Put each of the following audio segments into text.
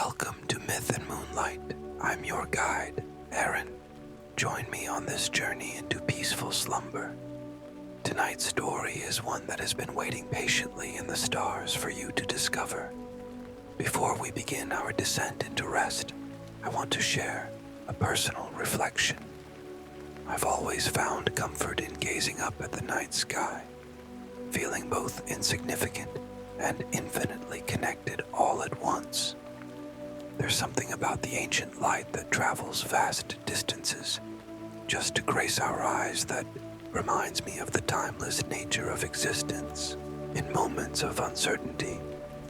Welcome to Myth and Moonlight. I'm your guide, Aaron. Join me on this journey into peaceful slumber. Tonight's story is one that has been waiting patiently in the stars for you to discover. Before we begin our descent into rest, I want to share a personal reflection. I've always found comfort in gazing up at the night sky, feeling both insignificant and infinitely connected all at once. There's something about the ancient light that travels vast distances just to grace our eyes that reminds me of the timeless nature of existence. In moments of uncertainty,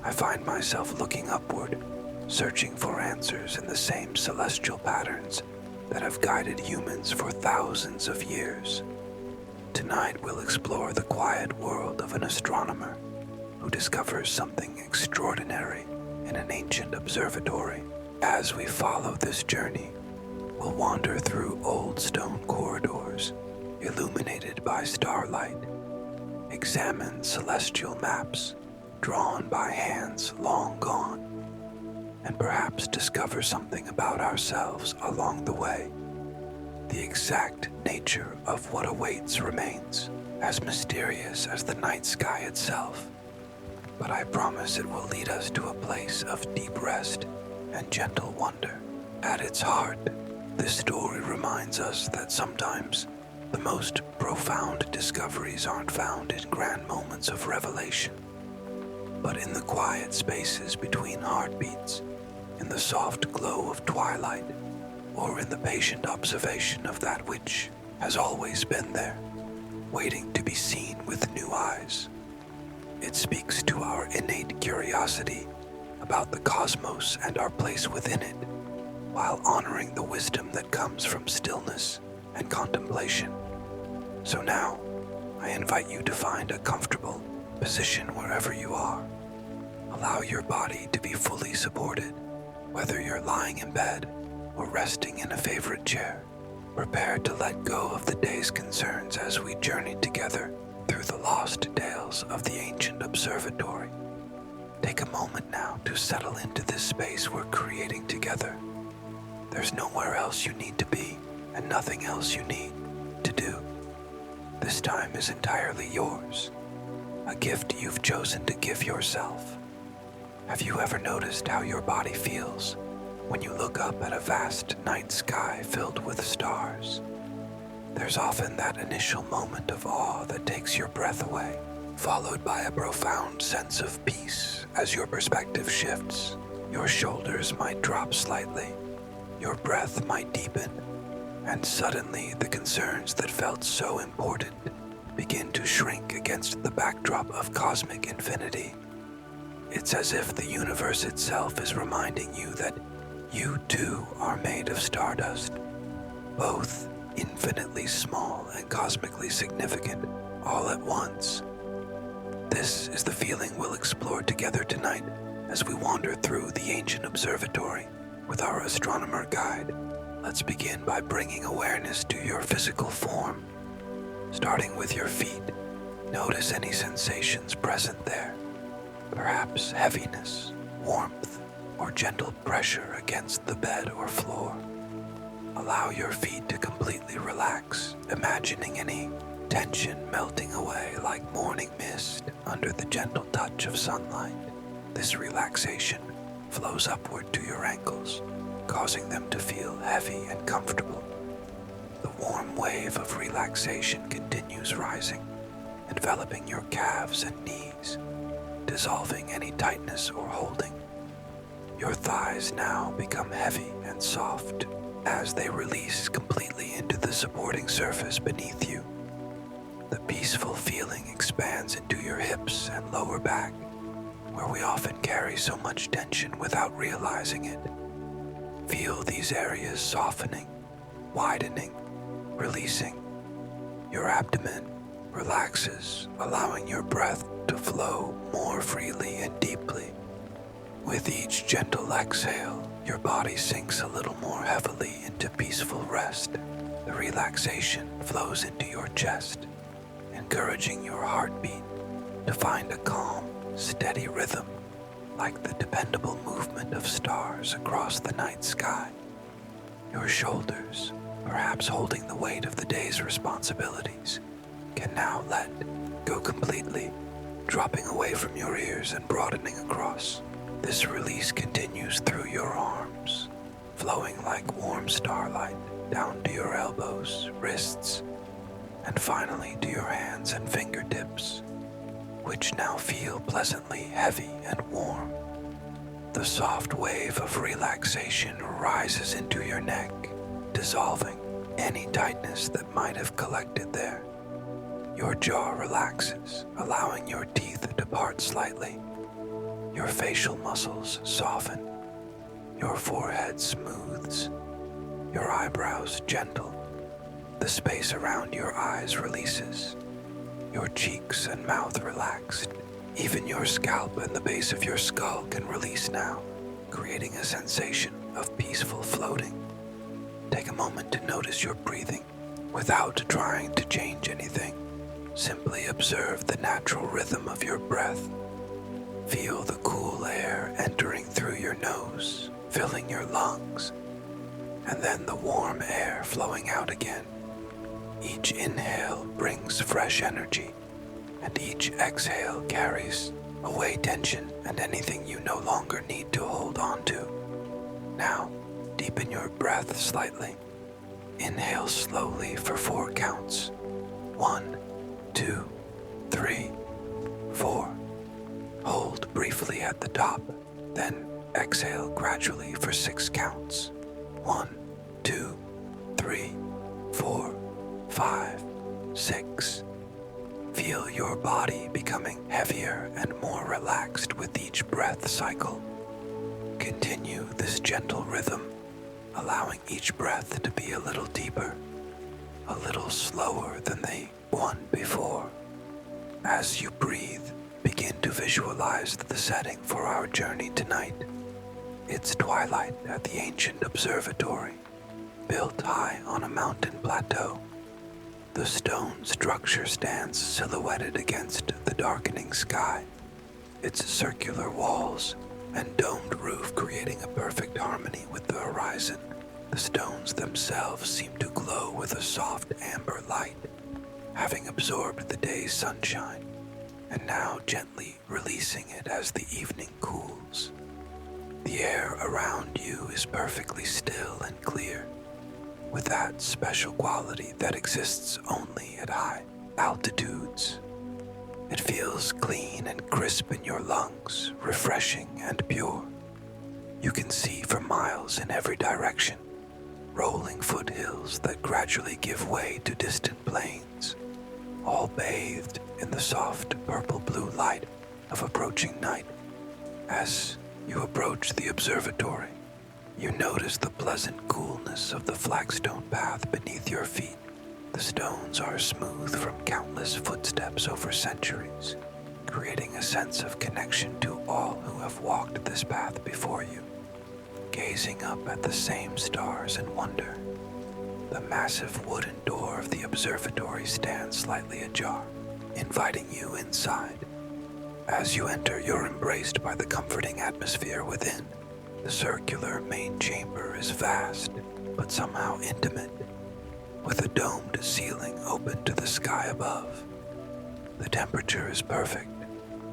I find myself looking upward, searching for answers in the same celestial patterns that have guided humans for thousands of years. Tonight we'll explore the quiet world of an astronomer who discovers something extraordinary in an ancient observatory. As we follow this journey, we'll wander through old stone corridors, illuminated by starlight, examine celestial maps drawn by hands long gone, and perhaps discover something about ourselves along the way. The exact nature of what awaits remains as mysterious as the night sky itself, but I promise it will lead us to a place of deep rest and gentle wonder. At its heart, this story reminds us that sometimes the most profound discoveries aren't found in grand moments of revelation, but in the quiet spaces between heartbeats, in the soft glow of twilight, or in the patient observation of that which has always been there, waiting to be seen with new eyes. It speaks to our innate curiosity about the cosmos and our place within it, while honoring the wisdom that comes from stillness and contemplation. So now, I invite you to find a comfortable position wherever you are. Allow your body to be fully supported, whether you're lying in bed or resting in a favorite chair. Prepare to let go of the day's concerns as we journey together through the lost tales of the ancient observatory. Take a moment now to settle into this space we're creating together. There's nowhere else you need to be, and nothing else you need to do. This time is entirely yours, a gift you've chosen to give yourself. Have you ever noticed how your body feels when you look up at a vast night sky filled with stars? There's often that initial moment of awe that takes your breath away, followed by a profound sense of peace as your perspective shifts. Your shoulders might drop slightly, your breath might deepen, and suddenly the concerns that felt so important begin to shrink against the backdrop of cosmic infinity. It's as if the universe itself is reminding you that you too are made of stardust, both infinitely small and cosmically significant all at once. This is the feeling we'll explore together tonight as we wander through the ancient observatory with our astronomer guide. Let's begin by bringing awareness to your physical form. Starting with your feet, notice any sensations present there. Perhaps heaviness, warmth, or gentle pressure against the bed or floor. Allow your feet to completely relax, imagining any tension melting away like morning mist under the gentle touch of sunlight. This relaxation flows upward to your ankles, causing them to feel heavy and comfortable. The warm wave of relaxation continues rising, enveloping your calves and knees, dissolving any tightness or holding. Your thighs now become heavy and soft as they release completely into the supporting surface beneath you. The peaceful feeling expands into your hips and lower back, where we often carry so much tension without realizing it. Feel these areas softening, widening, releasing. Your abdomen relaxes, allowing your breath to flow more freely and deeply. With each gentle exhale, your body sinks a little more heavily into peaceful rest. The relaxation flows into your chest, encouraging your heartbeat to find a calm, steady rhythm like the dependable movement of stars across the night sky. Your shoulders, perhaps holding the weight of the day's responsibilities, can now let go completely, dropping away from your ears and broadening across. This release continues through your arms, flowing like warm starlight down to your elbows, wrists, and finally to your hands and fingertips, which now feel pleasantly heavy and warm. The soft wave of relaxation rises into your neck, dissolving any tightness that might have collected there. Your jaw relaxes, allowing your teeth to part slightly. Your facial muscles soften. Your forehead smooths. Your eyebrows gentle. The space around your eyes releases. Your cheeks and mouth relaxed. Even your scalp and the base of your skull can release now, creating a sensation of peaceful floating. Take a moment to notice your breathing without trying to change anything. Simply observe the natural rhythm of your breath. Feel the cool air entering through your nose, filling your lungs, and then the warm air flowing out again. Each inhale brings fresh energy, and each exhale carries away tension and anything you no longer need to hold on to. Now, deepen your breath slightly. Inhale slowly for 4 counts. 1, 2, 3, 4. Hold briefly at the top, then exhale gradually for 6 counts. 1, 2, 3, 4, 5, 6. Feel your body becoming heavier and more relaxed with each breath cycle. Continue this gentle rhythm, allowing each breath to be a little deeper, a little slower than the one before. As you breathe, begin to visualize the setting for our journey tonight. It's twilight at the ancient observatory, built high on a mountain plateau. The stone structure stands silhouetted against the darkening sky, its circular walls and domed roof creating a perfect harmony with the horizon. The stones themselves seem to glow with a soft amber light, having absorbed the day's sunshine, and now gently releasing it as the evening cools. The air around you is perfectly still and clear, with that special quality that exists only at high altitudes. It feels clean and crisp in your lungs, refreshing and pure. You can see for miles in every direction, rolling foothills that gradually give way to distant plains, all bathed in the soft purple-blue light of approaching night. As you approach the observatory, you notice the pleasant coolness of the flagstone path beneath your feet. The stones are smooth from countless footsteps over centuries, creating a sense of connection to all who have walked this path before you. Gazing up at the same stars in wonder, the massive wooden door of the observatory stands slightly ajar, inviting you inside. As you enter, you're embraced by the comforting atmosphere within. The circular main chamber is vast, but somehow intimate, with a domed ceiling open to the sky above. The temperature is perfect,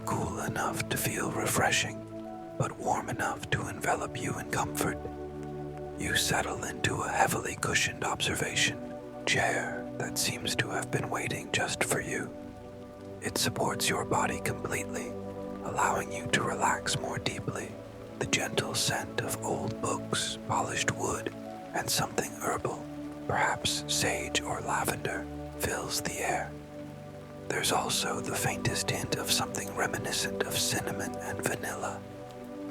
cool enough to feel refreshing, but warm enough to envelop you in comfort. You settle into a heavily cushioned observation chair that seems to have been waiting just for you. It supports your body completely, allowing you to relax more deeply. The gentle scent of old books, polished wood, and something herbal, perhaps sage or lavender, fills the air. There's also the faintest hint of something reminiscent of cinnamon and vanilla,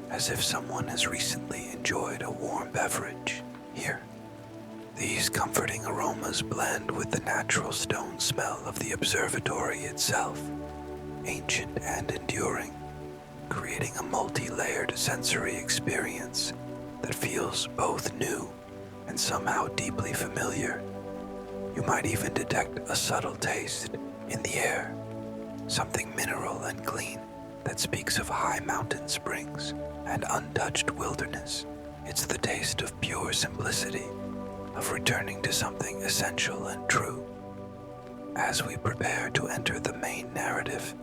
as if someone has recently enjoyed a warm beverage here. These comforting aromas blend with the natural stone smell of the observatory itself, ancient and enduring, creating a multi-layered sensory experience that feels both new and somehow deeply familiar. You might even detect a subtle taste in the air, something mineral and clean, that speaks of high mountain springs and untouched wilderness. It's the taste of pure simplicity, of returning to something essential and true. As we prepare to enter the main narrative,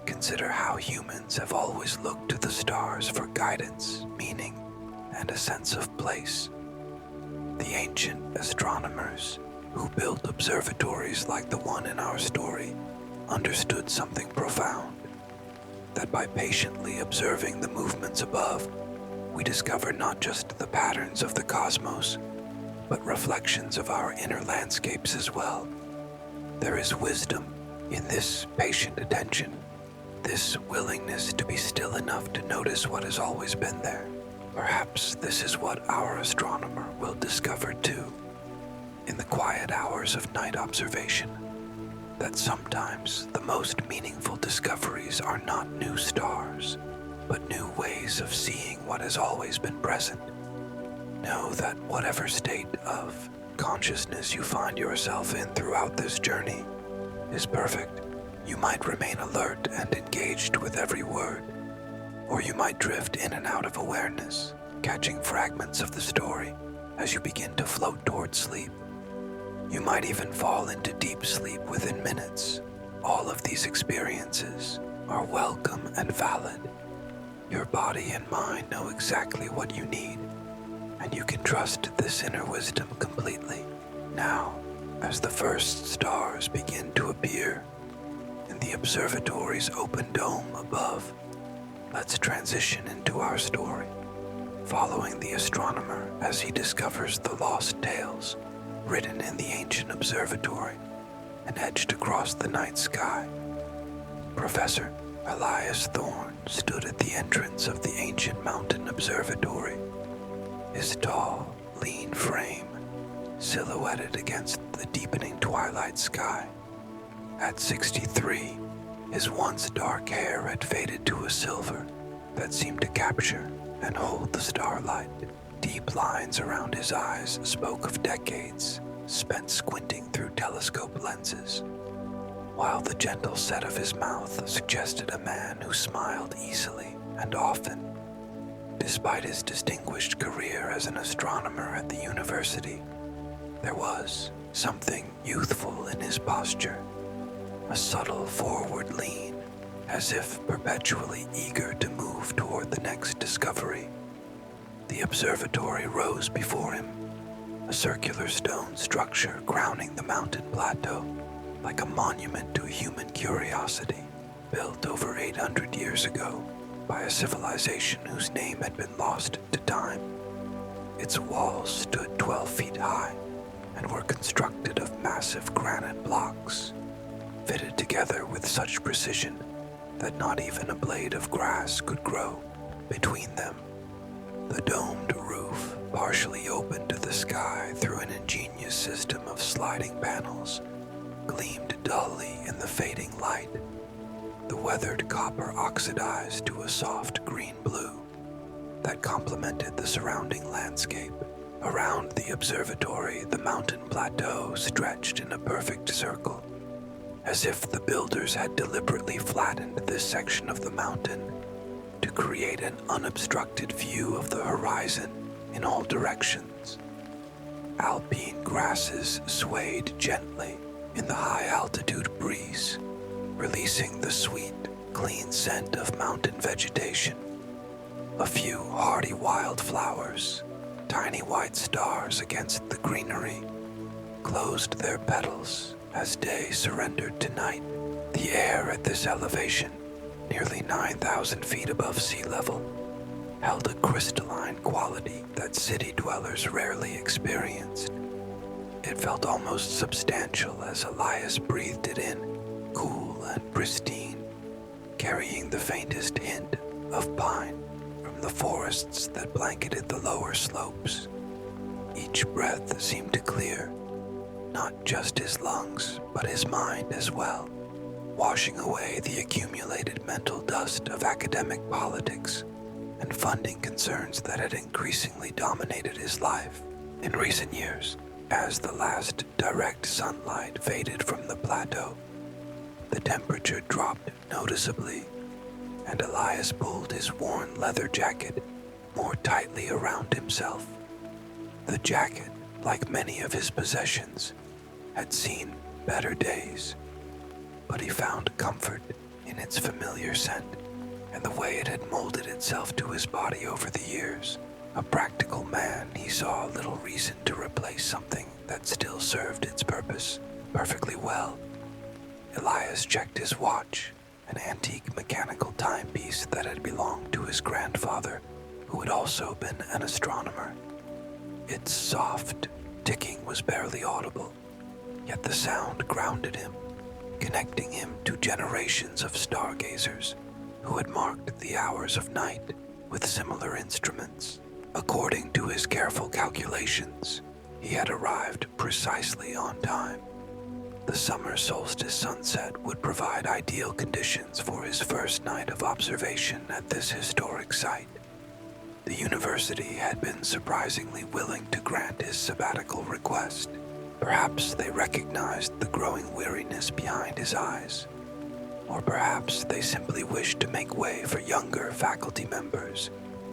consider how humans have always looked to the stars for guidance, meaning, and a sense of place. The ancient astronomers who built observatories like the one in our story understood something profound, that by patiently observing the movements above, we discover not just the patterns of the cosmos, but reflections of our inner landscapes as well. There is wisdom in this patient attention, this willingness to be still enough to notice what has always been there. Perhaps this is what our astronomer will discover too, in the quiet hours of night observation, that sometimes the most meaningful discoveries are not new stars, but new ways of seeing what has always been present. Know that whatever state of consciousness you find yourself in throughout this journey is perfect. You might remain alert and engaged with every word, or you might drift in and out of awareness, catching fragments of the story as you begin to float toward sleep. You might even fall into deep sleep within minutes. All of these experiences are welcome and valid. Your body and mind know exactly what you need, and you can trust this inner wisdom completely. Now, as the first stars begin to appear in the observatory's open dome above, let's transition into our story, following the astronomer as he discovers the lost tales written in the ancient observatory and etched across the night sky. Professor Elias Thorne stood at the entrance of the ancient mountain observatory, his tall, lean frame silhouetted against the deepening twilight sky. At 63, his once dark hair had faded to a silver that seemed to capture and hold the starlight. Deep lines around his eyes spoke of decades spent squinting through telescope lenses, while the gentle set of his mouth suggested a man who smiled easily and often. Despite his distinguished career as an astronomer at the university, there was something youthful in his posture, a subtle forward lean, as if perpetually eager to move toward the next discovery. The observatory rose before him, a circular stone structure crowning the mountain plateau, like a monument to human curiosity, built over 800 years ago by a civilization whose name had been lost to time. Its walls stood 12 feet high and were constructed of massive granite blocks, fitted together with such precision that not even a blade of grass could grow between them. The domed roof, partially open to the sky through an ingenious system of sliding panels, gleamed dully in the fading light. The weathered copper oxidized to a soft green blue that complemented the surrounding landscape. Around the observatory, the mountain plateau stretched in a perfect circle, as if the builders had deliberately flattened this section of the mountain to create an unobstructed view of the horizon in all directions. Alpine grasses swayed gently in the high-altitude breeze, releasing the sweet, clean scent of mountain vegetation. A few hardy wildflowers, tiny white stars against the greenery, closed their petals as day surrendered to night. The air at this elevation, nearly 9,000 feet above sea level, held a crystalline quality that city dwellers rarely experienced. It felt almost substantial as Elias breathed it in, cool and pristine, carrying the faintest hint of pine from the forests that blanketed the lower slopes. Each breath seemed to clear not just his lungs, but his mind as well, washing away the accumulated mental dust of academic politics and funding concerns that had increasingly dominated his life. In recent years, as the last direct sunlight faded from the plateau, the temperature dropped noticeably, and Elias pulled his worn leather jacket more tightly around himself. The jacket, like many of his possessions, had seen better days, but he found comfort in its familiar scent and the way it had molded itself to his body over the years. A practical man, he saw little reason to replace something that still served its purpose perfectly well. Elias checked his watch, an antique mechanical timepiece that had belonged to his grandfather, who had also been an astronomer. Its soft ticking was barely audible, yet the sound grounded him, connecting him to generations of stargazers who had marked the hours of night with similar instruments. According to his careful calculations, he had arrived precisely on time. The summer solstice sunset would provide ideal conditions for his first night of observation at this historic site. The university had been surprisingly willing to grant his sabbatical request. Perhaps they recognized the growing weariness behind his eyes, or perhaps they simply wished to make way for younger faculty members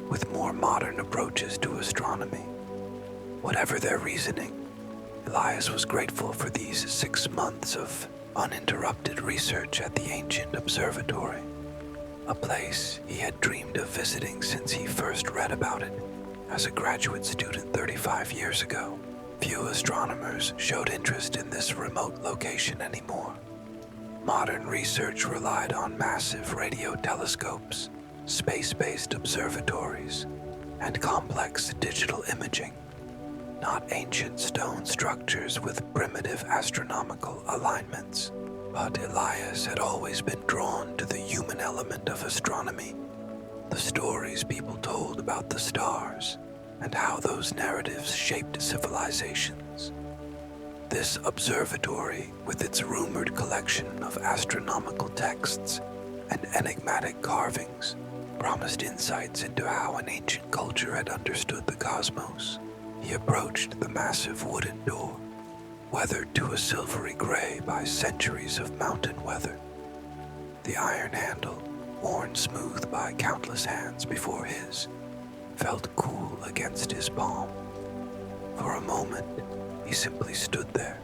with more modern approaches to astronomy. Whatever their reasoning, Elias was grateful for these 6 months of uninterrupted research at the ancient observatory, a place he had dreamed of visiting since he first read about it as a graduate student 35 years ago. Few astronomers showed interest in this remote location anymore. Modern research relied on massive radio telescopes, space-based observatories, and complex digital imaging, not ancient stone structures with primitive astronomical alignments. But Elias had always been drawn to the human element of astronomy, the stories people told about the stars, and how those narratives shaped civilizations. This observatory, with its rumored collection of astronomical texts and enigmatic carvings, promised insights into how an ancient culture had understood the cosmos. He approached the massive wooden door, weathered to a silvery gray by centuries of mountain weather. The iron handle, worn smooth by countless hands before his, felt cool against his palm. For a moment, he simply stood there,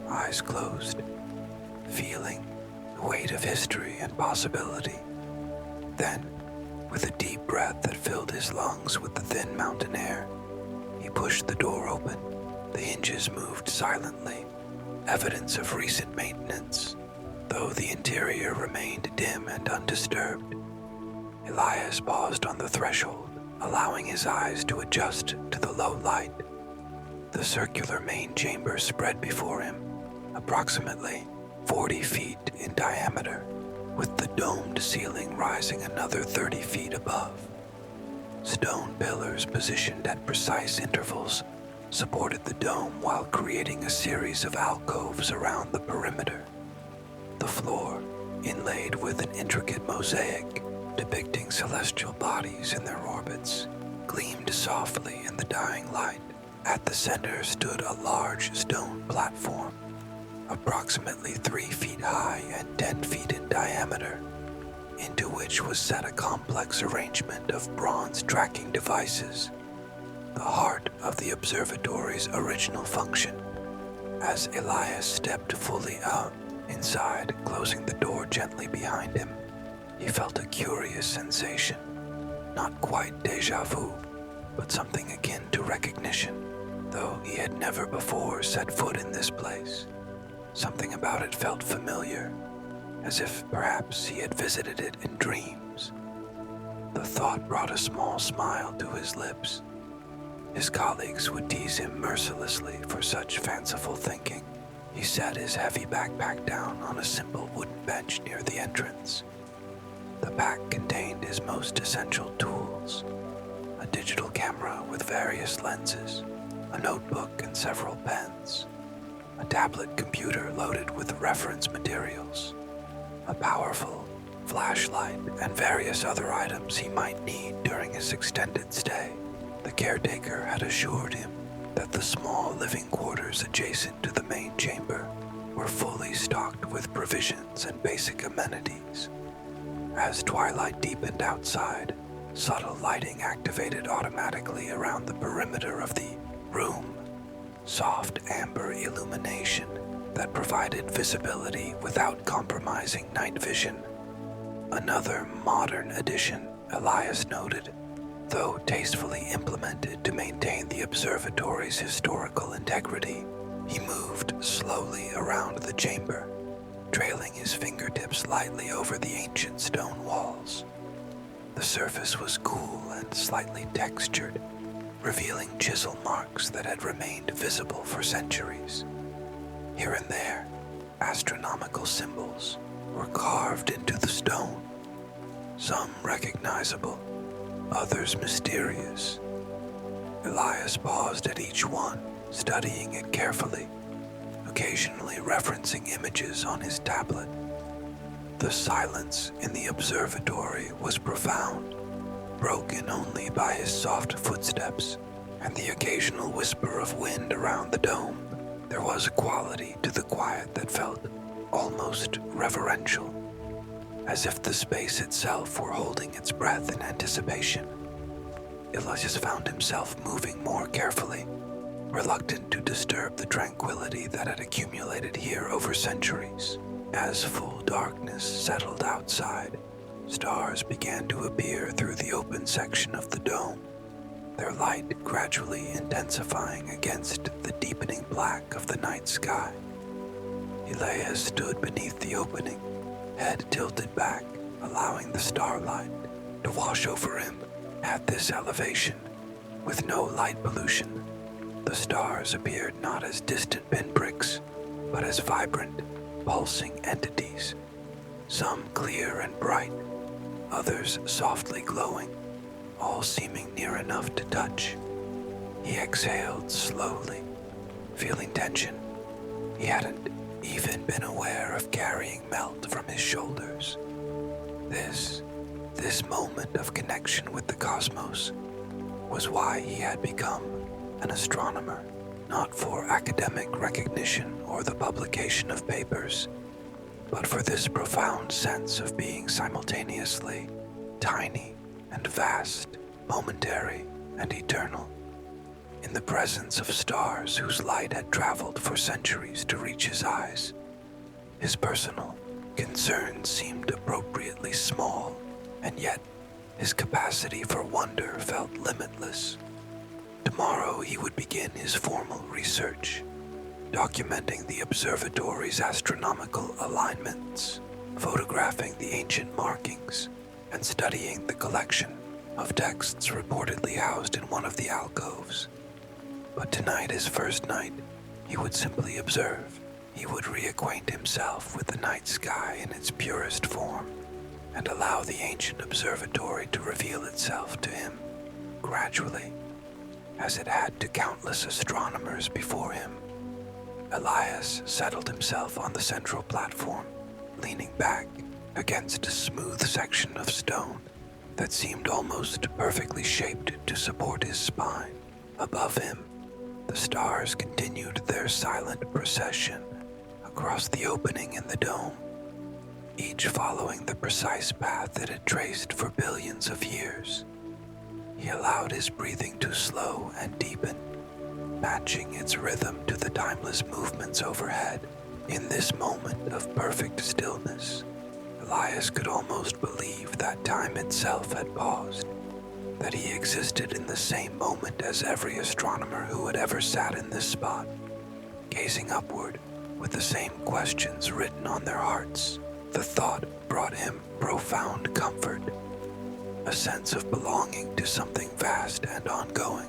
eyes closed, feeling the weight of history and possibility. Then, with a deep breath that filled his lungs with the thin mountain air, he pushed the door open. The hinges moved silently, evidence of recent maintenance, though the interior remained dim and undisturbed. Elias paused on the threshold, allowing his eyes to adjust to the low light. The circular main chamber spread before him, approximately 40 feet in diameter, with the domed ceiling rising another 30 feet above. Stone pillars positioned at precise intervals supported the dome while creating a series of alcoves around the perimeter. The floor, inlaid with an intricate mosaic depicting celestial bodies in their orbits, gleamed softly in the dying light. At the center stood a large stone platform, approximately 3 feet high and 10 feet in diameter, into which was set a complex arrangement of bronze tracking devices, the heart of the observatory's original function. As Elias stepped fully out inside, closing the door gently behind him, he felt a curious sensation, not quite déjà vu, but something akin to recognition, though he had never before set foot in this place. Something about it felt familiar, as if perhaps he had visited it in dreams. The thought brought a small smile to his lips. His colleagues would tease him mercilessly for such fanciful thinking. He set his heavy backpack down on a simple wooden bench near the entrance. The pack contained his most essential tools: a digital camera with various lenses, a notebook and several pens, a tablet computer loaded with reference materials, a powerful flashlight, and various other items he might need during his extended stay. The caretaker had assured him that the small living quarters adjacent to the main chamber were fully stocked with provisions and basic amenities. As twilight deepened outside, subtle lighting activated automatically around the perimeter of the room. Soft amber illumination that provided visibility without compromising night vision. Another modern addition, Elias noted, though tastefully implemented to maintain the observatory's historical integrity. He moved slowly around the chamber, trailing his fingertips lightly over the ancient stone walls. The surface was cool and slightly textured, revealing chisel marks that had remained visible for centuries. Here and there, astronomical symbols were carved into the stone, some recognizable, others mysterious. Elias paused at each one, studying it carefully, occasionally referencing images on his tablet. The silence in the observatory was profound, broken only by his soft footsteps and the occasional whisper of wind around the dome. There was a quality to the quiet that felt almost reverential, as if the space itself were holding its breath in anticipation. Elias found himself moving more carefully, reluctant to disturb the tranquility that had accumulated here over centuries. As full darkness settled outside, stars began to appear through the open section of the dome, their light gradually intensifying against the deepening black of the night sky. Elias stood beneath the opening, head tilted back, allowing the starlight to wash over him. At this elevation, with no light pollution, the stars appeared not as distant pinpricks, but as vibrant, pulsing entities, some clear and bright, others softly glowing, all seeming near enough to touch. He exhaled slowly, feeling tension he hadn't even been aware of carrying melt from his shoulders. This moment of connection with the cosmos was why he had become an astronomer, not for academic recognition or the publication of papers, but for this profound sense of being simultaneously tiny and vast, momentary and eternal, in the presence of stars whose light had traveled for centuries to reach his eyes. His personal concerns seemed appropriately small, and yet his capacity for wonder felt limitless. Tomorrow he would begin his formal research, documenting the observatory's astronomical alignments, photographing the ancient markings, and studying the collection of texts reportedly housed in one of the alcoves. But tonight, his first night, he would simply observe. He would reacquaint himself with the night sky in its purest form, and allow the ancient observatory to reveal itself to him gradually, as it had to countless astronomers before him. Elias settled himself on the central platform, leaning back against a smooth section of stone that seemed almost perfectly shaped to support his spine. Above him, the stars continued their silent procession across the opening in the dome, each following the precise path it had traced for billions of years. He allowed his breathing to slow and deepen, matching its rhythm to the timeless movements overhead. In this moment of perfect stillness, Elias could almost believe that time itself had paused, that he existed in the same moment as every astronomer who had ever sat in this spot, gazing upward with the same questions written on their hearts. The thought brought him profound comfort, a sense of belonging to something vast and ongoing.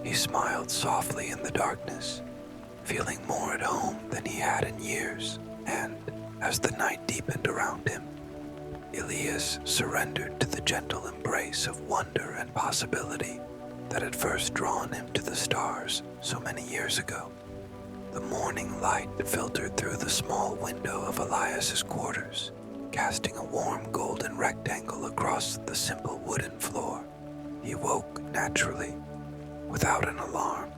He smiled softly in the darkness, feeling more at home than he had in years, and as the night deepened around him, Elias surrendered to the gentle embrace of wonder and possibility that had first drawn him to the stars so many years ago. The morning light filtered through the small window of Elias's quarters, casting a warm golden rectangle across the simple wooden floor. He woke naturally, without an alarm,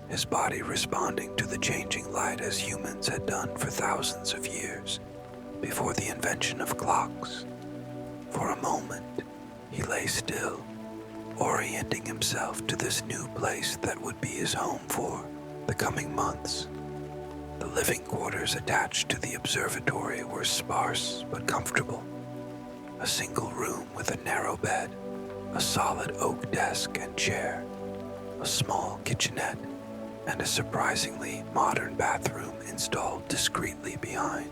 his body responding to the changing light as humans had done for thousands of years before the invention of clocks. For a moment, he lay still, orienting himself to this new place that would be his home for the coming months. The living quarters attached to the observatory were sparse but comfortable. A single room with a narrow bed, a solid oak desk and chair, a small kitchenette, and a surprisingly modern bathroom installed discreetly behind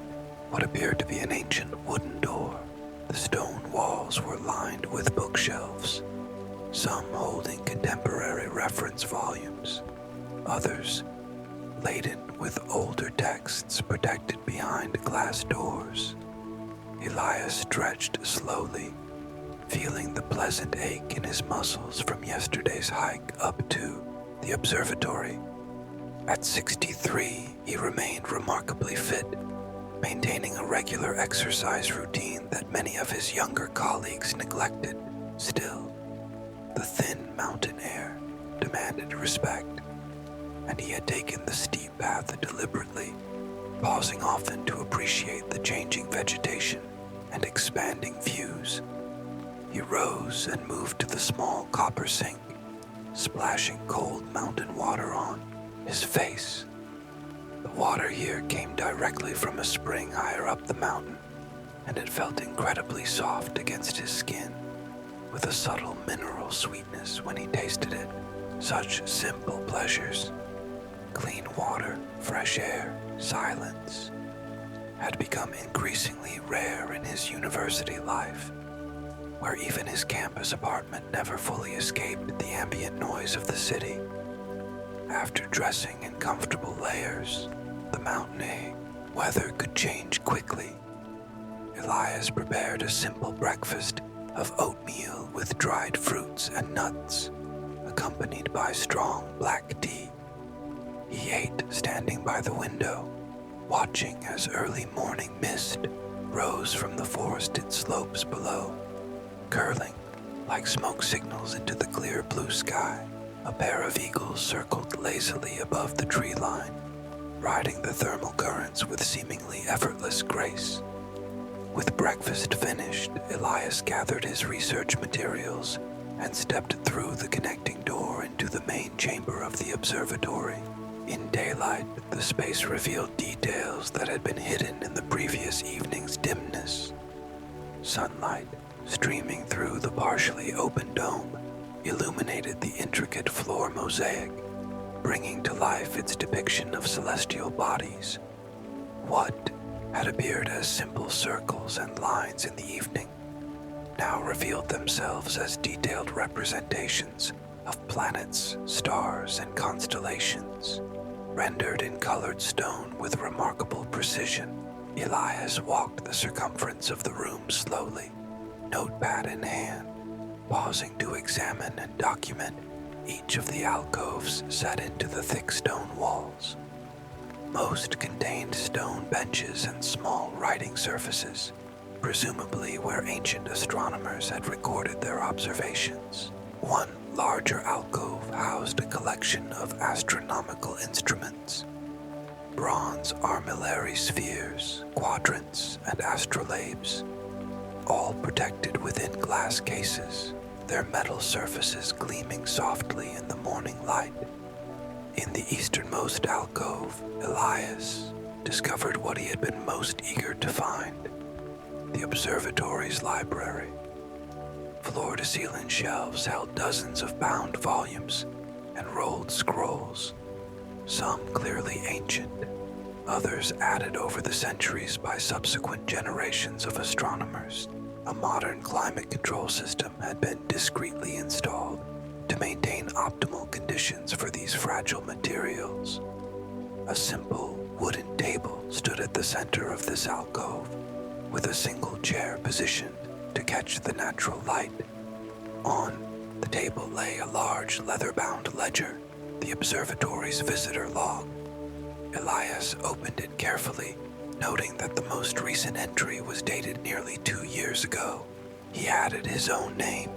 what appeared to be an ancient wooden door. The stone walls were lined with bookshelves, some holding contemporary reference volumes, others laden with older texts protected behind glass doors. Elias stretched slowly, feeling the pleasant ache in his muscles from yesterday's hike up to the observatory. At 63, he remained remarkably fit, maintaining a regular exercise routine that many of his younger colleagues neglected. Still, the thin mountain air demanded respect, and he had taken the steep path deliberately, pausing often to appreciate the changing vegetation and expanding views. He rose and moved to the small copper sink, splashing cold mountain water on his face. The water here came directly from a spring higher up the mountain, and it felt incredibly soft against his skin, with a subtle mineral sweetness when he tasted it. Such simple pleasures, clean water, fresh air, silence, had become increasingly rare in his university life, where even his campus apartment never fully escaped the ambient noise of the city. After dressing in comfortable layers, the mountain weather could change quickly. Elias prepared a simple breakfast of oatmeal with dried fruits and nuts, accompanied by strong black tea. He ate standing by the window, watching as early morning mist rose from the forested slopes below, curling like smoke signals into the clear blue sky. A pair of eagles circled lazily above the tree line, riding the thermal currents with seemingly effortless grace. With breakfast finished, Elias gathered his research materials and stepped through the connecting door into the main chamber of the observatory. In daylight, the space revealed details that had been hidden in the previous evening's dimness. Sunlight, streaming through the partially open dome, illuminated the intricate floor mosaic, bringing to life its depiction of celestial bodies. What had appeared as simple circles and lines in the evening now revealed themselves as detailed representations of planets, stars, and constellations, rendered in colored stone with remarkable precision. Elias walked the circumference of the room slowly, notepad in hand, pausing to examine and document each of the alcoves set into the thick stone walls. Most contained stone benches and small writing surfaces, presumably where ancient astronomers had recorded their observations. One larger alcove housed a collection of astronomical instruments, bronze armillary spheres, quadrants, and astrolabes, all protected within glass cases, their metal surfaces gleaming softly in the morning light. In the easternmost alcove, Elias discovered what he had been most eager to find: the observatory's library. Floor-to-ceiling shelves held dozens of bound volumes and rolled scrolls, some clearly ancient, others added over the centuries by subsequent generations of astronomers. A modern climate control system had been discreetly installed to maintain optimal conditions for these fragile materials. A simple wooden table stood at the center of this alcove, with a single chair positioned to catch the natural light. On the table lay a large leather-bound ledger, the observatory's visitor log. Elias opened it carefully, noting that the most recent entry was dated nearly 2 years ago. He added his own name,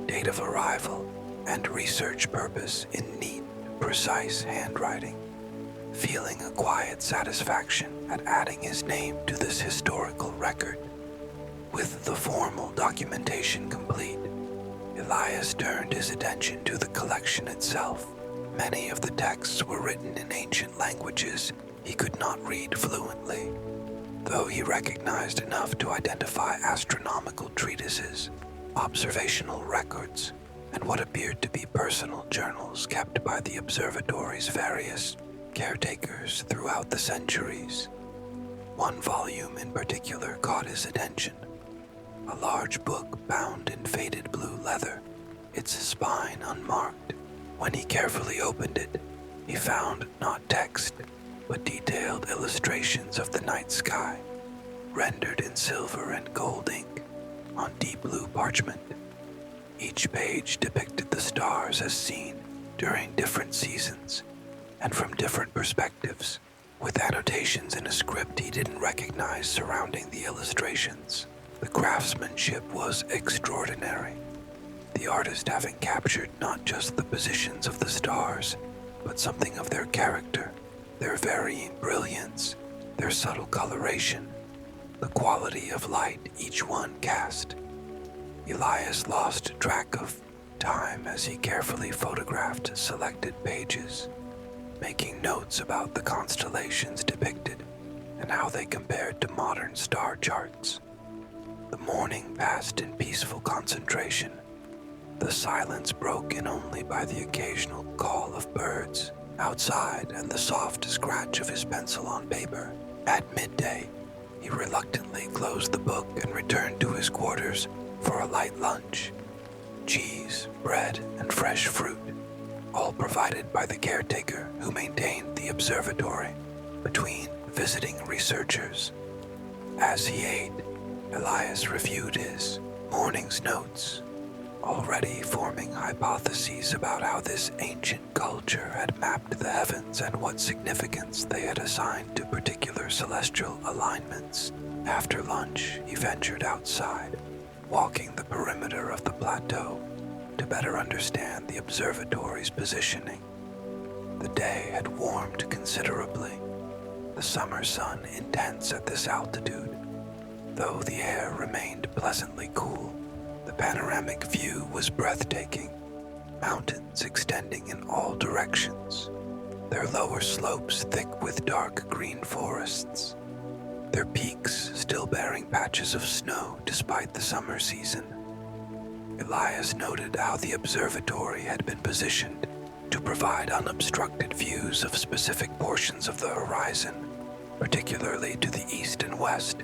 date of arrival, and research purpose in neat, precise handwriting, feeling a quiet satisfaction at adding his name to this historical record. With the formal documentation complete, Elias turned his attention to the collection itself. Many of the texts were written in ancient languages he could not read fluently, though he recognized enough to identify astronomical treatises, observational records, and what appeared to be personal journals kept by the observatory's various caretakers throughout the centuries. One volume in particular caught his attention. A large book bound in faded blue leather, its spine unmarked. When he carefully opened it, he found not text, but detailed illustrations of the night sky, rendered in silver and gold ink on deep blue parchment. Each page depicted the stars as seen during different seasons and from different perspectives, with annotations in a script he didn't recognize surrounding the illustrations. The craftsmanship was extraordinary, the artist having captured not just the positions of the stars, but something of their character, their varying brilliance, their subtle coloration, the quality of light each one cast. Elias lost track of time as he carefully photographed selected pages, making notes about the constellations depicted and how they compared to modern star charts. The morning passed in peaceful concentration, the silence broken only by the occasional call of birds outside and the soft scratch of his pencil on paper. At midday, he reluctantly closed the book and returned to his quarters for a light lunch. Cheese, bread, and fresh fruit, all provided by the caretaker who maintained the observatory between visiting researchers. As he ate, Elias reviewed his morning's notes, already forming hypotheses about how this ancient culture had mapped the heavens and what significance they had assigned to particular celestial alignments. After lunch, he ventured outside, walking the perimeter of the plateau to better understand the observatory's positioning. The day had warmed considerably, the summer sun intense at this altitude. Though the air remained pleasantly cool, the panoramic view was breathtaking, mountains extending in all directions, their lower slopes thick with dark green forests, their peaks still bearing patches of snow despite the summer season. Elias noted how the observatory had been positioned to provide unobstructed views of specific portions of the horizon, particularly to the east and west,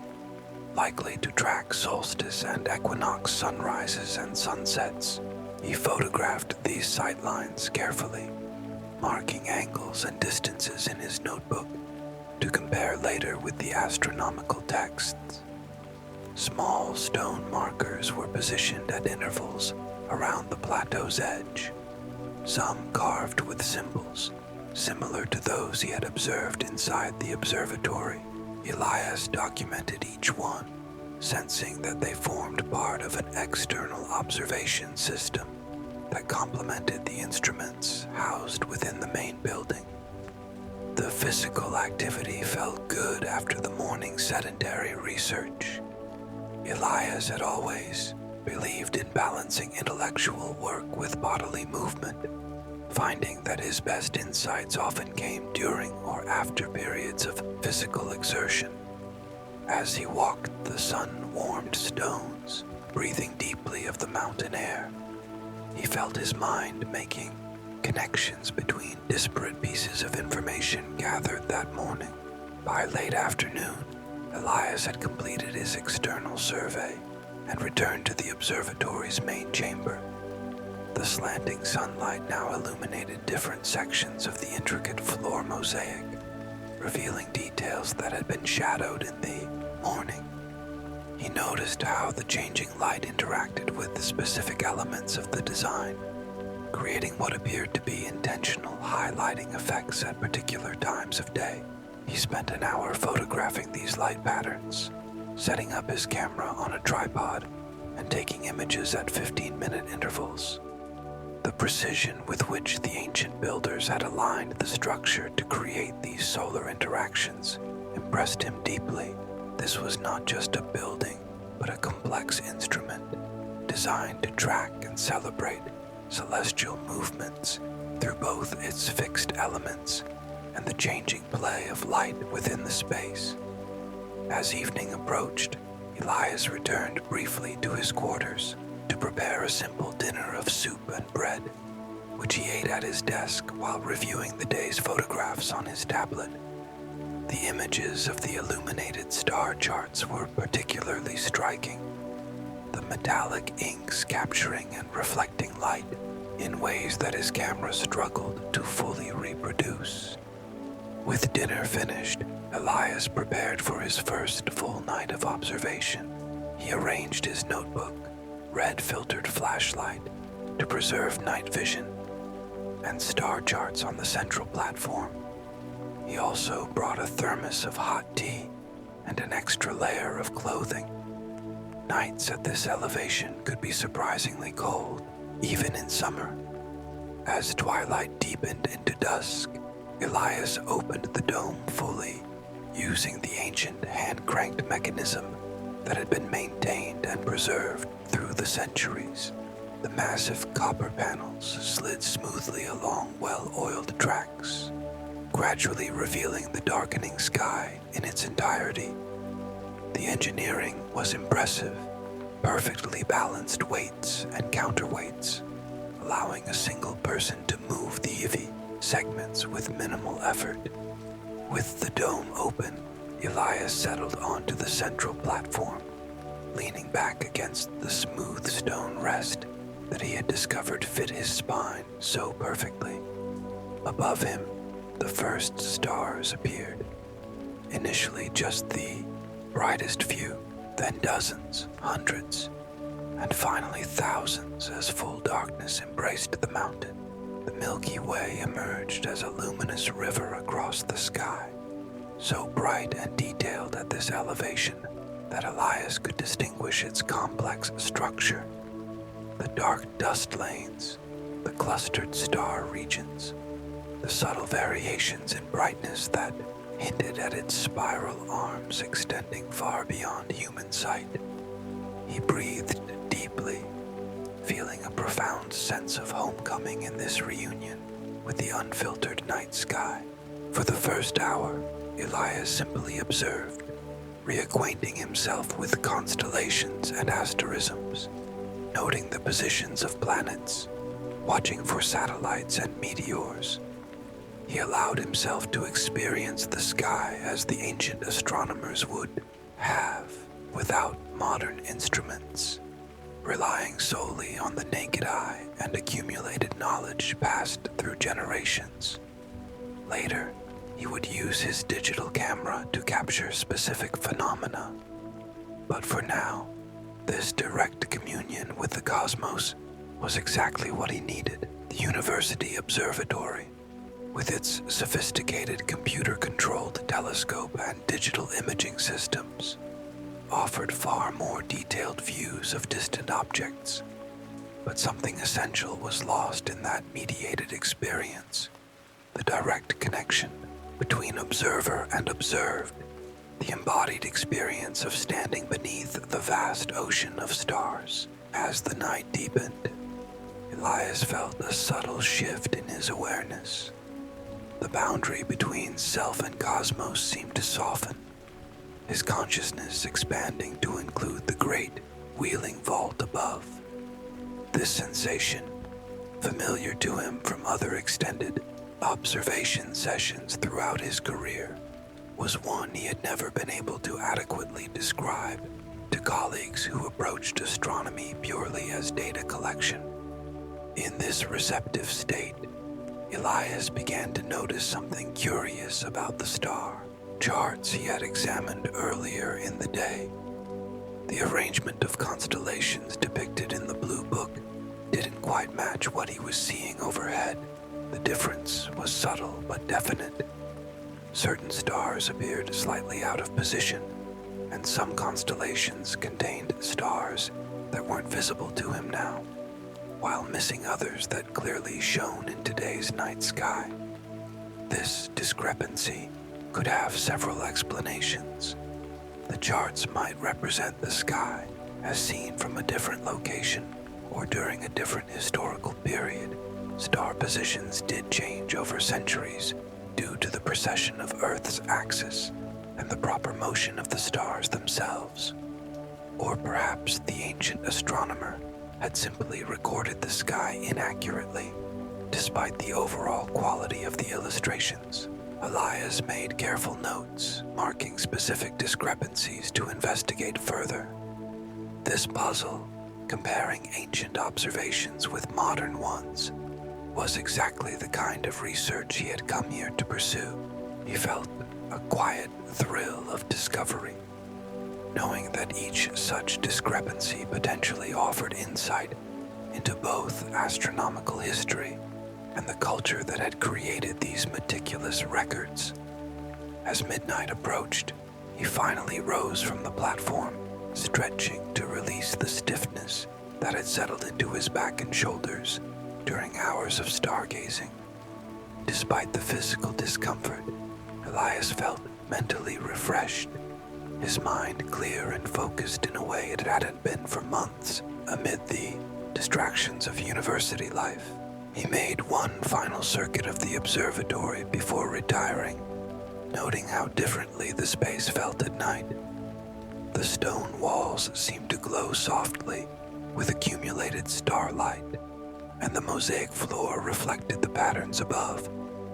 likely to track solstice and equinox sunrises and sunsets. He photographed these sightlines carefully, marking angles and distances in his notebook to compare later with the astronomical texts. Small stone markers were positioned at intervals around the plateau's edge, some carved with symbols similar to those he had observed inside the observatory. Elias documented each one, sensing that they formed part of an external observation system that complemented the instruments housed within the main building. The physical activity felt good after the morning's sedentary research. Elias had always believed in balancing intellectual work with bodily movement, finding that his best insights often came during or after periods of physical exertion. As he walked the sun-warmed stones, breathing deeply of the mountain air, he felt his mind making connections between disparate pieces of information gathered that morning. By late afternoon, Elias had completed his external survey and returned to the observatory's main chamber. The slanting sunlight now illuminated different sections of the intricate floor mosaic, revealing details that had been shadowed in the morning. He noticed how the changing light interacted with the specific elements of the design, creating what appeared to be intentional highlighting effects at particular times of day. He spent an hour photographing these light patterns, setting up his camera on a tripod and taking images at 15-minute intervals. The precision with which the ancient builders had aligned the structure to create these solar interactions impressed him deeply. This was not just a building, but a complex instrument designed to track and celebrate celestial movements through both its fixed elements and the changing play of light within the space. As evening approached, Elias returned briefly to his quarters to prepare a simple dinner of soup and bread, which he ate at his desk while reviewing the day's photographs on his tablet. The images of the illuminated star charts were particularly striking, the metallic inks capturing and reflecting light in ways that his camera struggled to fully reproduce. With dinner finished, Elias prepared for his first full night of observation. He arranged his notebook, red-filtered flashlight to preserve night vision, and star charts on the central platform. He also brought a thermos of hot tea and an extra layer of clothing. Nights at this elevation could be surprisingly cold, even in summer. As twilight deepened into dusk, Elias opened the dome fully, using the ancient hand-cranked mechanism that had been maintained and preserved through the centuries. The massive copper panels slid smoothly along well-oiled tracks, gradually revealing the darkening sky in its entirety. The engineering was impressive, perfectly balanced weights and counterweights, allowing a single person to move the heavy segments with minimal effort. With the dome open, Elias settled onto the central platform, leaning back against the smooth stone rest that he had discovered fit his spine so perfectly. Above him, the first stars appeared. Initially just the brightest few, then dozens, hundreds, and finally thousands as full darkness embraced the mountain. The Milky Way emerged as a luminous river across the sky, so bright and detailed at this elevation that Elias could distinguish its complex structure. The dark dust lanes, the clustered star regions, the subtle variations in brightness that hinted at its spiral arms extending far beyond human sight. He breathed deeply, feeling a profound sense of homecoming in this reunion with the unfiltered night sky. For the first hour, Elias simply observed, reacquainting himself with constellations and asterisms, noting the positions of planets, watching for satellites and meteors. He allowed himself to experience the sky as the ancient astronomers would have without modern instruments, relying solely on the naked eye and accumulated knowledge passed through generations. Later, he would use his digital camera to capture specific phenomena. But for now, this direct communion with the cosmos was exactly what he needed. The University Observatory, with its sophisticated computer-controlled telescope and digital imaging systems, offered far more detailed views of distant objects. But something essential was lost in that mediated experience: the direct connection between observer and observed, the embodied experience of standing beneath the vast ocean of stars. As the night deepened, Elias felt a subtle shift in his awareness. The boundary between self and cosmos seemed to soften, his consciousness expanding to include the great, wheeling vault above. This sensation, familiar to him from other extended observation sessions throughout his career, was one he had never been able to adequately describe to colleagues who approached astronomy purely as data collection. In this receptive state, Elias began to notice something curious about the star charts he had examined earlier in the day. The arrangement of constellations depicted in the blue book didn't quite match what he was seeing overhead. The difference was subtle but definite. Certain stars appeared slightly out of position, and some constellations contained stars that weren't visible to him now, while missing others that clearly shone in today's night sky. This discrepancy could have several explanations. The charts might represent the sky as seen from a different location or during a different historical period. Star positions did change over centuries due to the precession of Earth's axis and the proper motion of the stars themselves. Or perhaps the ancient astronomer had simply recorded the sky inaccurately, despite the overall quality of the illustrations. Elias made careful notes, marking specific discrepancies to investigate further. This puzzle, comparing ancient observations with modern ones, was exactly the kind of research he had come here to pursue. He felt a quiet thrill of discovery, knowing that each such discrepancy potentially offered insight into both astronomical history and the culture that had created these meticulous records. As midnight approached, he finally rose from the platform, stretching to release the stiffness that had settled into his back and shoulders during hours of stargazing. Despite the physical discomfort, Elias felt mentally refreshed, his mind clear and focused in a way it hadn't been for months amid the distractions of university life. He made one final circuit of the observatory before retiring, noting how differently the space felt at night. The stone walls seemed to glow softly with accumulated starlight, and the mosaic floor reflected the patterns above,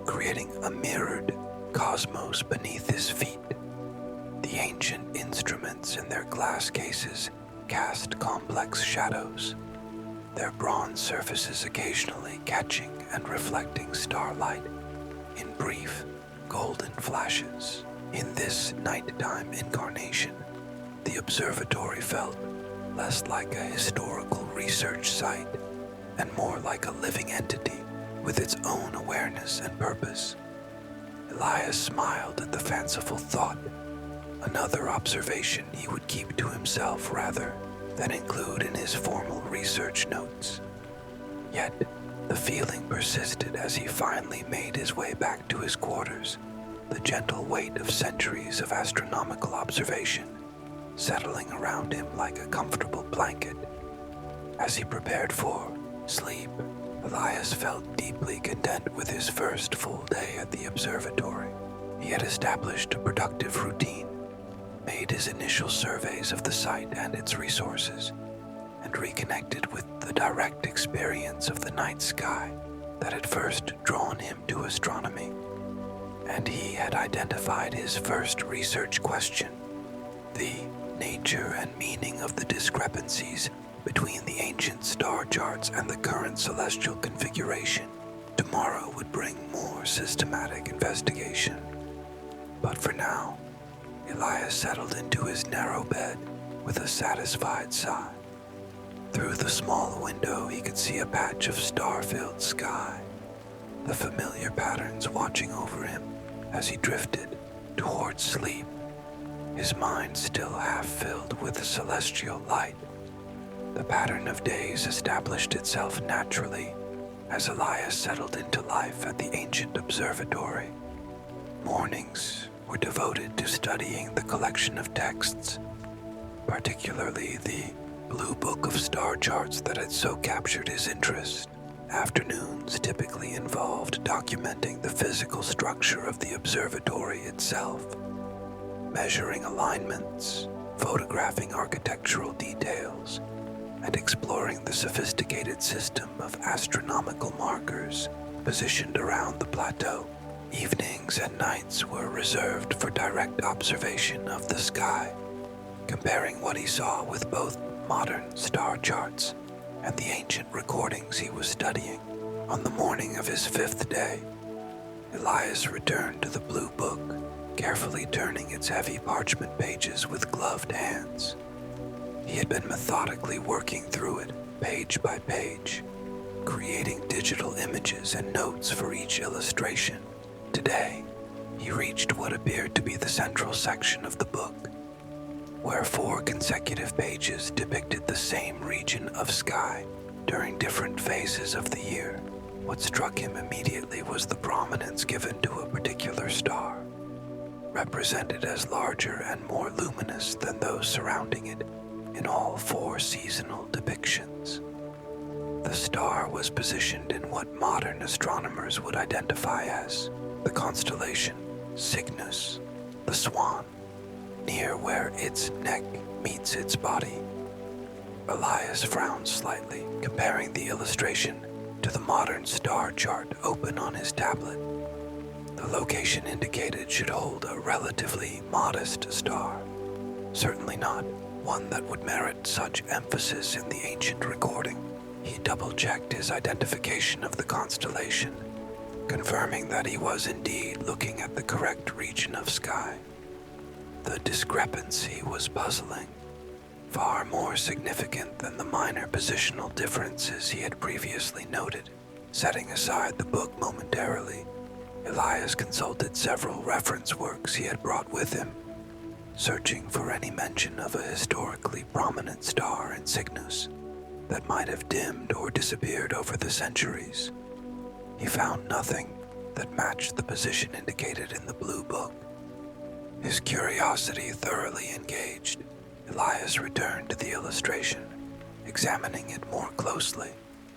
creating a mirrored cosmos beneath his feet. The ancient instruments in their glass cases cast complex shadows, their bronze surfaces occasionally catching and reflecting starlight in brief, golden flashes. In this nighttime incarnation, the observatory felt less like a historical research site and more like a living entity with its own awareness and purpose. Elias smiled at the fanciful thought, another observation he would keep to himself rather than include in his formal research notes. Yet, the feeling persisted as he finally made his way back to his quarters, the gentle weight of centuries of astronomical observation settling around him like a comfortable blanket. As he prepared for sleep, Elias felt deeply content with his first full day at the observatory. He had established a productive routine, made his initial surveys of the site and its resources, and reconnected with the direct experience of the night sky that had first drawn him to astronomy. And he had identified his first research question: the nature and meaning of the discrepancies between the ancient star charts and the current celestial configuration. Tomorrow would bring more systematic investigation. But for now, Elias settled into his narrow bed with a satisfied sigh. Through the small window, he could see a patch of star-filled sky, the familiar patterns watching over him as he drifted towards sleep, his mind still half-filled with celestial light. The pattern of days established itself naturally as Elias settled into life at the ancient observatory. Mornings were devoted to studying the collection of texts, particularly the blue book of star charts that had so captured his interest. Afternoons typically involved documenting the physical structure of the observatory itself, measuring alignments, photographing architectural details, and exploring the sophisticated system of astronomical markers positioned around the plateau. Evenings and nights were reserved for direct observation of the sky, comparing what he saw with both modern star charts and the ancient recordings he was studying. On the morning of his 5th day, Elias returned to the blue book, carefully turning its heavy parchment pages with gloved hands. He had been methodically working through it, page by page, creating digital images and notes for each illustration. Today, he reached what appeared to be the central section of the book, where 4 consecutive pages depicted the same region of sky during different phases of the year. What struck him immediately was the prominence given to a particular star, represented as larger and more luminous than those surrounding it in all 4 seasonal depictions. The star was positioned in what modern astronomers would identify as the constellation Cygnus, the swan, near where its neck meets its body. Elias frowned slightly, comparing the illustration to the modern star chart open on his tablet. The location indicated should hold a relatively modest star, certainly not one that would merit such emphasis in the ancient recording. He double-checked his identification of the constellation, confirming that he was indeed looking at the correct region of sky. The discrepancy was puzzling, far more significant than the minor positional differences he had previously noted. Setting aside the book momentarily, Elias consulted several reference works he had brought with him, searching for any mention of a historically prominent star in Cygnus that might have dimmed or disappeared over the centuries. He found nothing that matched the position indicated in the blue book. His curiosity thoroughly engaged, Elias returned to the illustration, examining it more closely.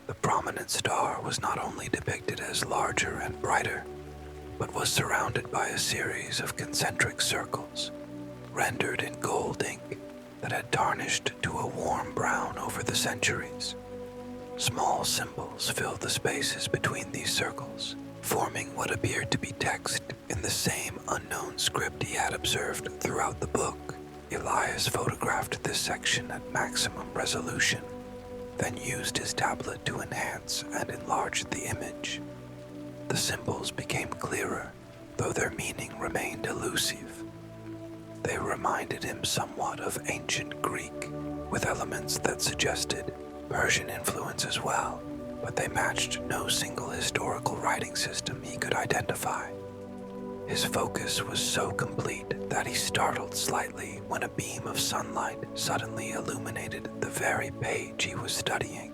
The prominent star was not only depicted as larger and brighter, but was surrounded by a series of concentric circles, rendered in gold ink that had tarnished to a warm brown over the centuries. Small symbols filled the spaces between these circles, forming what appeared to be text in the same unknown script he had observed throughout the book. Elias photographed this section at maximum resolution, then used his tablet to enhance and enlarge the image. The symbols became clearer, though their meaning remained elusive. They reminded him somewhat of ancient Greek, with elements that suggested Persian influence as well, but they matched no single historical writing system he could identify. His focus was so complete that he startled slightly when a beam of sunlight suddenly illuminated the very page he was studying.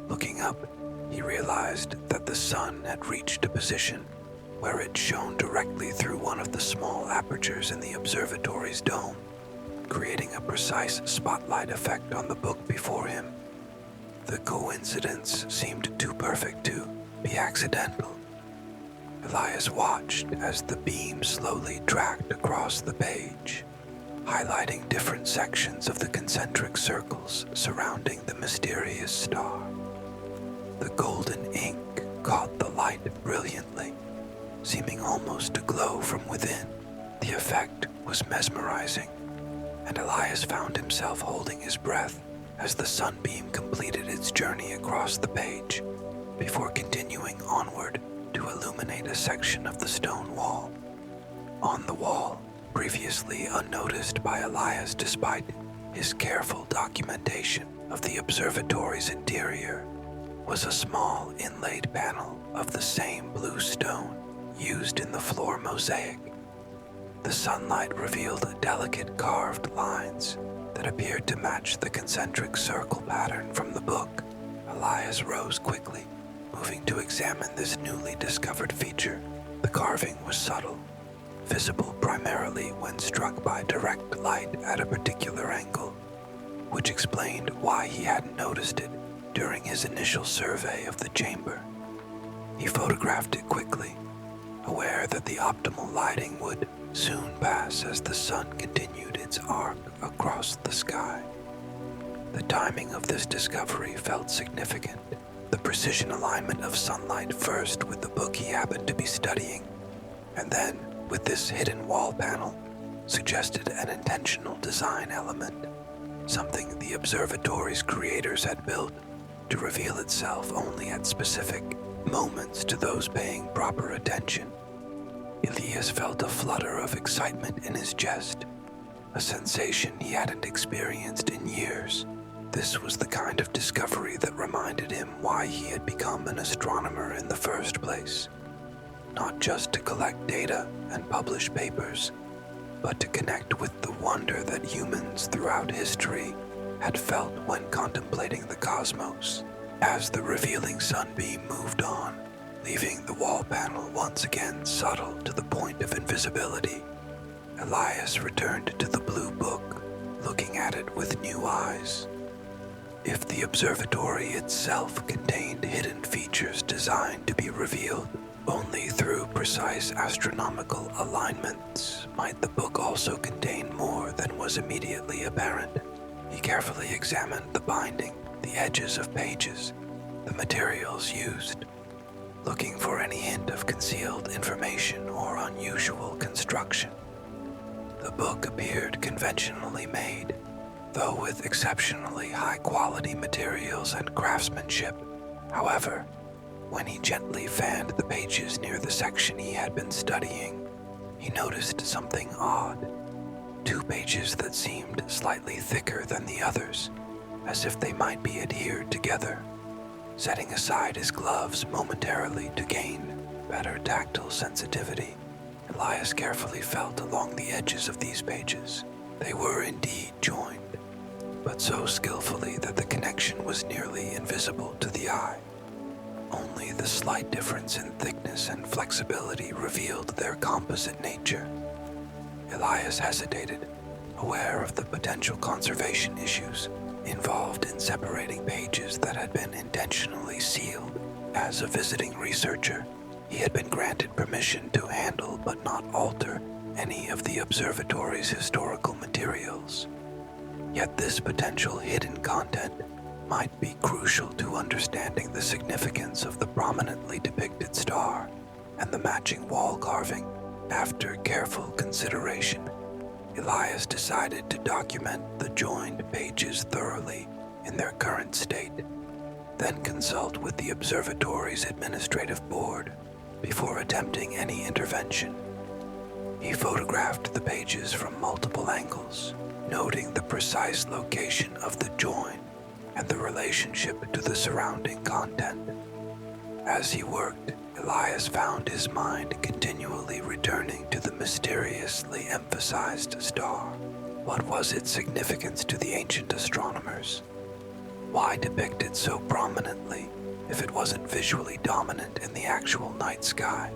Looking up, he realized that the sun had reached a position where it shone directly through one of the small apertures in the observatory's dome, creating a precise spotlight effect on the book before him. The coincidence seemed too perfect to be accidental. Elias watched as the beam slowly tracked across the page, highlighting different sections of the concentric circles surrounding the mysterious star. The golden ink caught the light brilliantly, seeming almost to glow from within. The effect was mesmerizing, and Elias found himself holding his breath as the sunbeam completed its journey across the page, before continuing onward to illuminate a section of the stone wall. On the wall, previously unnoticed by Elias despite his careful documentation of the observatory's interior, was a small inlaid panel of the same blue stone used in the floor mosaic. The sunlight revealed delicate carved lines that appeared to match the concentric circle pattern from the book. Elias rose quickly, moving to examine this newly discovered feature. The carving was subtle, visible primarily when struck by direct light at a particular angle, which explained why he hadn't noticed it during his initial survey of the chamber. He photographed it quickly, aware that the optimal lighting would soon pass as the sun continued its arc across the sky. The timing of this discovery felt significant. The precision alignment of sunlight first with the book he happened to be studying, and then with this hidden wall panel, suggested an intentional design element, something the observatory's creators had built to reveal itself only at specific moments to those paying proper attention. Elias felt a flutter of excitement in his chest, a sensation he hadn't experienced in years. This was the kind of discovery that reminded him why he had become an astronomer in the first place. Not just to collect data and publish papers, but to connect with the wonder that humans throughout history had felt when contemplating the cosmos. As the revealing sunbeam moved on, leaving the wall panel once again subtle to the point of invisibility, Elias returned to the blue book, looking at it with new eyes. If the observatory itself contained hidden features designed to be revealed only through precise astronomical alignments, might the book also contain more than was immediately apparent? He carefully examined the binding, the edges of pages, the materials used, looking for any hint of concealed information or unusual construction. The book appeared conventionally made, though with exceptionally high-quality materials and craftsmanship. However, when he gently fanned the pages near the section he had been studying, he noticed something odd. 2 pages that seemed slightly thicker than the others, as if they might be adhered together. Setting aside his gloves momentarily to gain better tactile sensitivity, Elias carefully felt along the edges of these pages. They were indeed joined, but so skillfully that the connection was nearly invisible to the eye. Only the slight difference in thickness and flexibility revealed their composite nature. Elias hesitated, aware of the potential conservation issues involved in separating pages that had been intentionally sealed. As a visiting researcher, he had been granted permission to handle but not alter any of the observatory's historical materials. Yet this potential hidden content might be crucial to understanding the significance of the prominently depicted star and the matching wall carving. After careful consideration, Elias decided to document the joined pages thoroughly in their current state, then consult with the observatory's administrative board before attempting any intervention. He photographed the pages from multiple angles, noting the precise location of the join and the relationship to the surrounding content. As he worked, Elias found his mind continually returning to the mysteriously emphasized star. What was its significance to the ancient astronomers? Why depict it so prominently if it wasn't visually dominant in the actual night sky?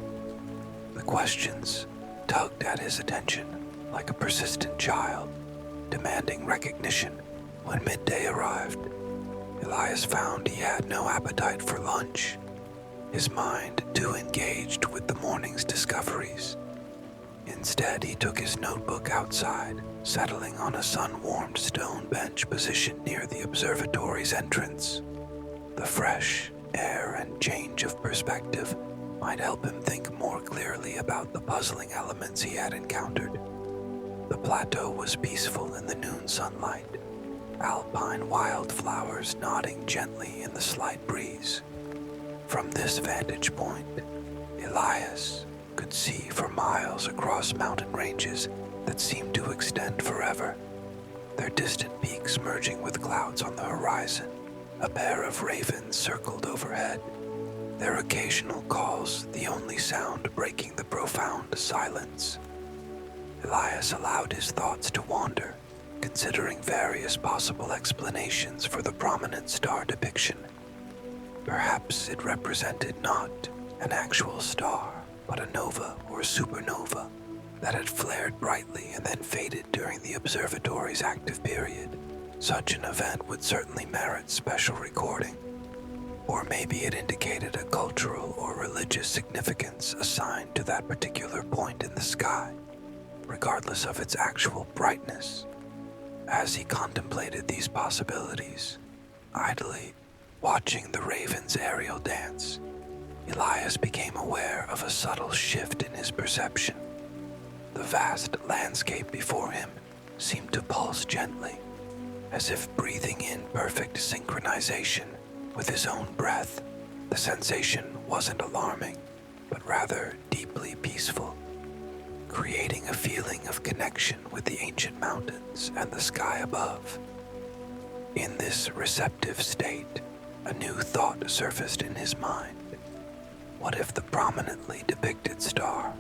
The questions tugged at his attention like a persistent child, demanding recognition. When midday arrived, Elias found he had no appetite for lunch, his mind too engaged with the morning's discoveries. Instead, he took his notebook outside, settling on a sun-warmed stone bench positioned near the observatory's entrance. The fresh air and change of perspective might help him think more clearly about the puzzling elements he had encountered. The plateau was peaceful in the noon sunlight, alpine wildflowers nodding gently in the slight breeze. From this vantage point, Elias could see for miles across mountain ranges that seemed to extend forever, their distant peaks merging with clouds on the horizon. A pair of ravens circled overhead, their occasional calls the only sound breaking the profound silence. Elias allowed his thoughts to wander, considering various possible explanations for the prominent star depiction. Perhaps it represented not an actual star, but a nova or supernova that had flared brightly and then faded during the observatory's active period. Such an event would certainly merit special recording. Or maybe it indicated a cultural or religious significance assigned to that particular point in the sky, regardless of its actual brightness. As he contemplated these possibilities, idly watching the raven's aerial dance, Elias became aware of a subtle shift in his perception. The vast landscape before him seemed to pulse gently, as if breathing in perfect synchronization with his own breath. The sensation wasn't alarming, but rather deeply peaceful, creating a feeling of connection with the ancient mountains and the sky above. In this receptive state, a new thought surfaced in his mind. What if the prominently depicted star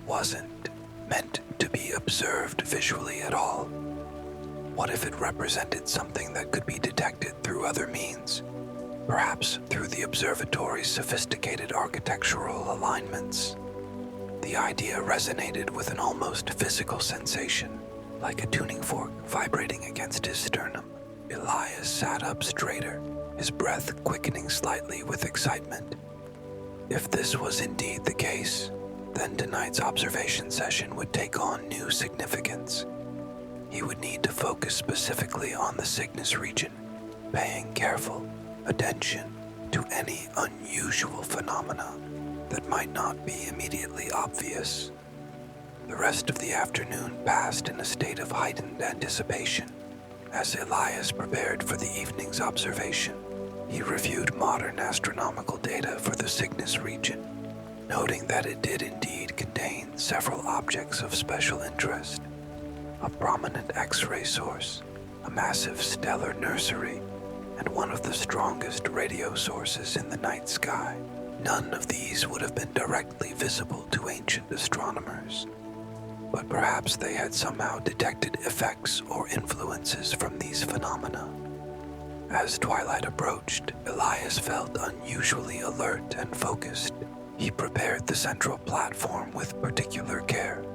wasn't meant to be observed visually at all? What if it represented something that could be detected through other means, perhaps through the observatory's sophisticated architectural alignments? The idea resonated with an almost physical sensation, like a tuning fork vibrating against his sternum. Elias sat up straighter, his breath quickening slightly with excitement. If this was indeed the case, then tonight's observation session would take on new significance. He would need to focus specifically on the Cygnus region, paying careful attention to any unusual phenomena that might not be immediately obvious. The rest of the afternoon passed in a state of heightened anticipation. As Elias prepared for the evening's observation, he reviewed modern astronomical data for the Cygnus region, noting that it did indeed contain several objects of special interest: a prominent X-ray source, a massive stellar nursery, and one of the strongest radio sources in the night sky. None of these would have been directly visible to ancient astronomers, but perhaps they had somehow detected effects or influences from these phenomena. As twilight approached, Elias felt unusually alert and focused. He prepared the central platform with particular care,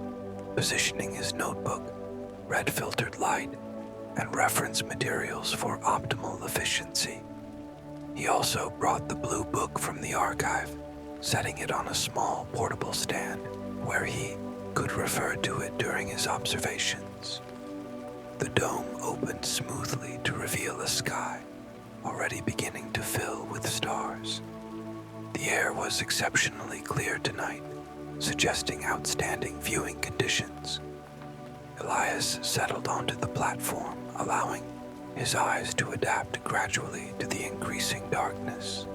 positioning his notebook, red-filtered light, and reference materials for optimal efficiency. He also brought the blue book from the archive, setting it on a small portable stand where he could refer to it during his observations. The dome opened smoothly to reveal a sky already beginning to fill with stars. The air was exceptionally clear tonight, suggesting outstanding viewing conditions. Elias settled onto the platform, allowing his eyes to adapt gradually to the increasing darkness.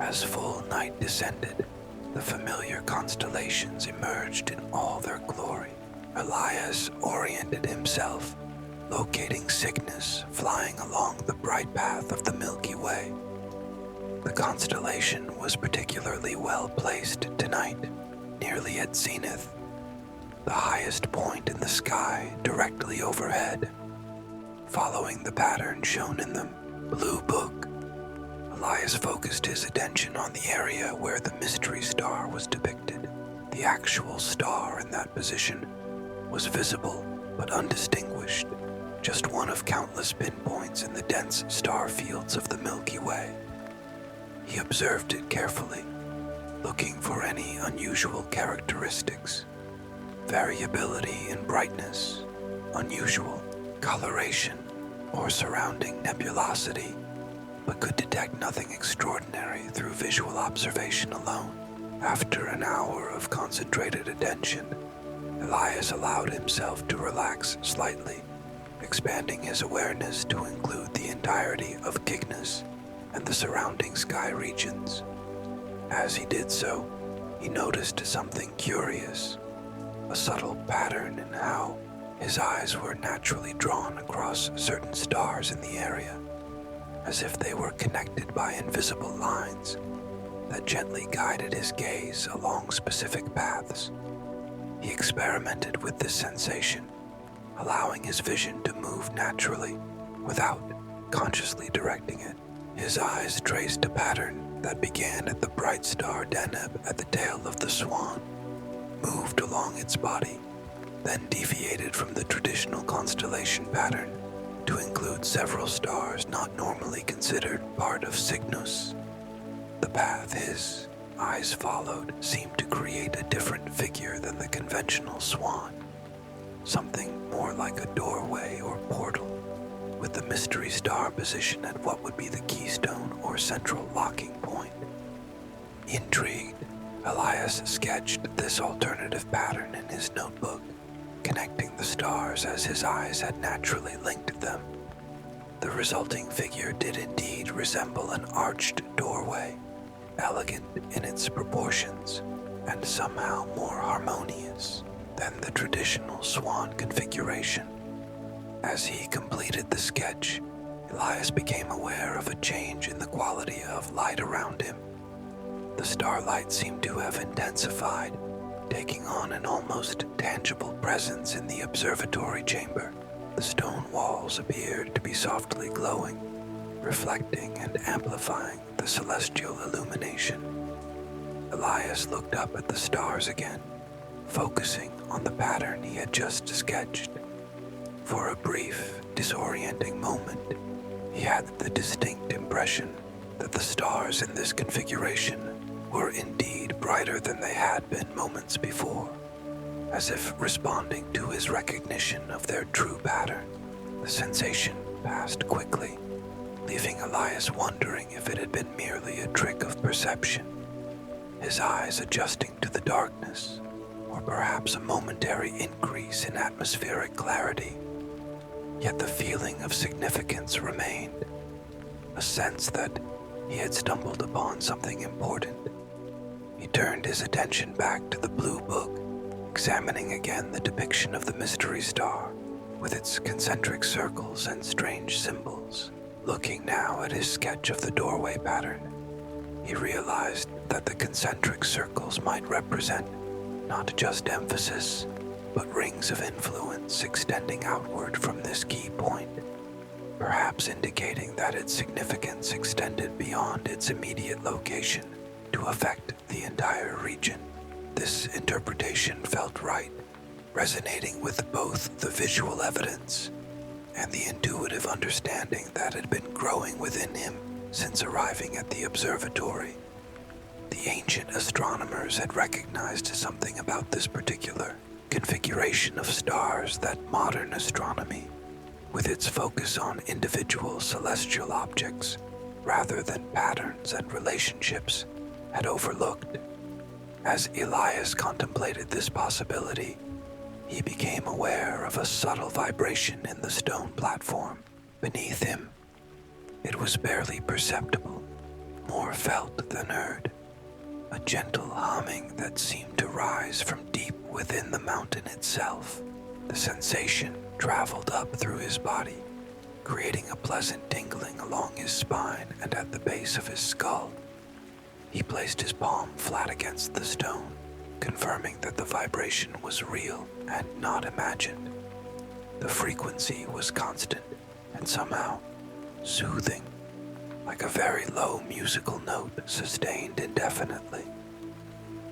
As full night descended, the familiar constellations emerged in all their glory. Elias oriented himself, locating Cygnus flying along the bright path of the Milky Way. The constellation was particularly well placed tonight, nearly at zenith, the highest point in the sky directly overhead. Following the pattern shown in the blue book, Elias focused his attention on the area where the mystery star was depicted. The actual star in that position was visible but undistinguished, just one of countless pinpoints in the dense star fields of the Milky Way. He observed it carefully, looking for any unusual characteristics, variability in brightness, unusual coloration, or surrounding nebulosity, but could detect nothing extraordinary through visual observation alone. After an hour of concentrated attention, Elias allowed himself to relax slightly, expanding his awareness to include the entirety of Cygnus and the surrounding sky regions. As he did so, he noticed something curious, a subtle pattern in how his eyes were naturally drawn across certain stars in the area, as if they were connected by invisible lines that gently guided his gaze along specific paths. He experimented with this sensation, allowing his vision to move naturally without consciously directing it. His eyes traced a pattern that began at the bright star Deneb at the tail of the swan, moved along its body, then deviated from the traditional constellation pattern to include several stars not normally considered part of Cygnus. The path his eyes followed seemed to create a different figure than the conventional swan, something more like a doorway or portal, with the mystery star positioned at what would be the keystone or central locking point. Intrigued, Elias sketched this alternative pattern in his notebook, connecting the stars as his eyes had naturally linked them. The resulting figure did indeed resemble an arched doorway, elegant in its proportions and somehow more harmonious than the traditional swan configuration. As he completed the sketch, Elias became aware of a change in the quality of light around him. The starlight seemed to have intensified, taking on an almost tangible presence in the observatory chamber. The stone walls appeared to be softly glowing, reflecting and amplifying the celestial illumination. Elias looked up at the stars again, focusing on the pattern he had just sketched. For a brief, disorienting moment, he had the distinct impression that the stars in this configuration were indeed brighter than they had been moments before, as if responding to his recognition of their true pattern. The sensation passed quickly, leaving Elias wondering if it had been merely a trick of perception, his eyes adjusting to the darkness, or perhaps a momentary increase in atmospheric clarity. Yet the feeling of significance remained, a sense that he had stumbled upon something important. He turned his attention back to the blue book, examining again the depiction of the mystery star, with its concentric circles and strange symbols. Looking now at his sketch of the doorway pattern, he realized that the concentric circles might represent not just emphasis, but rings of influence extending outward from this key point, perhaps indicating that its significance extended beyond its immediate location to affect the entire region. This interpretation felt right, resonating with both the visual evidence and the intuitive understanding that had been growing within him since arriving at the observatory. The ancient astronomers had recognized something about this particular configuration of stars that modern astronomy, with its focus on individual celestial objects rather than patterns and relationships, had overlooked. As Elias contemplated this possibility, he became aware of a subtle vibration in the stone platform beneath him. It was barely perceptible, more felt than heard, a gentle humming that seemed to rise from deep within the mountain itself. The sensation traveled up through his body, creating a pleasant tingling along his spine and at the base of his skull. He placed his palm flat against the stone, confirming that the vibration was real and not imagined. The frequency was constant and somehow soothing, like a very low musical note sustained indefinitely.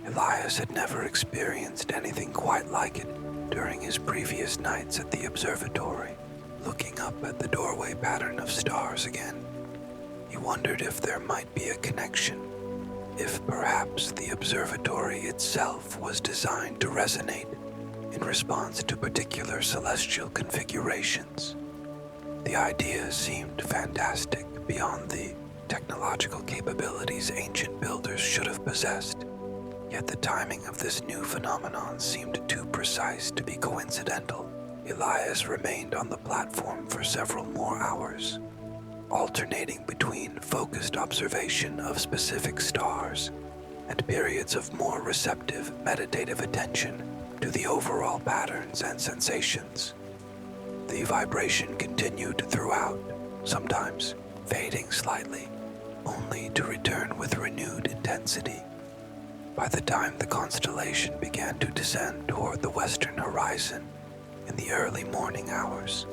Elias had never experienced anything quite like it during his previous nights at the observatory. Looking up at the doorway pattern of stars again, he wondered if there might be a connection, if perhaps the observatory itself was designed to resonate in response to particular celestial configurations. The idea seemed fantastic, beyond the technological capabilities ancient builders should have possessed, yet the timing of this new phenomenon seemed too precise to be coincidental. Elias remained on the platform for several more hours, alternating between focused observation of specific stars and periods of more receptive, meditative attention to the overall patterns and sensations. The vibration continued throughout, sometimes fading slightly, only to return with renewed intensity. By the time the constellation began to descend toward the western horizon in the early morning hours,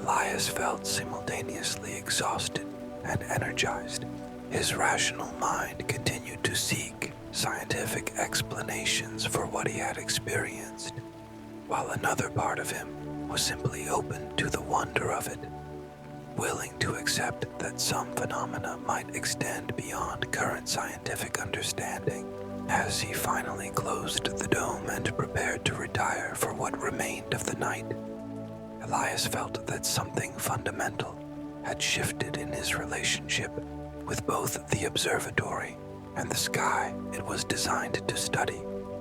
Elias felt simultaneously exhausted and energized. His rational mind continued to seek scientific explanations for what he had experienced, while another part of him was simply open to the wonder of it, willing to accept that some phenomena might extend beyond current scientific understanding. As he finally closed the dome and prepared to retire for what remained of the night, Elias felt that something fundamental had shifted in his relationship with both the observatory and the sky it was designed to study.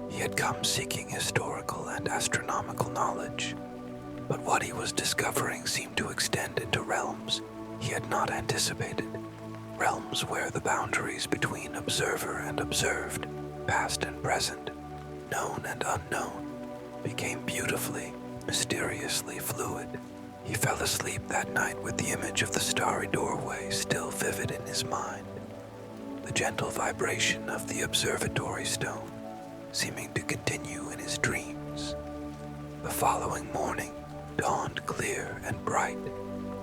He had come seeking historical and astronomical knowledge, but what he was discovering seemed to extend into realms he had not anticipated, realms where the boundaries between observer and observed, past and present, known and unknown, became beautifully, mysteriously fluid. He fell asleep that night with the image of the starry doorway still vivid in his mind, the gentle vibration of the observatory stone seeming to continue in his dreams. The following morning dawned clear and bright,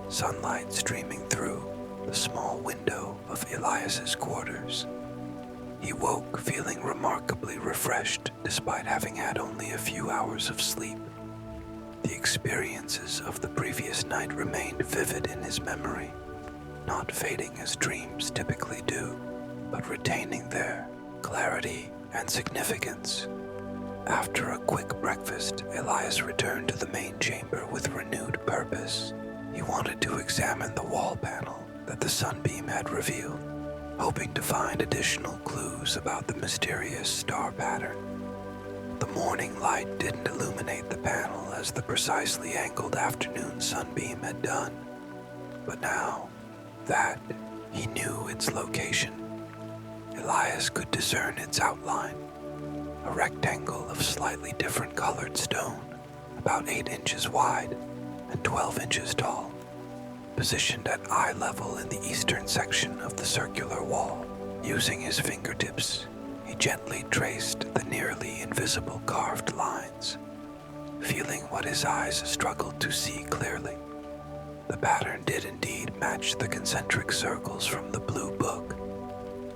sunlight streaming through the small window of Elias's quarters. He woke feeling remarkably refreshed despite having had only a few hours of sleep. The experiences of the previous night remained vivid in his memory, not fading as dreams typically do, but retaining their clarity and significance. After a quick breakfast, Elias returned to the main chamber with renewed purpose. He wanted to examine the wall panel that the sunbeam had revealed, hoping to find additional clues about the mysterious star pattern. The morning light didn't illuminate the panel as the precisely angled afternoon sunbeam had done, but now that he knew its location, Elias could discern its outline, a rectangle of slightly different colored stone, about 8 inches wide and 12 inches tall, positioned at eye level in the eastern section of the circular wall. Using his fingertips, he gently traced the nearly invisible carved lines, feeling what his eyes struggled to see clearly. The pattern did indeed match the concentric circles from the blue book,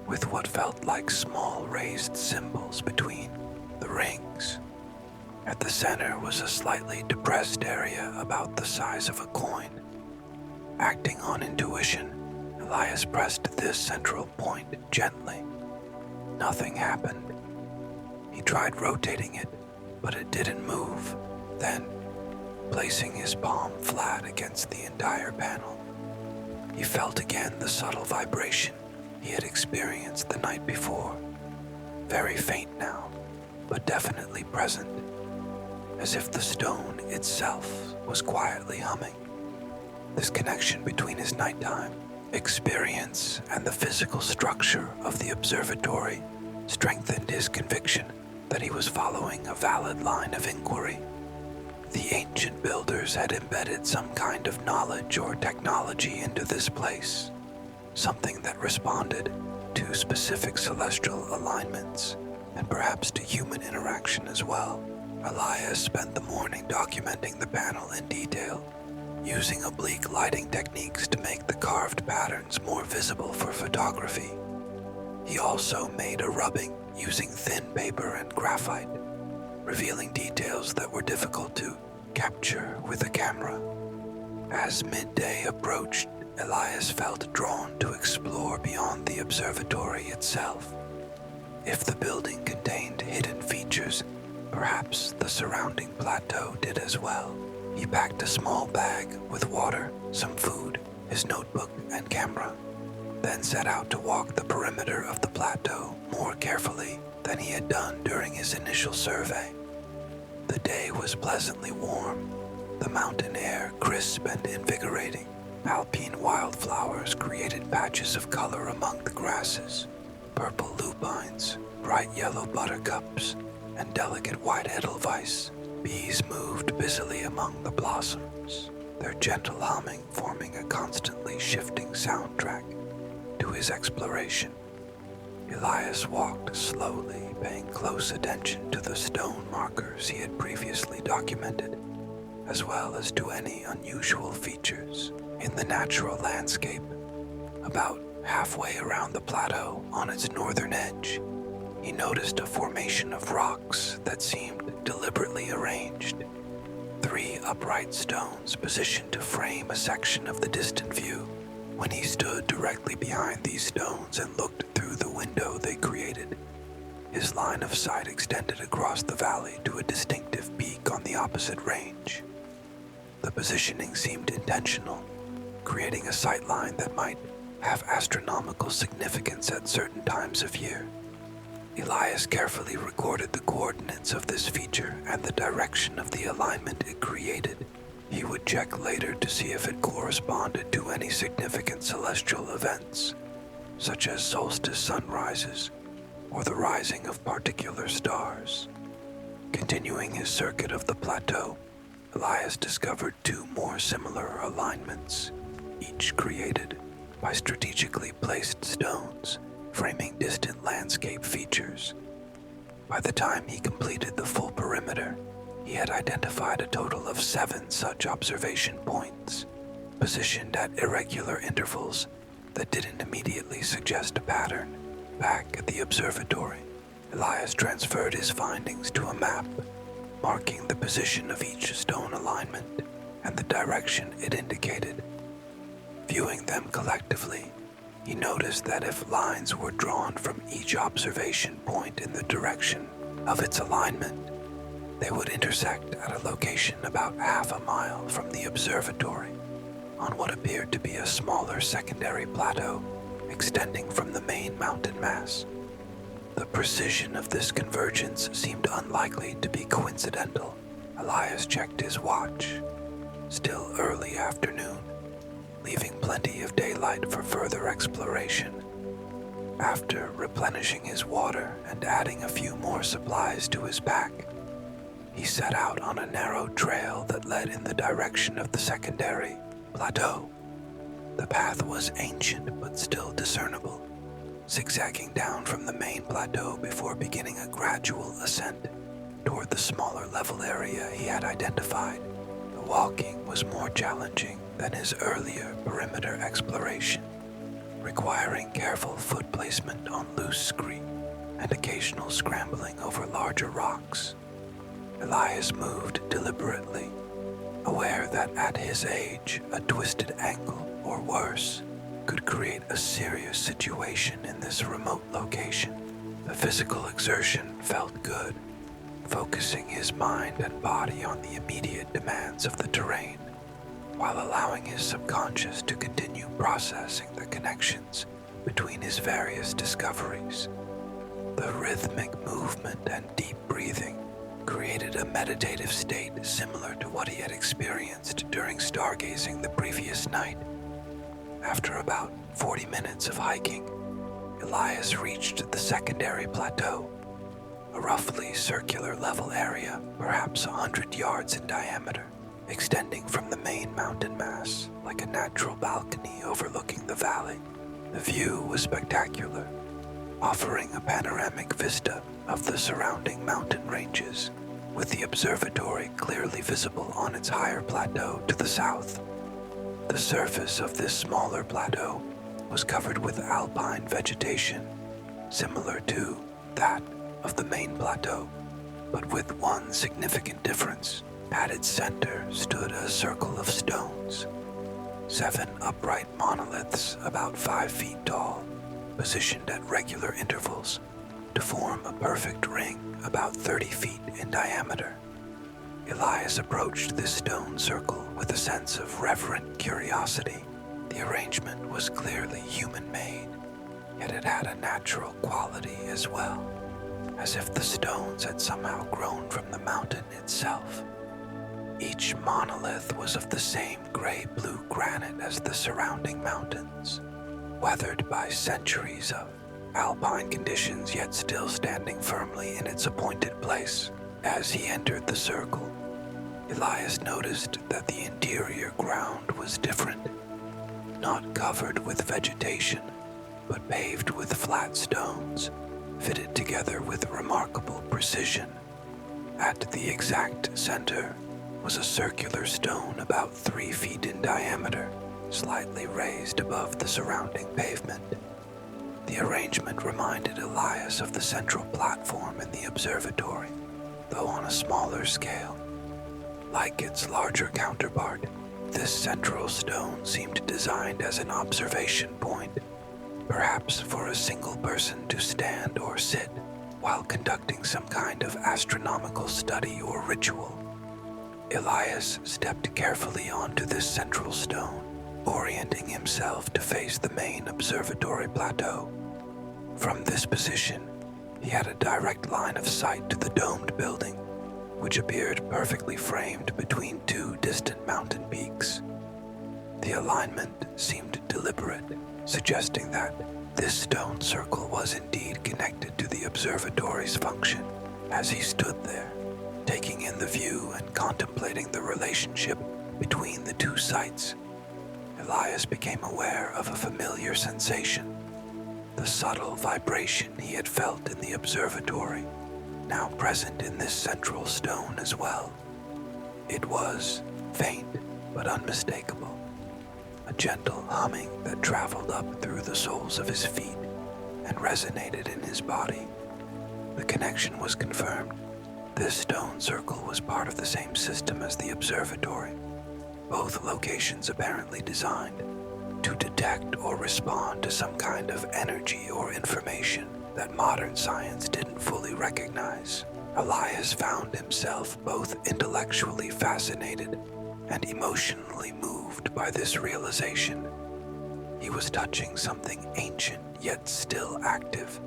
with what felt like small raised symbols between the rings. At the center was a slightly depressed area about the size of a coin. Acting on intuition, Elias pressed this central point gently. Nothing happened. He tried rotating it, but it didn't move. Then, placing his palm flat against the entire panel, he felt again the subtle vibration he had experienced the night before. Very faint now, but definitely present, as if the stone itself was quietly humming. This connection between his nighttime experience and the physical structure of the observatory strengthened his conviction that he was following a valid line of inquiry. The ancient builders had embedded some kind of knowledge or technology into this place, something that responded to specific celestial alignments and perhaps to human interaction as well. Elias spent the morning documenting the panel in detail, using oblique lighting techniques to make the carved patterns more visible for photography. He also made a rubbing using thin paper and graphite, revealing details that were difficult to capture with a camera. As midday approached, Elias felt drawn to explore beyond the observatory itself. If the building contained hidden features, perhaps the surrounding plateau did as well. He packed a small bag with water, some food, his notebook, and camera, then set out to walk the perimeter of the plateau more carefully than he had done during his initial survey. The day was pleasantly warm, the mountain air crisp and invigorating. Alpine wildflowers created patches of color among the grasses, purple lupines, bright yellow buttercups, and delicate white edelweiss. Bees moved busily among the blossoms, their gentle humming forming a constantly shifting soundtrack to his exploration. Elias walked slowly, paying close attention to the stone markers he had previously documented, as well as to any unusual features in the natural landscape. About halfway around the plateau on its northern edge, he noticed a formation of rocks that seemed deliberately arranged. 3 upright stones positioned to frame a section of the distant view. When he stood directly behind these stones and looked through the window they created, his line of sight extended across the valley to a distinctive peak on the opposite range. The positioning seemed intentional, creating a sightline that might have astronomical significance at certain times of year. Elias carefully recorded the coordinates of this feature and the direction of the alignment it created. He would check later to see if it corresponded to any significant celestial events, such as solstice sunrises or the rising of particular stars. Continuing his circuit of the plateau, Elias discovered 2 more similar alignments, each created by strategically placed stones framing distant landscape features. By the time he completed the full perimeter, he had identified a total of 7 such observation points, positioned at irregular intervals that didn't immediately suggest a pattern. Back at the observatory, Elias transferred his findings to a map, marking the position of each stone alignment and the direction it indicated. Viewing them collectively, he noticed that if lines were drawn from each observation point in the direction of its alignment, they would intersect at a location about half a mile from the observatory on what appeared to be a smaller secondary plateau extending from the main mountain mass. The precision of this convergence seemed unlikely to be coincidental. Elias checked his watch. Still early afternoon, leaving plenty of daylight for further exploration. After replenishing his water and adding a few more supplies to his pack, he set out on a narrow trail that led in the direction of the secondary plateau. The path was ancient but still discernible, zigzagging down from the main plateau before beginning a gradual ascent toward the smaller level area he had identified. The walking was more challenging than his earlier perimeter exploration, requiring careful foot placement on loose scree and occasional scrambling over larger rocks. Elias moved deliberately, aware that at his age, a twisted ankle, or worse, could create a serious situation in this remote location. The physical exertion felt good, focusing his mind and body on the immediate demands of the terrain, while allowing his subconscious to continue processing the connections between his various discoveries. The rhythmic movement and deep breathing created a meditative state similar to what he had experienced during stargazing the previous night. After about 40 minutes of hiking, Elias reached the secondary plateau, a roughly circular level area, perhaps 100 yards in diameter, extending from the main mountain mass like a natural balcony overlooking the valley. The view was spectacular, offering a panoramic vista of the surrounding mountain ranges, with the observatory clearly visible on its higher plateau to the south. The surface of this smaller plateau was covered with alpine vegetation, similar to that of the main plateau, but with one significant difference. At its center stood a circle of stones, 7 upright monoliths about 5 feet tall, positioned at regular intervals to form a perfect ring about 30 feet in diameter. Elias approached this stone circle with a sense of reverent curiosity. The arrangement was clearly human-made, yet it had a natural quality as well, as if the stones had somehow grown from the mountain itself. Each monolith was of the same gray-blue granite as the surrounding mountains, weathered by centuries of alpine conditions, yet still standing firmly in its appointed place. As he entered the circle, Elias noticed that the interior ground was different, not covered with vegetation, but paved with flat stones, fitted together with remarkable precision. At the exact center was a circular stone about 3 feet in diameter, slightly raised above the surrounding pavement. The arrangement reminded Elias of the central platform in the observatory, though on a smaller scale. Like its larger counterpart, this central stone seemed designed as an observation point, perhaps for a single person to stand or sit while conducting some kind of astronomical study or ritual. Elias stepped carefully onto this central stone, orienting himself to face the main observatory plateau. From this position, he had a direct line of sight to the domed building, which appeared perfectly framed between 2 distant mountain peaks. The alignment seemed deliberate, suggesting that this stone circle was indeed connected to the observatory's function. As he stood there, taking in the view and contemplating the relationship between the 2 sites, Elias became aware of a familiar sensation, the subtle vibration he had felt in the observatory, now present in this central stone as well. It was faint but unmistakable, a gentle humming that traveled up through the soles of his feet and resonated in his body. The connection was confirmed. This stone circle was part of the same system as the observatory, both locations apparently designed to detect or respond to some kind of energy or information that modern science didn't fully recognize. Elias found himself both intellectually fascinated and emotionally moved by this realization. He was touching something ancient yet still active,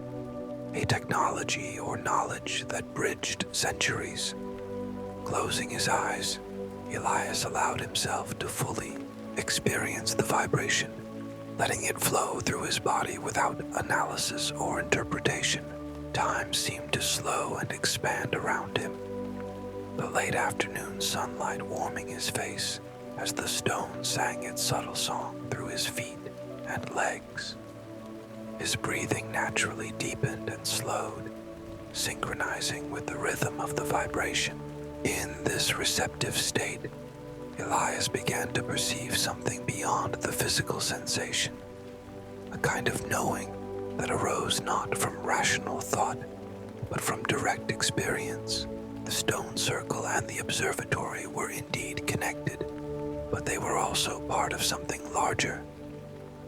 a technology or knowledge that bridged centuries. Closing his eyes, Elias allowed himself to fully experience the vibration, letting it flow through his body without analysis or interpretation. Time seemed to slow and expand around him, the late afternoon sunlight warming his face as the stone sang its subtle song through his feet and legs. His breathing naturally deepened and slowed, synchronizing with the rhythm of the vibration. In this receptive state, Elias began to perceive something beyond the physical sensation, a kind of knowing that arose not from rational thought, but from direct experience. The stone circle and the observatory were indeed connected, but they were also part of something larger,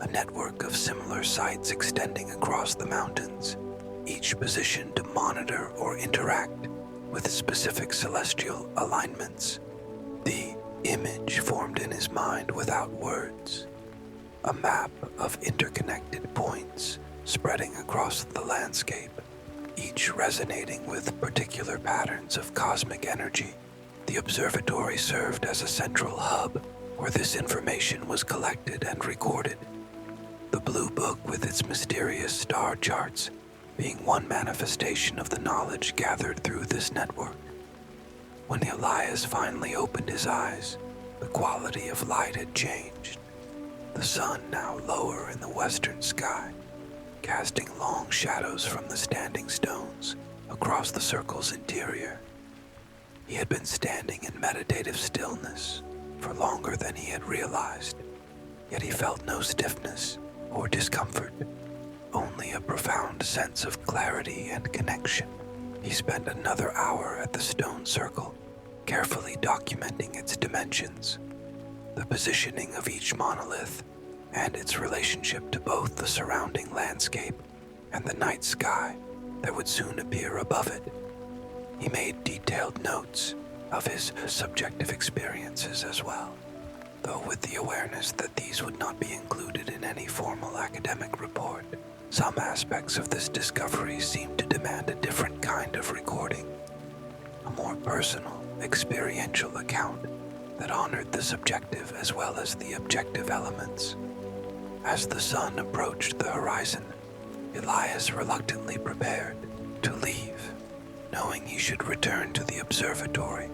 a network of similar sites extending across the mountains, each positioned to monitor or interact with specific celestial alignments. The image formed in his mind without words, a map of interconnected points spreading across the landscape, each resonating with particular patterns of cosmic energy. The observatory served as a central hub where this information was collected and recorded, the Blue Book with its mysterious star charts being one manifestation of the knowledge gathered through this network. When Elias finally opened his eyes, the quality of light had changed. The sun, now lower in the western sky, casting long shadows from the standing stones across the circle's interior. He had been standing in meditative stillness for longer than he had realized, yet he felt no stiffness or discomfort, only a profound sense of clarity and connection. He spent another hour at the stone circle, carefully documenting its dimensions, the positioning of each monolith, and its relationship to both the surrounding landscape and the night sky that would soon appear above it. He made detailed notes of his subjective experiences as well, though with the awareness that these would not be included in any formal academic report. Some aspects of this discovery seemed to demand a different kind of recording, a more personal, experiential account that honored the subjective as well as the objective elements. As the sun approached the horizon, Elias reluctantly prepared to leave, knowing he should return to the observatory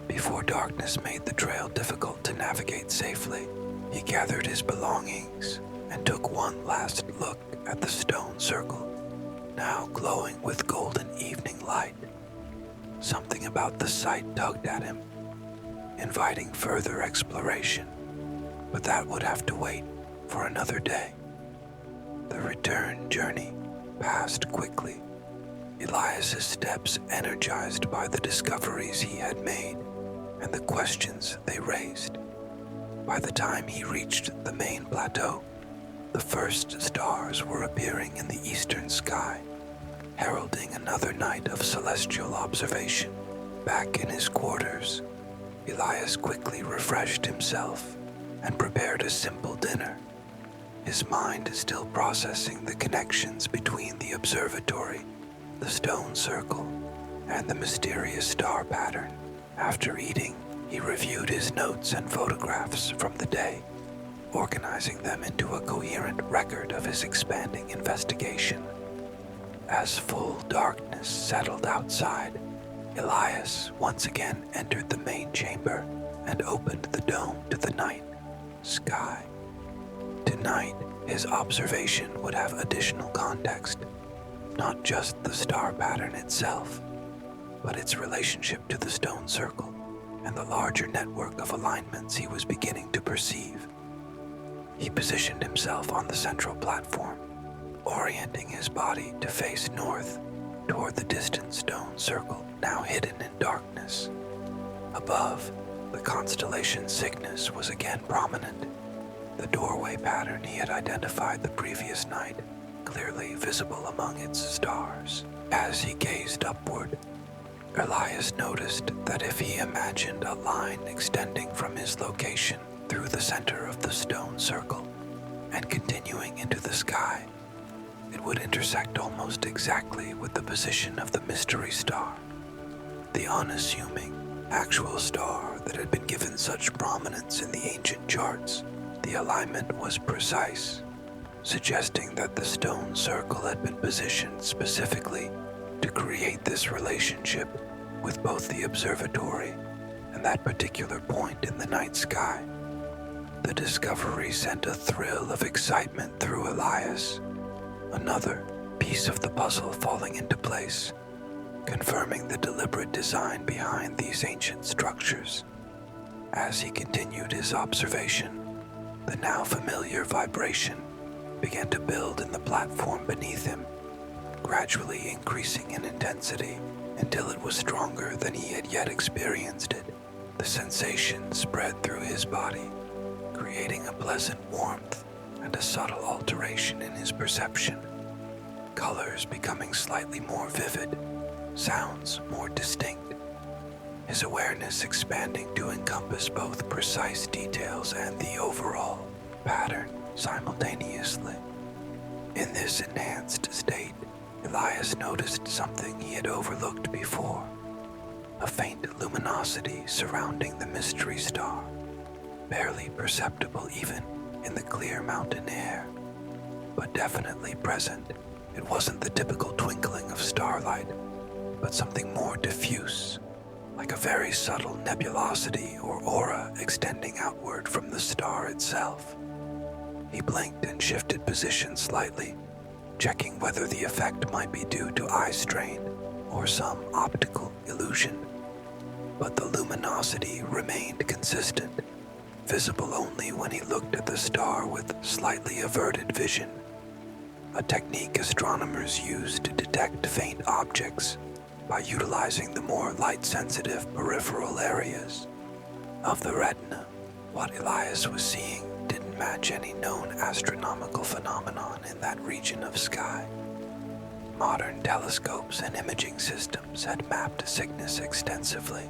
before darkness made the trail difficult to navigate safely. He gathered his belongings and took one last look at the stone circle, now glowing with golden evening light. Something about the sight tugged at him, inviting further exploration, but that would have to wait for another day. The return journey passed quickly, Elias's steps energized by the discoveries he had made and the questions they raised. By the time he reached the main plateau, the first stars were appearing in the eastern sky, heralding another night of celestial observation. Back in his quarters, Elias quickly refreshed himself and prepared a simple dinner, his mind still processing the connections between the observatory, the stone circle, and the mysterious star pattern. After eating, he reviewed his notes and photographs from the day, organizing them into a coherent record of his expanding investigation. As full darkness settled outside, Elias once again entered the main chamber and opened the dome to the night sky. Tonight, his observation would have additional context, not just the star pattern itself, but its relationship to the stone circle and the larger network of alignments he was beginning to perceive. He positioned himself on the central platform, orienting his body to face north toward the distant stone circle now hidden in darkness. Above, the constellation Cygnus was again prominent, the doorway pattern he had identified the previous night clearly visible among its stars. As he gazed upward, Elias noticed that if he imagined a line extending from his location through the center of the stone circle and continuing into the sky, it would intersect almost exactly with the position of the mystery star, the unassuming, actual star that had been given such prominence in the ancient charts. The alignment was precise, suggesting that the stone circle had been positioned specifically to create this relationship with both the observatory and that particular point in the night sky. The discovery sent a thrill of excitement through Elias, another piece of the puzzle falling into place, confirming the deliberate design behind these ancient structures. As he continued his observation, the now familiar vibration began to build in the platform beneath him, gradually increasing in intensity until it was stronger than he had yet experienced it. The sensation spread through his body, creating a pleasant warmth and a subtle alteration in his perception, colors becoming slightly more vivid, sounds more distinct, his awareness expanding to encompass both precise details and the overall pattern simultaneously. In this enhanced state, Elias noticed something he had overlooked before, a faint luminosity surrounding the mystery star, barely perceptible even in the clear mountain air, but definitely present. It wasn't the typical twinkling of starlight, but something more diffuse, like a very subtle nebulosity or aura extending outward from the star itself. He blinked and shifted position slightly, checking whether the effect might be due to eye strain or some optical illusion. But the luminosity remained consistent, visible only when he looked at the star with slightly averted vision, a technique astronomers use to detect faint objects by utilizing the more light-sensitive peripheral areas of the retina. What Elias was seeing didn't match any known astronomical phenomenon in that region of sky. Modern telescopes and imaging systems had mapped Cygnus extensively,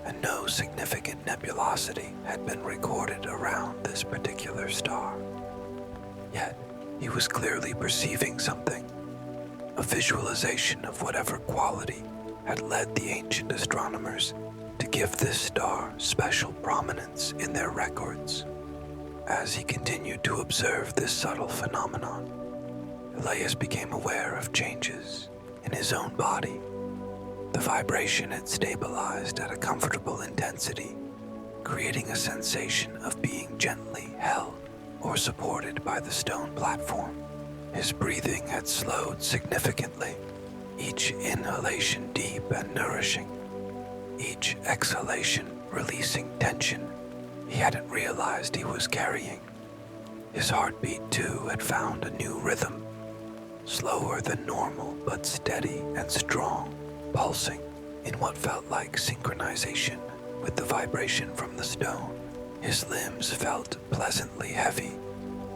and no significant nebulosity had been recorded around this particular star. Yet, he was clearly perceiving something, a visualization of whatever quality had led the ancient astronomers to give this star special prominence in their records. As he continued to observe this subtle phenomenon, Elias became aware of changes in his own body. The vibration had stabilized at a comfortable intensity, creating a sensation of being gently held or supported by the stone platform. His breathing had slowed significantly, each inhalation deep and nourishing, each exhalation releasing tension he hadn't realized he was carrying. His heartbeat, too, had found a new rhythm, slower than normal but steady and strong, pulsing in what felt like synchronization with the vibration from the stone. His limbs felt pleasantly heavy,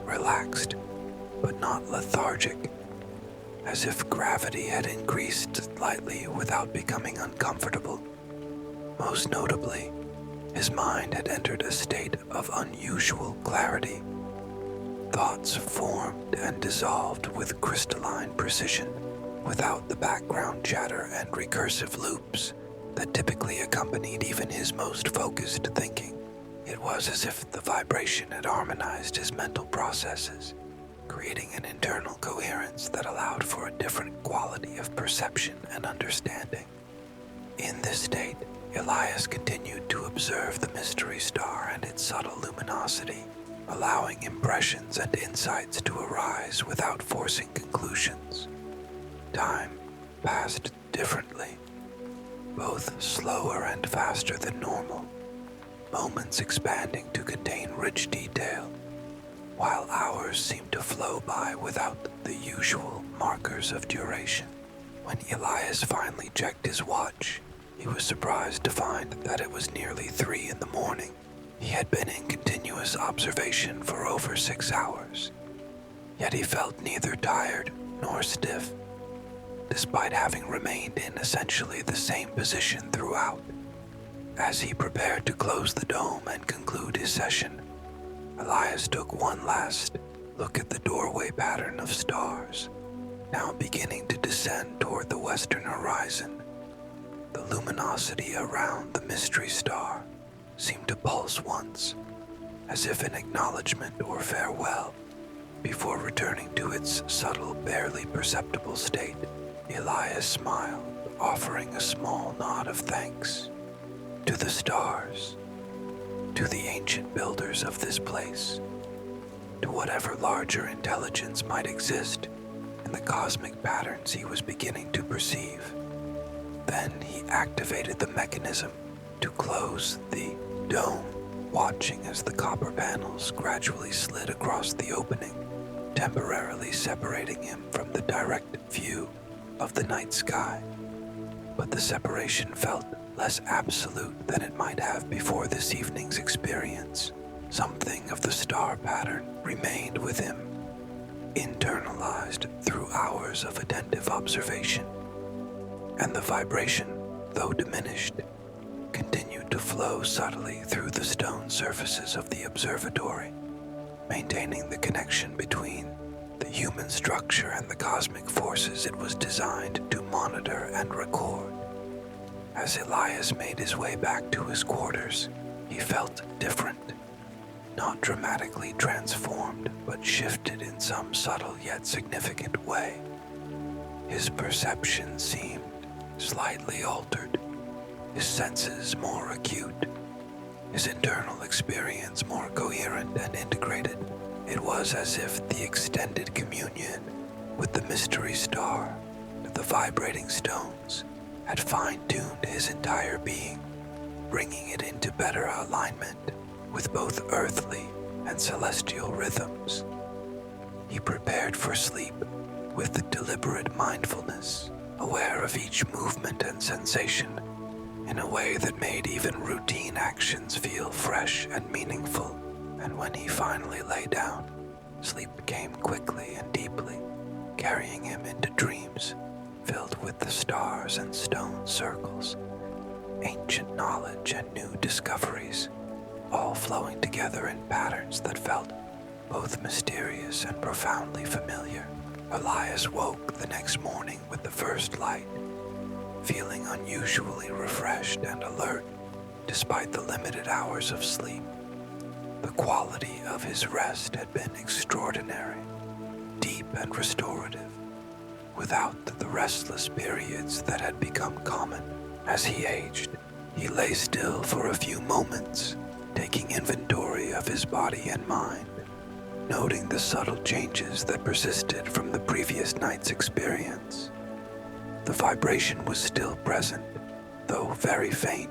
relaxed, but not lethargic, as if gravity had increased slightly without becoming uncomfortable. Most notably, his mind had entered a state of unusual clarity. Thoughts formed and dissolved with crystalline precision, without the background chatter and recursive loops that typically accompanied even his most focused thinking. It was as if the vibration had harmonized his mental processes, creating an internal coherence that allowed for a different quality of perception and understanding. In this state, Elias continued to observe the mystery star and its subtle luminosity, allowing impressions and insights to arise without forcing conclusions. Time passed differently, both slower and faster than normal, moments expanding to contain rich detail, while hours seemed to flow by without the usual markers of duration. When Elias finally checked his watch, he was surprised to find that it was nearly 3 in the morning. He had been in continuous observation for over 6 hours, yet he felt neither tired nor stiff, despite having remained in essentially the same position throughout. As he prepared to close the dome and conclude his session, Elias took one last look at the doorway pattern of stars, now beginning to descend toward the western horizon. The luminosity around the mystery star seemed to pulse once, as if in acknowledgement or farewell, before returning to its subtle, barely perceptible state. Elias smiled, offering a small nod of thanks to the stars, to the ancient builders of this place, to whatever larger intelligence might exist in the cosmic patterns he was beginning to perceive. Then he activated the mechanism to close the dome, watching as the copper panels gradually slid across the opening, temporarily separating him from the direct view of the night sky. But the separation felt less absolute than it might have before this evening's experience. Something of the star pattern remained with him, internalized through hours of attentive observation, and the vibration, though diminished, continued to flow subtly through the stone surfaces of the observatory, maintaining the connection between the human structure and the cosmic forces it was designed to monitor and record. As Elias made his way back to his quarters, he felt different, not dramatically transformed, but shifted in some subtle yet significant way. His perception seemed slightly altered, his senses more acute, his internal experience more coherent and integrated. It was as if the extended communion with the mystery star, the vibrating stones, had fine-tuned his entire being, bringing it into better alignment with both earthly and celestial rhythms. He prepared for sleep with the deliberate mindfulness, aware of each movement and sensation, in a way that made even routine actions feel fresh and meaningful. And when he finally lay down, sleep came quickly and deeply, carrying him into dreams filled with the stars and stone circles, ancient knowledge and new discoveries, all flowing together in patterns that felt both mysterious and profoundly familiar. Elias woke the next morning with the first light, feeling unusually refreshed and alert despite the limited hours of sleep. The quality of his rest had been extraordinary, deep and restorative, without the restless periods that had become common. As he aged, he lay still for a few moments, taking inventory of his body and mind, noting the subtle changes that persisted from the previous night's experience. The vibration was still present, though very faint,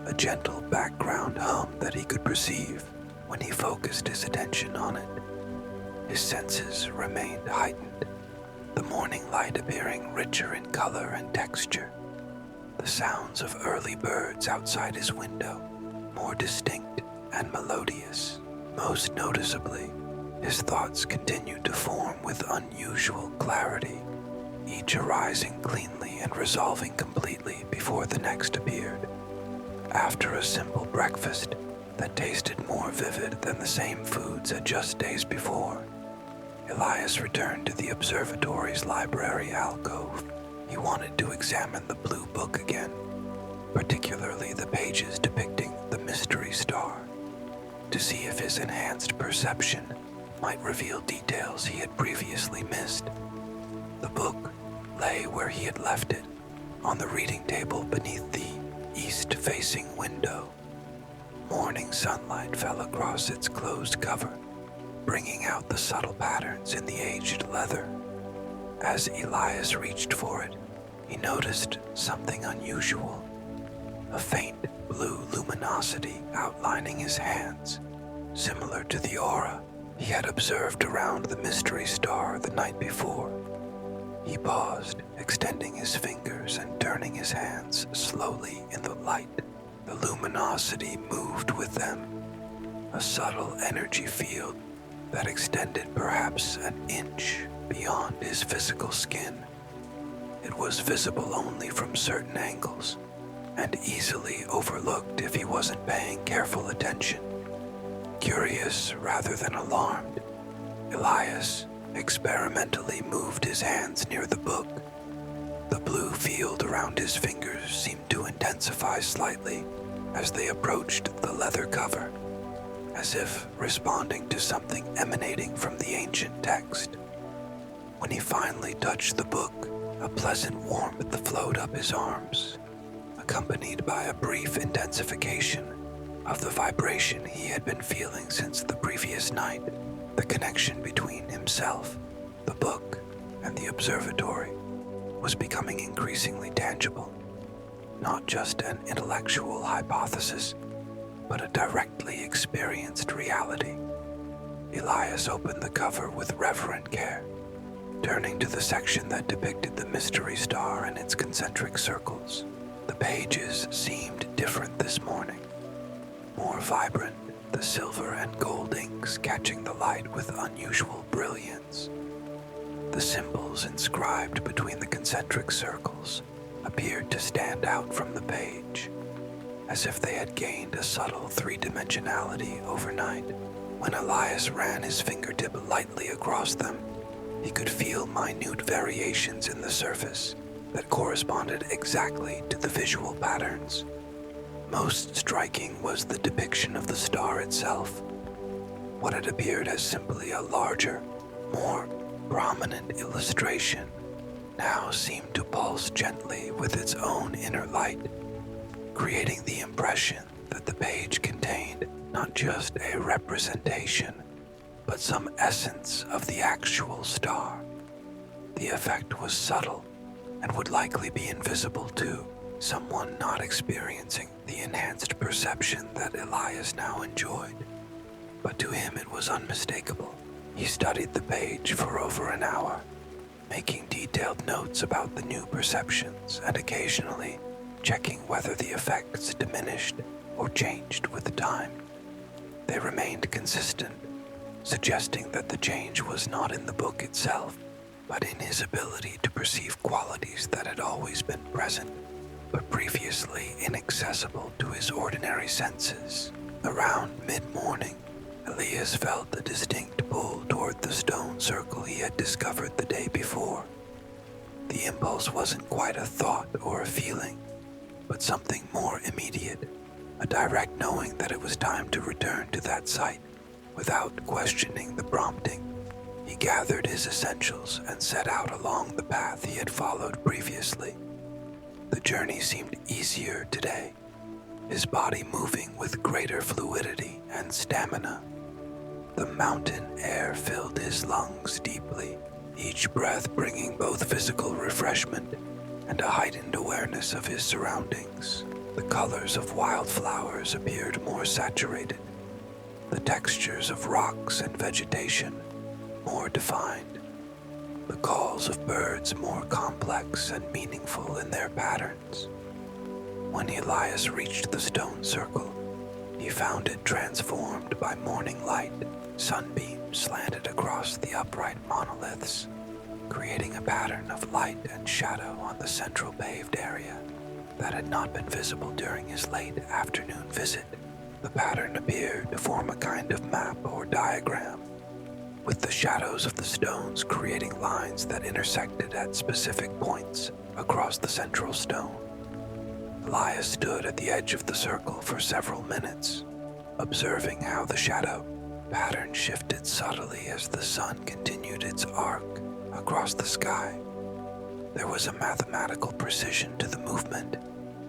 a gentle background hum that he could perceive when he focused his attention on it. His senses remained heightened, the morning light appearing richer in color and texture, the sounds of early birds outside his window more distinct and melodious. Most noticeably, his thoughts continued to form with unusual clarity, each arising cleanly and resolving completely before the next appeared. After a simple breakfast that tasted more vivid than the same foods at just days before, Elias returned to the observatory's library alcove. He wanted to examine the blue book again, particularly the pages depicting the mystery star, to see if his enhanced perception might reveal details he had previously missed. The book lay where he had left it, on the reading table beneath the east-facing window. Morning sunlight fell across its closed cover, bringing out the subtle patterns in the aged leather. As Elias reached for it, he noticed something unusual, a faint blue luminosity outlining his hands, similar to the aura he had observed around the mystery star the night before. He paused, extending his fingers and turning his hands slowly in the light. The luminosity moved with them, a subtle energy field that extended perhaps an inch beyond his physical skin. It was visible only from certain angles, and easily overlooked if he wasn't paying careful attention. Curious rather than alarmed, Elias experimentally moved his hands near the book. The blue field around his fingers seemed to intensify slightly as they approached the leather cover, as if responding to something emanating from the ancient text. When he finally touched the book, a pleasant warmth flowed up his arms, accompanied by a brief intensification of the vibration he had been feeling since the previous night. The connection between himself, the book, and the observatory was becoming increasingly tangible. Not just an intellectual hypothesis, but a directly experienced reality. Elias opened the cover with reverent care, turning to the section that depicted the mystery star and its concentric circles. The pages seemed different this morning, more vibrant, the silver and gold inks catching the light with unusual brilliance. The symbols inscribed between the concentric circles appeared to stand out from the page, as if they had gained a subtle three-dimensionality overnight. When Elias ran his fingertip lightly across them, he could feel minute variations in the surface that corresponded exactly to the visual patterns. Most striking was the depiction of the star itself. What had appeared as simply a larger, more prominent illustration now seemed to pulse gently with its own inner light, creating the impression that the page contained not just a representation, but some essence of the actual star. The effect was subtle and would likely be invisible to someone not experiencing the enhanced perception that Elias now enjoyed. But to him it was unmistakable. He studied the page for over an hour, making detailed notes about the new perceptions and occasionally checking whether the effects diminished or changed with time. They remained consistent, suggesting that the change was not in the book itself, but in his ability to perceive qualities that had always been present, but previously inaccessible to his ordinary senses. Around mid-morning, Elias felt a distinct pull toward the stone circle he had discovered the day before. The impulse wasn't quite a thought or a feeling, but something more immediate, a direct knowing that it was time to return to that site. Without questioning the prompting, he gathered his essentials and set out along the path he had followed previously. The journey seemed easier today, his body moving with greater fluidity and stamina. The mountain air filled his lungs deeply, each breath bringing both physical refreshment and a heightened awareness of his surroundings. The colors of wildflowers appeared more saturated, the textures of rocks and vegetation more defined, the calls of birds more complex and meaningful in their patterns. When Elias reached the stone circle, he found it transformed by morning light. Sunbeams slanted across the upright monoliths, creating a pattern of light and shadow on the central paved area that had not been visible during his late afternoon visit. The pattern appeared to form a kind of map or diagram, with the shadows of the stones creating lines that intersected at specific points across the central stone. Elias stood at the edge of the circle for several minutes, observing how the shadow pattern shifted subtly as the sun continued its arc across the sky. There was a mathematical precision to the movement,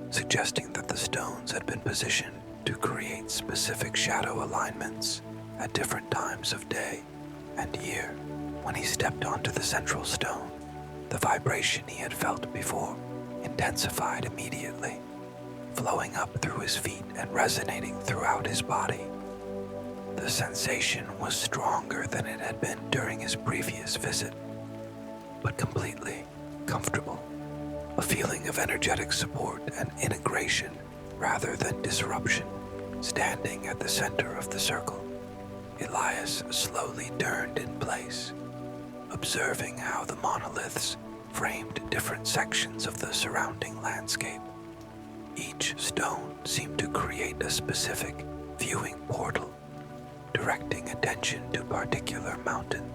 suggesting that the stones had been positioned to create specific shadow alignments at different times of day and year. When he stepped onto the central stone, the vibration he had felt before intensified immediately, flowing up through his feet and resonating throughout his body. The sensation was stronger than it had been during his previous visit, but completely comfortable. A feeling of energetic support and integration rather than disruption. Standing at the center of the circle, Elias slowly turned in place, observing how the monoliths framed different sections of the surrounding landscape. Each stone seemed to create a specific viewing portal, directing attention to particular mountain,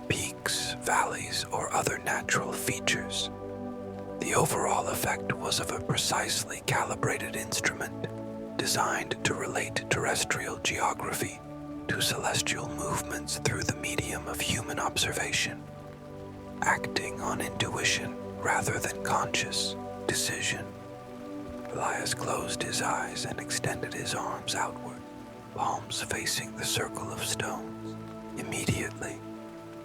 peaks, valleys, or other natural features. The overall effect was of a precisely calibrated instrument designed to relate terrestrial geography to celestial movements through the medium of human observation, acting on intuition rather than conscious decision. Elias closed his eyes and extended his arms outward, palms facing the circle of stones. Immediately,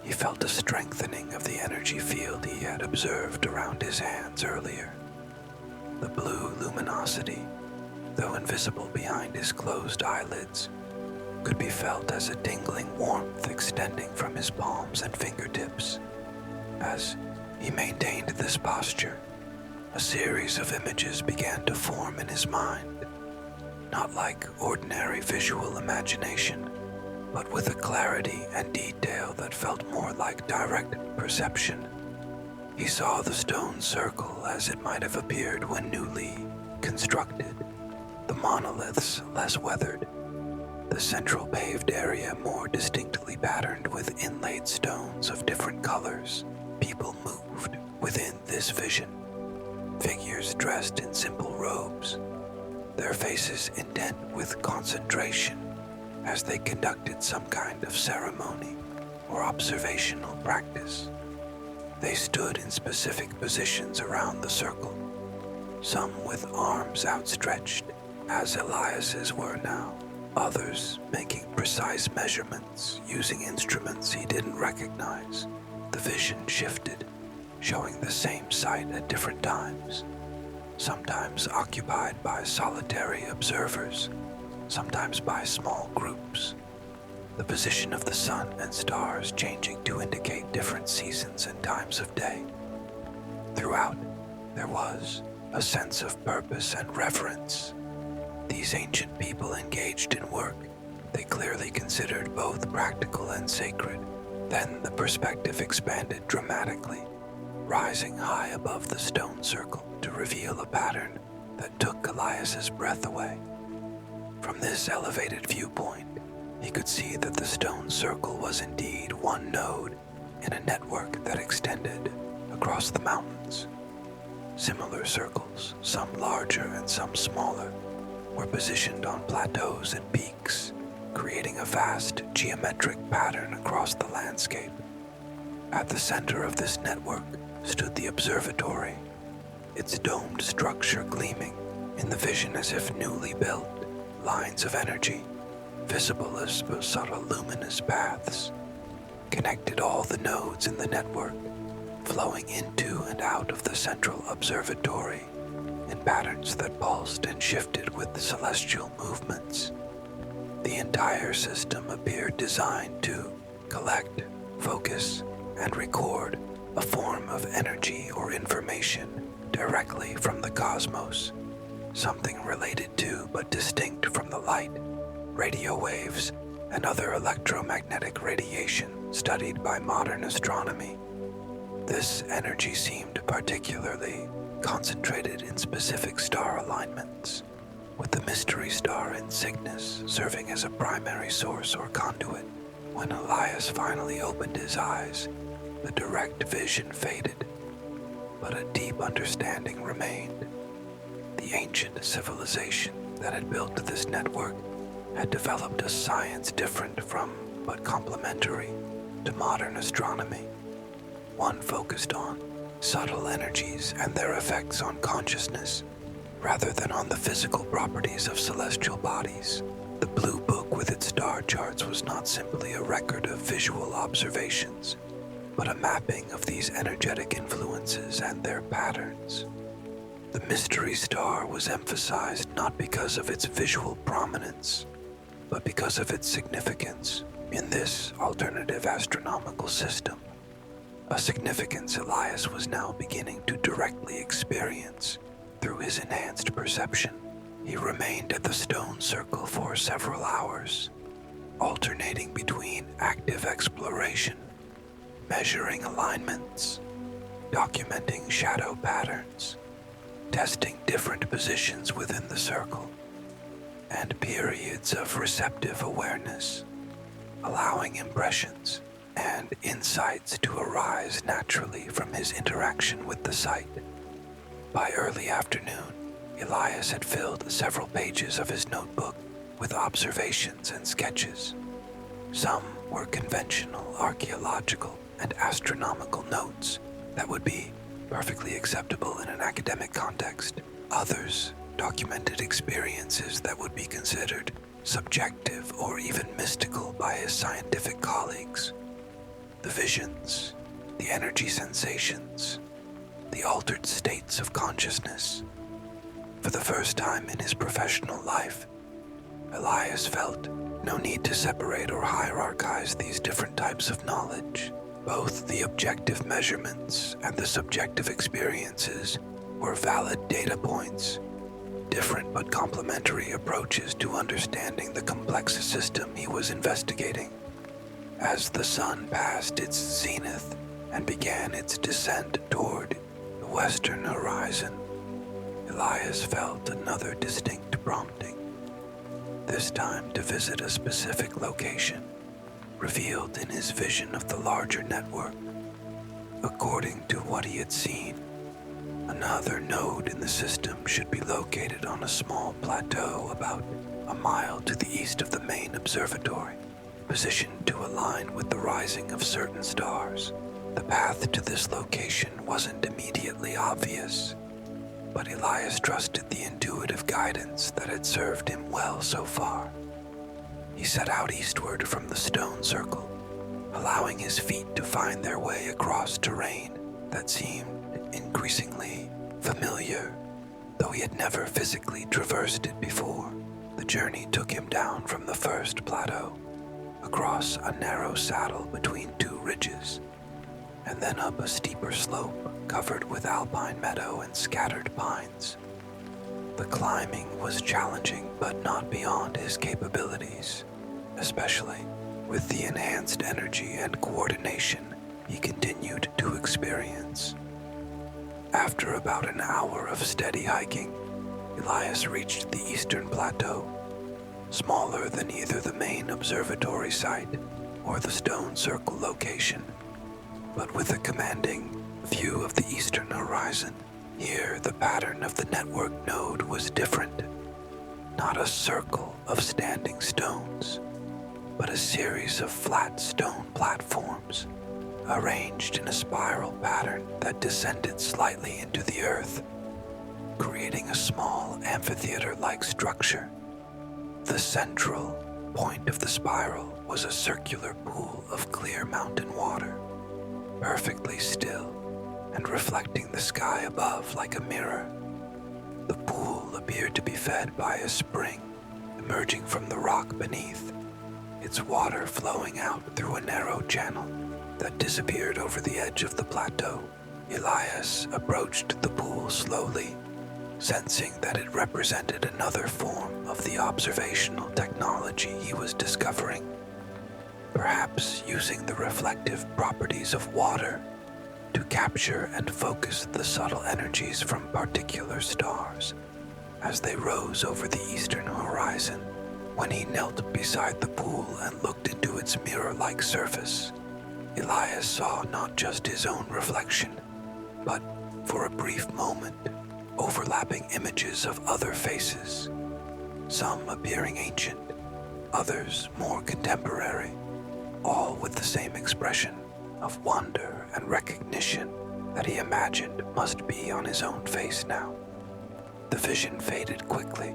he felt a strengthening of the energy field he had observed around his hands earlier. The blue luminosity, though invisible behind his closed eyelids, could be felt as a tingling warmth extending from his palms and fingertips. As he maintained this posture, a series of images began to form in his mind, not like ordinary visual imagination, but with a clarity and detail that felt more like direct perception. He saw the stone circle as it might have appeared when newly constructed, the monoliths less weathered, the central paved area more distinctly patterned with inlaid stones of different colors. People moved within this vision, figures dressed in simple robes, their faces intent with concentration as they conducted some kind of ceremony or observational practice. They stood in specific positions around the circle, some with arms outstretched, as Elias's were now, others making precise measurements using instruments he didn't recognize. The vision shifted, showing the same site at different times, sometimes occupied by solitary observers, sometimes by small groups, the position of the sun and stars changing to indicate different seasons and times of day. Throughout, there was a sense of purpose and reverence. These ancient people engaged in work they clearly considered both practical and sacred. Then the perspective expanded dramatically, rising high above the stone circle to reveal a pattern that took Elias's breath away. From this elevated viewpoint, he could see that the stone circle was indeed one node in a network that extended across the mountains. Similar circles, some larger and some smaller, were positioned on plateaus and peaks, creating a vast geometric pattern across the landscape. At the center of this network stood the observatory, its domed structure gleaming in the vision as if newly built. Lines of energy, visible as subtle luminous paths, connected all the nodes in the network, flowing into and out of the central observatory in patterns that pulsed and shifted with the celestial movements. The entire system appeared designed to collect, focus, and record a form of energy or information directly from the cosmos, something related to but distinct from the light, radio waves, and other electromagnetic radiation studied by modern astronomy. This energy seemed particularly concentrated in specific star alignments, with the mystery star in Cygnus serving as a primary source or conduit. When Elias finally opened his eyes, the direct vision faded, but a deep understanding remained. The ancient civilization that had built this network had developed a science different from, but complementary to modern astronomy. One focused on subtle energies and their effects on consciousness, rather than on the physical properties of celestial bodies. The Blue Book with its star charts was not simply a record of visual observations, but a mapping of these energetic influences and their patterns. The mystery star was emphasized not because of its visual prominence, but because of its significance in this alternative astronomical system, a significance Elias was now beginning to directly experience through his enhanced perception. He remained at the stone circle for several hours, alternating between active exploration, measuring alignments, documenting shadow patterns, testing different positions within the circle, and periods of receptive awareness, allowing impressions and insights to arise naturally from his interaction with the site. By early afternoon, Elias had filled several pages of his notebook with observations and sketches. Some were conventional archaeological and astronomical notes that would be perfectly acceptable in an academic context. Others documented experiences that would be considered subjective or even mystical by his scientific colleagues. The visions, the energy sensations, the altered states of consciousness. For the first time in his professional life, Elias felt no need to separate or hierarchize these different types of knowledge. Both the objective measurements and the subjective experiences were valid data points, different but complementary approaches to understanding the complex system he was investigating. As the sun passed its zenith and began its descent toward the western horizon, Elias felt another distinct prompting, this time to visit a specific location revealed in his vision of the larger network. According to what he had seen, another node in the system should be located on a small plateau about a mile to the east of the main observatory, positioned to align with the rising of certain stars. The path to this location wasn't immediately obvious, but Elias trusted the intuitive guidance that had served him well so far. He set out eastward from the stone circle, allowing his feet to find their way across terrain that seemed increasingly familiar, though he had never physically traversed it before. The journey took him down from the first plateau, across a narrow saddle between two ridges, and then up a steeper slope covered with alpine meadow and scattered pines. The climbing was challenging but not beyond his capabilities, especially with the enhanced energy and coordination he continued to experience. After about an hour of steady hiking, Elias reached the eastern plateau, smaller than either the main observatory site or the stone circle location, but with a commanding view of the eastern horizon. Here, the pattern of the network node was different. Not a circle of standing stones, but a series of flat stone platforms, arranged in a spiral pattern that descended slightly into the earth, creating a small amphitheater-like structure. The central point of the spiral was a circular pool of clear mountain water, perfectly still and reflecting the sky above like a mirror. The pool appeared to be fed by a spring emerging from the rock beneath, its water flowing out through a narrow channel that disappeared over the edge of the plateau. Elias approached the pool slowly, sensing that it represented another form of the observational technology he was discovering, perhaps using the reflective properties of water to capture and focus the subtle energies from particular stars as they rose over the eastern horizon. When he knelt beside the pool and looked into its mirror-like surface, Elias saw not just his own reflection, but, for a brief moment, overlapping images of other faces, some appearing ancient, others more contemporary, all with the same expression of wonder and recognition that he imagined must be on his own face now. The vision faded quickly,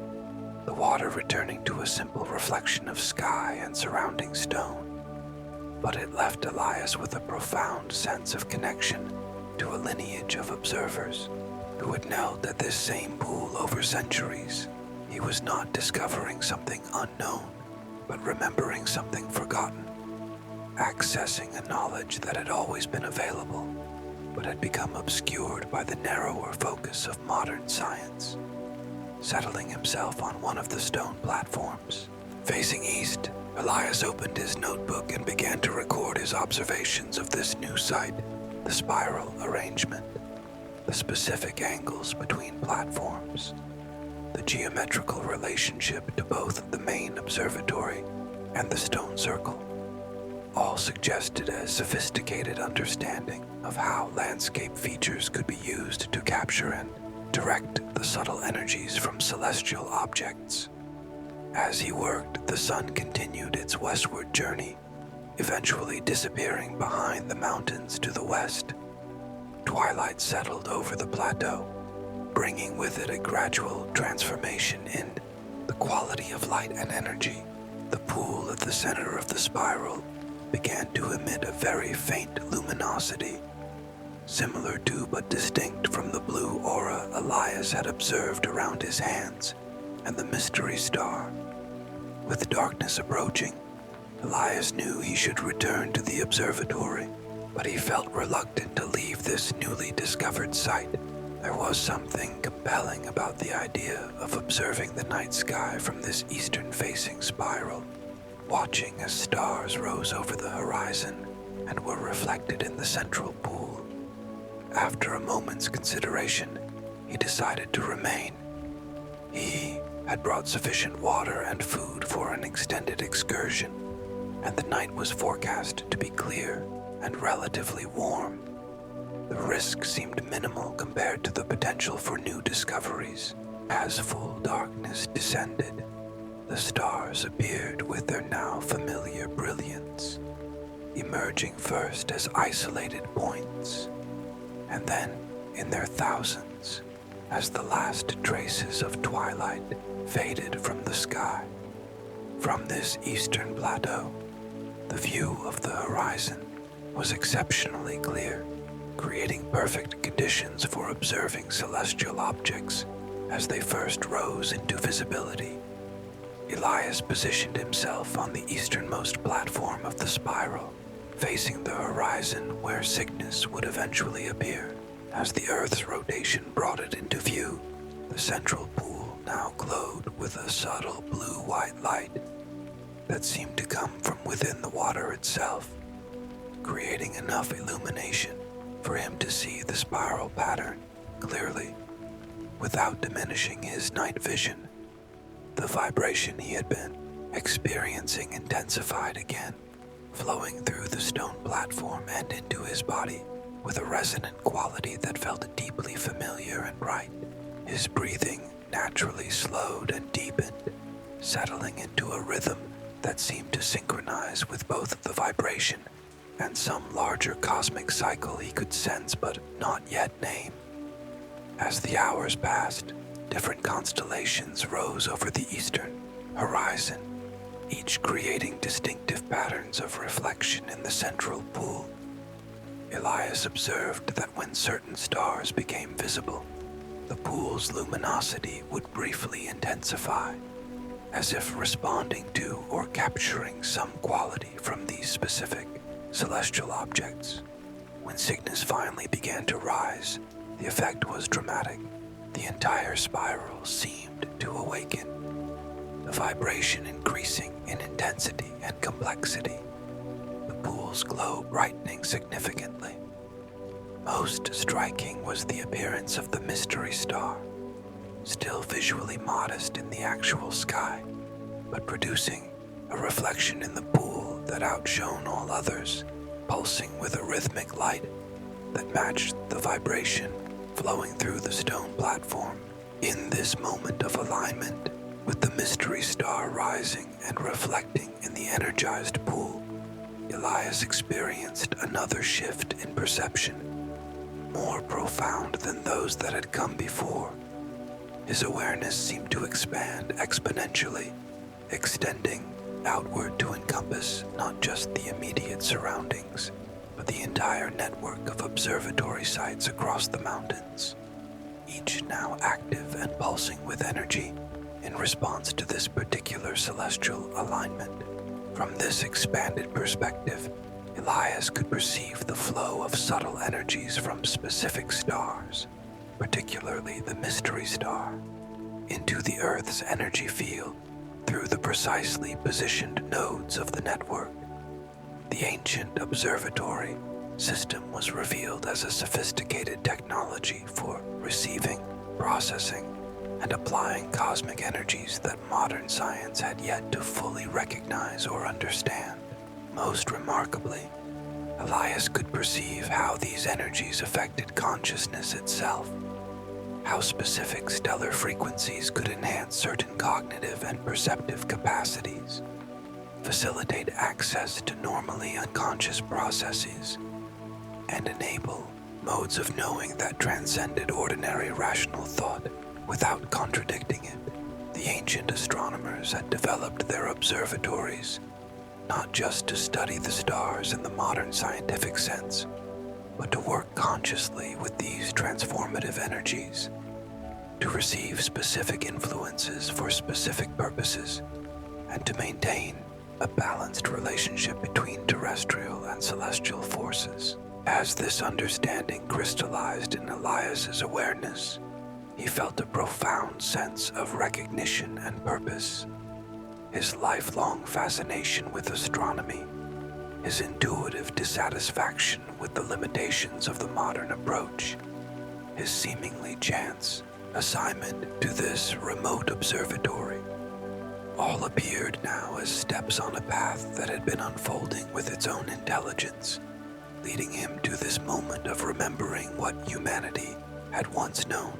the water returning to a simple reflection of sky and surrounding stone, but it left Elias with a profound sense of connection to a lineage of observers who had knelt at this same pool over centuries. He was not discovering something unknown, but remembering something forgotten, accessing a knowledge that had always been available, but had become obscured by the narrower focus of modern science. Settling himself on one of the stone platforms, facing east, Elias opened his notebook and began to record his observations of this new site, the spiral arrangement, the specific angles between platforms, the geometrical relationship to both the main observatory and the stone circle. All suggested a sophisticated understanding of how landscape features could be used to capture and direct the subtle energies from celestial objects. As he worked, the sun continued its westward journey, eventually disappearing behind the mountains to the west. Twilight settled over the plateau, bringing with it a gradual transformation in the quality of light and energy. The pool at the center of the spiral began to emit a very faint luminosity, similar to but distinct from the blue aura Elias had observed around his hands and the mystery star. With darkness approaching, Elias knew he should return to the observatory, but he felt reluctant to leave this newly discovered site. There was something compelling about the idea of observing the night sky from this eastern-facing spiral, watching as stars rose over the horizon and were reflected in the central pool. After a moment's consideration, he decided to remain. He had brought sufficient water and food for an extended excursion, and the night was forecast to be clear and relatively warm. The risk seemed minimal compared to the potential for new discoveries. As full darkness descended, the stars appeared with their now familiar brilliance, emerging first as isolated points, and then in their thousands as the last traces of twilight faded from the sky. From this eastern plateau, the view of the horizon was exceptionally clear, creating perfect conditions for observing celestial objects as they first rose into visibility. Elias positioned himself on the easternmost platform of the spiral, facing the horizon where Cygnus would eventually appear. As the Earth's rotation brought it into view, the central pool now glowed with a subtle blue-white light that seemed to come from within the water itself, creating enough illumination for him to see the spiral pattern clearly, without diminishing his night vision. The vibration he had been experiencing intensified again, flowing through the stone platform and into his body with a resonant quality that felt deeply familiar and right. His breathing naturally slowed and deepened, settling into a rhythm that seemed to synchronize with both the vibration and some larger cosmic cycle he could sense but not yet name. As the hours passed, different constellations rose over the eastern horizon, each creating distinctive patterns of reflection in the central pool. Elias observed that when certain stars became visible, the pool's luminosity would briefly intensify, as if responding to or capturing some quality from these specific celestial objects. When Cygnus finally began to rise, the effect was dramatic. The entire spiral seemed to awaken, the vibration increasing in intensity and complexity, the pool's glow brightening significantly. Most striking was the appearance of the mystery star, still visually modest in the actual sky, but producing a reflection in the pool that outshone all others, pulsing with a rhythmic light that matched the vibration flowing through the stone platform. In this moment of alignment, with the mystery star rising and reflecting in the energized pool, Elias experienced another shift in perception, more profound than those that had come before. His awareness seemed to expand exponentially, extending outward to encompass not just the immediate surroundings, but the entire network of observatory sites across the mountains, each now active and pulsing with energy, in response to this particular celestial alignment. From this expanded perspective, Elias could perceive the flow of subtle energies from specific stars, particularly the Mystery Star, into the Earth's energy field through the precisely positioned nodes of the network. The ancient Observatory system was revealed as a sophisticated technology for receiving, processing, and applying cosmic energies that modern science had yet to fully recognize or understand. Most remarkably, Elias could perceive how these energies affected consciousness itself, how specific stellar frequencies could enhance certain cognitive and perceptive capacities, facilitate access to normally unconscious processes, and enable modes of knowing that transcended ordinary rational thought without contradicting it. The ancient astronomers had developed their observatories not just to study the stars in the modern scientific sense, but to work consciously with these transformative energies, to receive specific influences for specific purposes, and to maintain a balanced relationship between terrestrial and celestial forces. As this understanding crystallized in Elias's awareness, he felt a profound sense of recognition and purpose. His lifelong fascination with astronomy, his intuitive dissatisfaction with the limitations of the modern approach, his seemingly chance assignment to this remote observatory, all appeared now as steps on a path that had been unfolding with its own intelligence, leading him to this moment of remembering what humanity had once known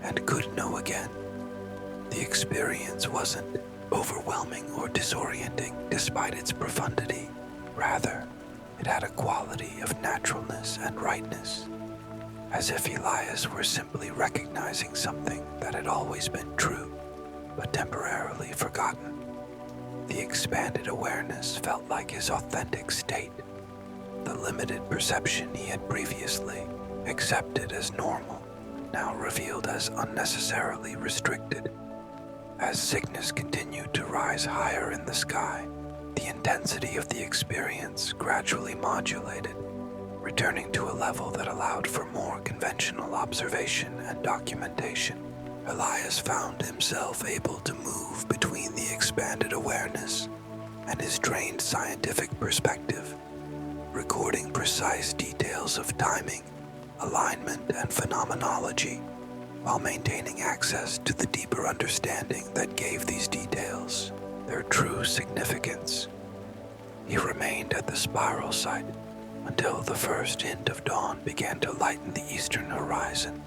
and could know again. The experience wasn't overwhelming or disorienting despite its profundity. Rather, it had a quality of naturalness and rightness, as if Elias were simply recognizing something that had always been true, but temporarily forgotten. The expanded awareness felt like his authentic state, the limited perception he had previously accepted as normal, now revealed as unnecessarily restricted. As sickness continued to rise higher in the sky, the intensity of the experience gradually modulated, returning to a level that allowed for more conventional observation and documentation. Elias found himself able to move between the expanded awareness and his trained scientific perspective, recording precise details of timing, alignment, and phenomenology, while maintaining access to the deeper understanding that gave these details their true significance. He remained at the spiral site until the first hint of dawn began to lighten the eastern horizon,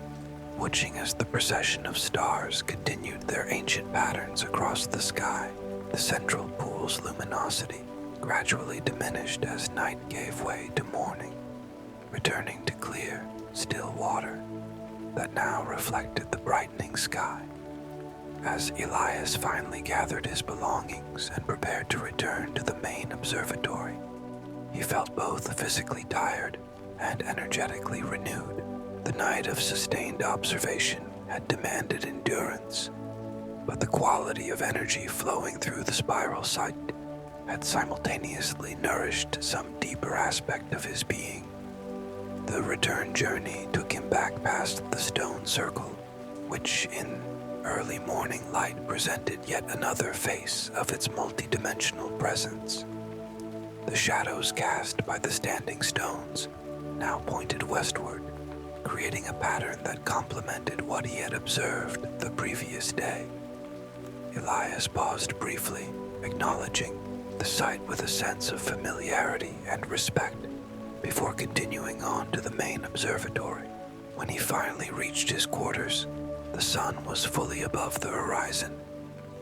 watching as the procession of stars continued their ancient patterns across the sky. The central pool's luminosity gradually diminished as night gave way to morning, returning to clear, still water that now reflected the brightening sky. As Elias finally gathered his belongings and prepared to return to the main observatory, he felt both physically tired and energetically renewed. The night of sustained observation had demanded endurance, but the quality of energy flowing through the spiral site had simultaneously nourished some deeper aspect of his being. The return journey took him back past the stone circle, which in early morning light presented yet another face of its multidimensional presence. The shadows cast by the standing stones now pointed westward, creating a pattern that complemented what he had observed the previous day. Elias paused briefly, acknowledging the sight with a sense of familiarity and respect, before continuing on to the main observatory. When he finally reached his quarters, the sun was fully above the horizon,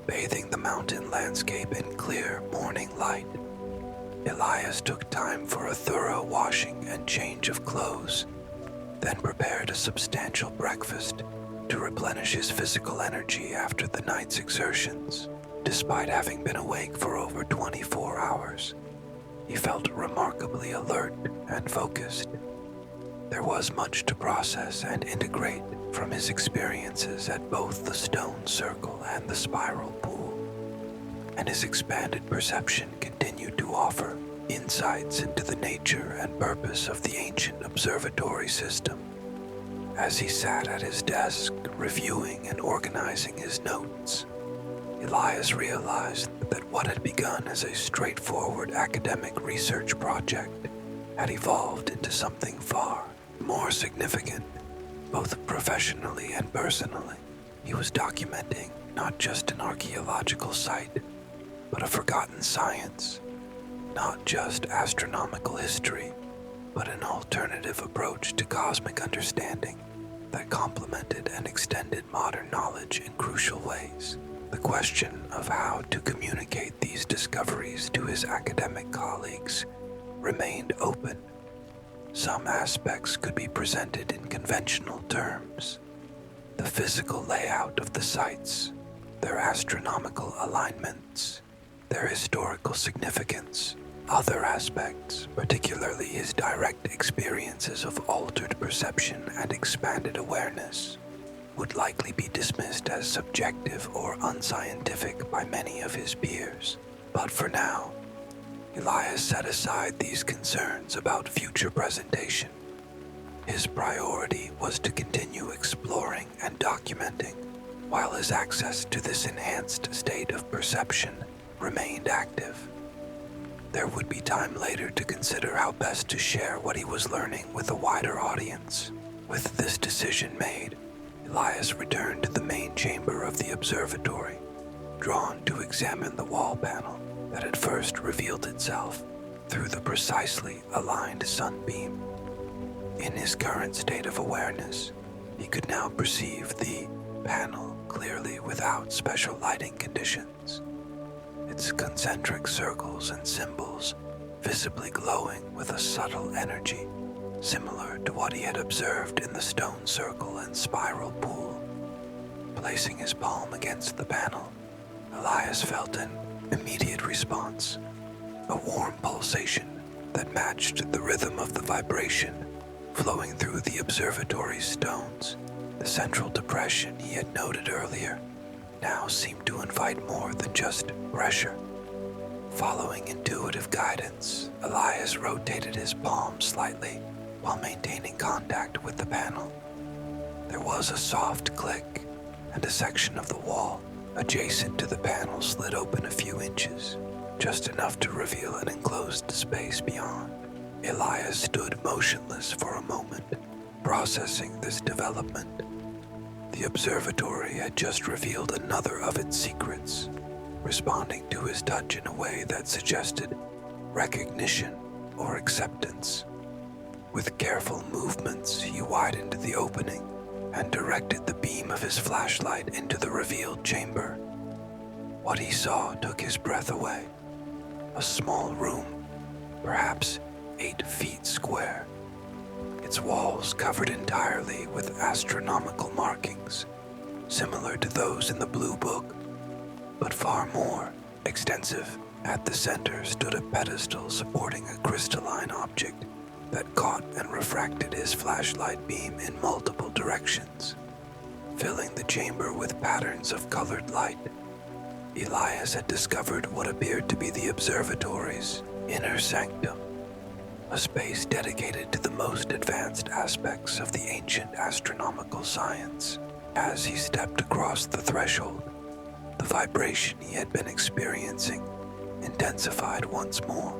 bathing the mountain landscape in clear morning light. Elias took time for a thorough washing and change of clothes, then prepared a substantial breakfast to replenish his physical energy after the night's exertions. Despite having been awake for over 24 hours, he felt remarkably alert and focused. There was much to process and integrate from his experiences at both the stone circle and the spiral pool, and his expanded perception continued to offer insights into the nature and purpose of the ancient observatory system. As he sat at his desk, reviewing and organizing his notes, Elias realized that what had begun as a straightforward academic research project had evolved into something far more significant, both professionally and personally. He was documenting not just an archaeological site, but a forgotten science, not just astronomical history, but an alternative approach to cosmic understanding that complemented and extended modern knowledge in crucial ways. The question of how to communicate these discoveries to his academic colleagues remained open. Some aspects could be presented in conventional terms: the physical layout of the sites, their astronomical alignments, their historical significance. Other aspects, particularly his direct experiences of altered perception and expanded awareness, would likely be dismissed as subjective or unscientific by many of his peers. But for now, Elias set aside these concerns about future presentation. His priority was to continue exploring and documenting, while his access to this enhanced state of perception remained active. There would be time later to consider how best to share what he was learning with a wider audience. With this decision made, Elias returned to the main chamber of the observatory, drawn to examine the wall panel that had first revealed itself through the precisely aligned sunbeam. In his current state of awareness, he could now perceive the panel clearly without special lighting conditions, its concentric circles and symbols visibly glowing with a subtle energy, similar to what he had observed in the stone circle and spiral pool. Placing his palm against the panel, Elias felt an immediate response, a warm pulsation that matched the rhythm of the vibration flowing through the observatory's stones. The central depression he had noted earlier now seemed to invite more than just pressure. Following intuitive guidance, Elias rotated his palm slightly while maintaining contact with the panel. There was a soft click, and a section of the wall adjacent to the panel slid open a few inches, just enough to reveal an enclosed space beyond. Elias stood motionless for a moment, processing this development. The observatory had just revealed another of its secrets, responding to his touch in a way that suggested recognition or acceptance. With careful movements, he widened the opening and directed the beam of his flashlight into the revealed chamber. What he saw took his breath away. A small room, perhaps 8 feet square, its walls covered entirely with astronomical markings, similar to those in the Blue Book, but far more extensive. At the center stood a pedestal supporting a crystalline object that caught and refracted his flashlight beam in multiple directions, filling the chamber with patterns of colored light. Elias had discovered what appeared to be the observatory's inner sanctum, a space dedicated to the most advanced aspects of the ancient astronomical science. As he stepped across the threshold, the vibration he had been experiencing intensified once more,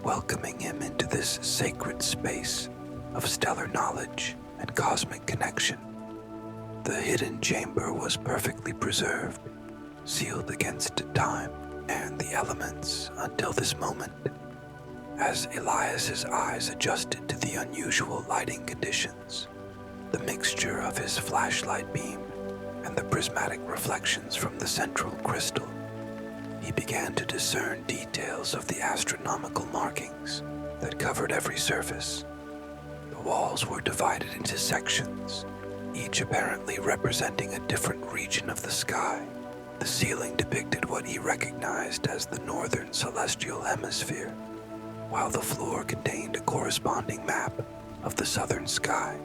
welcoming him into this sacred space of stellar knowledge and cosmic connection. The hidden chamber was perfectly preserved, sealed against time and the elements until this moment. As Elias's eyes adjusted to the unusual lighting conditions, the mixture of his flashlight beam and the prismatic reflections from the central crystal, he began to discern details of the astronomical markings that covered every surface. The walls were divided into sections, each apparently representing a different region of the sky. The ceiling depicted what he recognized as the northern celestial hemisphere, while the floor contained a corresponding map of the southern sky.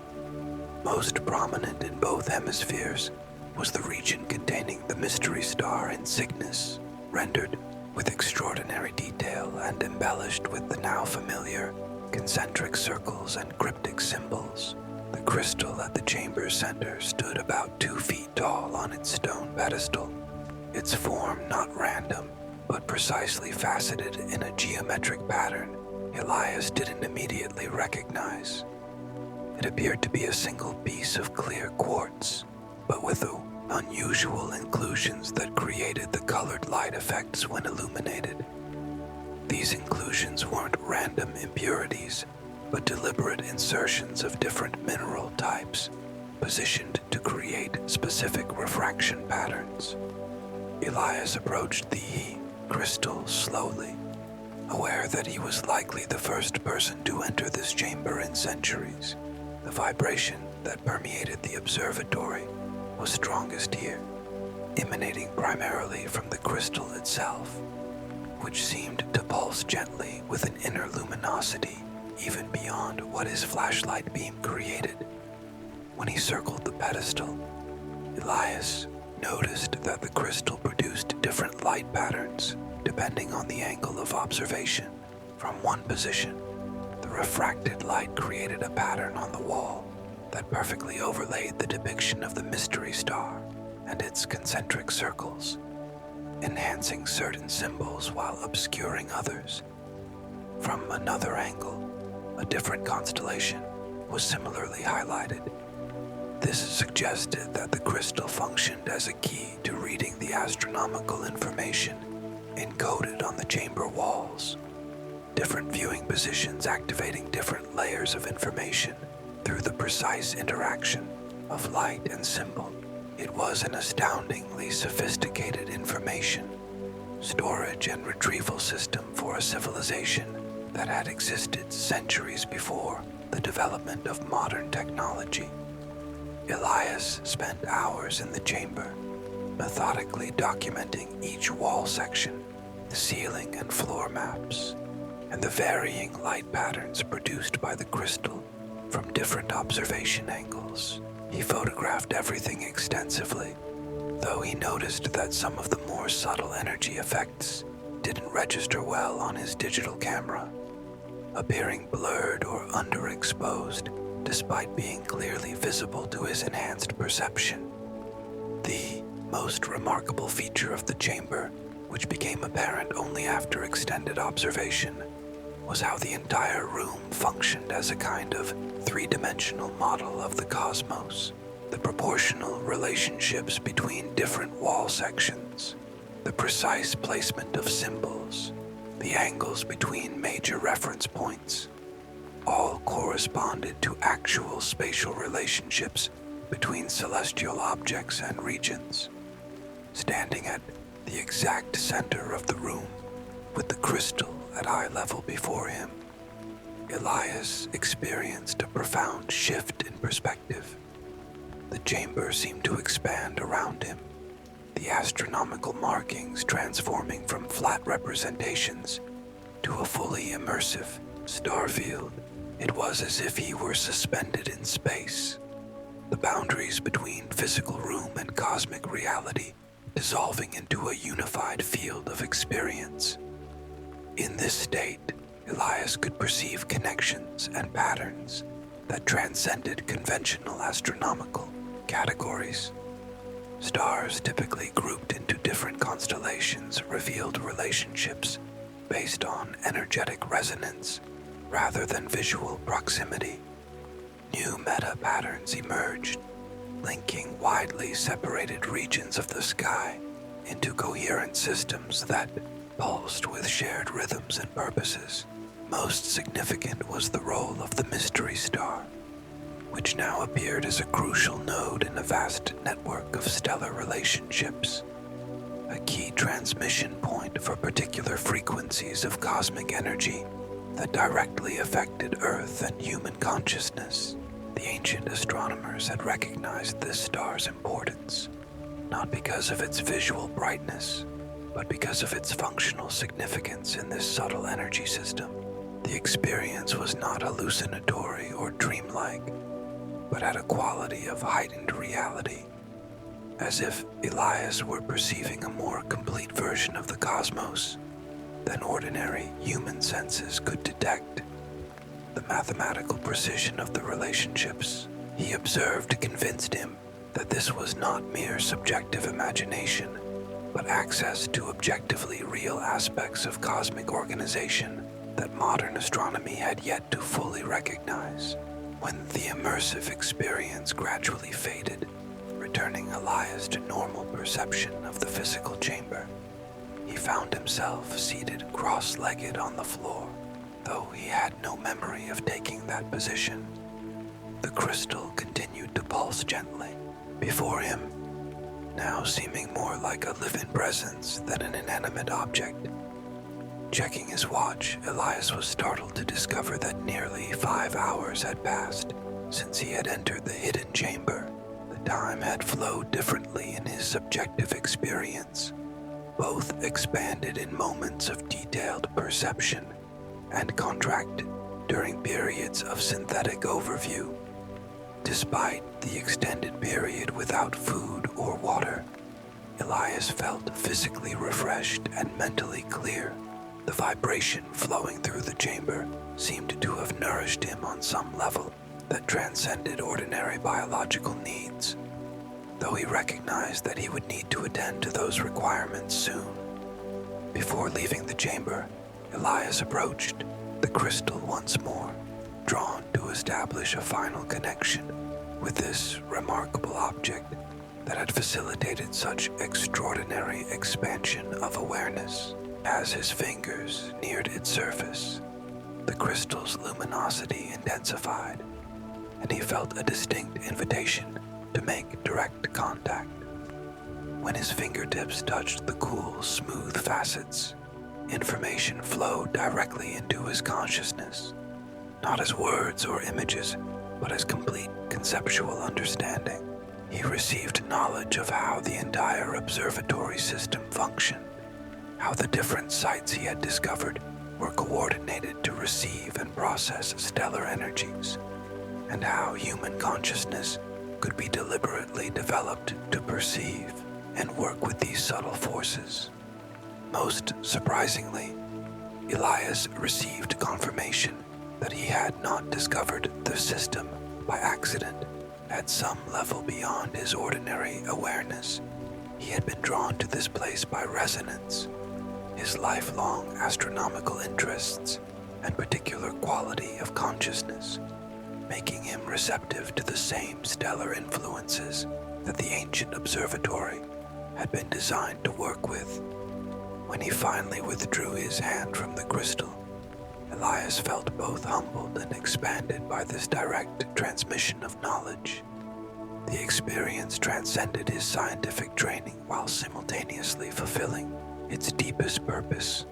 Most prominent in both hemispheres was the region containing the mystery star in Cygnus, rendered with extraordinary detail and embellished with the now familiar concentric circles and cryptic symbols. The crystal at the chamber's center stood about 2 feet tall on its stone pedestal, its form not random, but precisely faceted in a geometric pattern Elias didn't immediately recognize. It appeared to be a single piece of clear quartz, but with unusual inclusions that created the colored light effects when illuminated. These inclusions weren't random impurities, but deliberate insertions of different mineral types, positioned to create specific refraction patterns. Elias approached the crystal slowly, aware that he was likely the first person to enter this chamber in centuries. The vibration that permeated the observatory was strongest here, emanating primarily from the crystal itself, which seemed to pulse gently with an inner luminosity even beyond what his flashlight beam created. When he circled the pedestal, Elias noticed that the crystal produced different light patterns depending on the angle of observation. From one position, the refracted light created a pattern on the wall that perfectly overlaid the depiction of the mystery star and its concentric circles, enhancing certain symbols while obscuring others. From another angle, a different constellation was similarly highlighted. This suggested that the crystal functioned as a key to reading the astronomical information encoded on the chamber walls, different viewing positions activating different layers of information through the precise interaction of light and symbol. It was an astoundingly sophisticated information storage and retrieval system for a civilization that had existed centuries before the development of modern technology. Elias spent hours in the chamber, methodically documenting each wall section, the ceiling and floor maps, and the varying light patterns produced by the crystal from different observation angles. He photographed everything extensively, though he noticed that some of the more subtle energy effects didn't register well on his digital camera, appearing blurred or underexposed despite being clearly visible to his enhanced perception. The most remarkable feature of the chamber, which became apparent only after extended observation, was how the entire room functioned as a kind of three-dimensional model of the cosmos. The proportional relationships between different wall sections, the precise placement of symbols, the angles between major reference points, all corresponded to actual spatial relationships between celestial objects and regions. Standing at the exact center of the room, with the crystal at eye level before him, Elias experienced a profound shift in perspective. The chamber seemed to expand around him, the astronomical markings transforming from flat representations to a fully immersive star field. It was as if he were suspended in space, the boundaries between physical room and cosmic reality dissolving into a unified field of experience. In this state, Elias could perceive connections and patterns that transcended conventional astronomical categories. Stars typically grouped into different constellations revealed relationships based on energetic resonance rather than visual proximity. New meta-patterns emerged, linking widely separated regions of the sky into coherent systems that pulsed with shared rhythms and purposes. Most significant was the role of the mystery star, which now appeared as a crucial node in a vast network of stellar relationships, a key transmission point for particular frequencies of cosmic energy that directly affected Earth and human consciousness. The ancient astronomers had recognized this star's importance, not because of its visual brightness, but because of its functional significance in this subtle energy system. The experience was not hallucinatory or dreamlike, but had a quality of heightened reality, as if Elias were perceiving a more complete version of the cosmos than ordinary human senses could detect. The mathematical precision of the relationships he observed convinced him that this was not mere subjective imagination, but access to objectively real aspects of cosmic organization that modern astronomy had yet to fully recognize. When the immersive experience gradually faded, returning Elias to normal perception of the physical chamber, he found himself seated cross-legged on the floor, though he had no memory of taking that position. The crystal continued to pulse gently before him, now seeming more like a living presence than an inanimate object. Checking his watch, Elias was startled to discover that nearly 5 hours had passed since he had entered the hidden chamber. The time had flowed differently in his subjective experience. Both expanded in moments of detailed perception and contracted during periods of synthetic overview. Despite the extended period without food or water, Elias felt physically refreshed and mentally clear. The vibration flowing through the chamber seemed to have nourished him on some level that transcended ordinary biological needs, though he recognized that he would need to attend to those requirements soon. Before leaving the chamber, Elias approached the crystal once more, drawn to establish a final connection with this remarkable object that had facilitated such extraordinary expansion of awareness. As his fingers neared its surface, the crystal's luminosity intensified, and he felt a distinct invitation to make direct contact. When his fingertips touched the cool, smooth facets, information flowed directly into his consciousness, not as words or images, but as complete conceptual understanding. He received knowledge of how the entire observatory system functioned, how the different sites he had discovered were coordinated to receive and process stellar energies, and how human consciousness could be deliberately developed to perceive and work with these subtle forces. Most surprisingly, Elias received confirmation that he had not discovered the system by accident. At some level beyond his ordinary awareness, he had been drawn to this place by resonance, his lifelong astronomical interests, and particular quality of consciousness, making him receptive to the same stellar influences that the ancient observatory had been designed to work with. When he finally withdrew his hand from the crystal, Elias felt both humbled and expanded by this direct transmission of knowledge. The experience transcended his scientific training while simultaneously fulfilling its deepest purpose,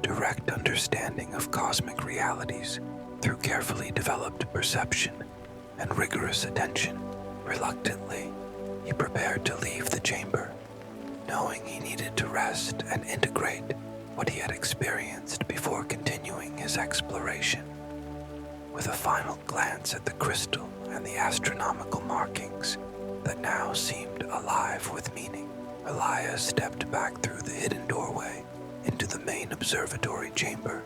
direct understanding of cosmic realities through carefully developed perception and rigorous attention. Reluctantly, he prepared to leave the chamber, knowing he needed to rest and integrate what he had experienced before continuing his exploration. With a final glance at the crystal and the astronomical markings that now seemed alive with meaning, Elias stepped back through the hidden doorway into the main observatory chamber.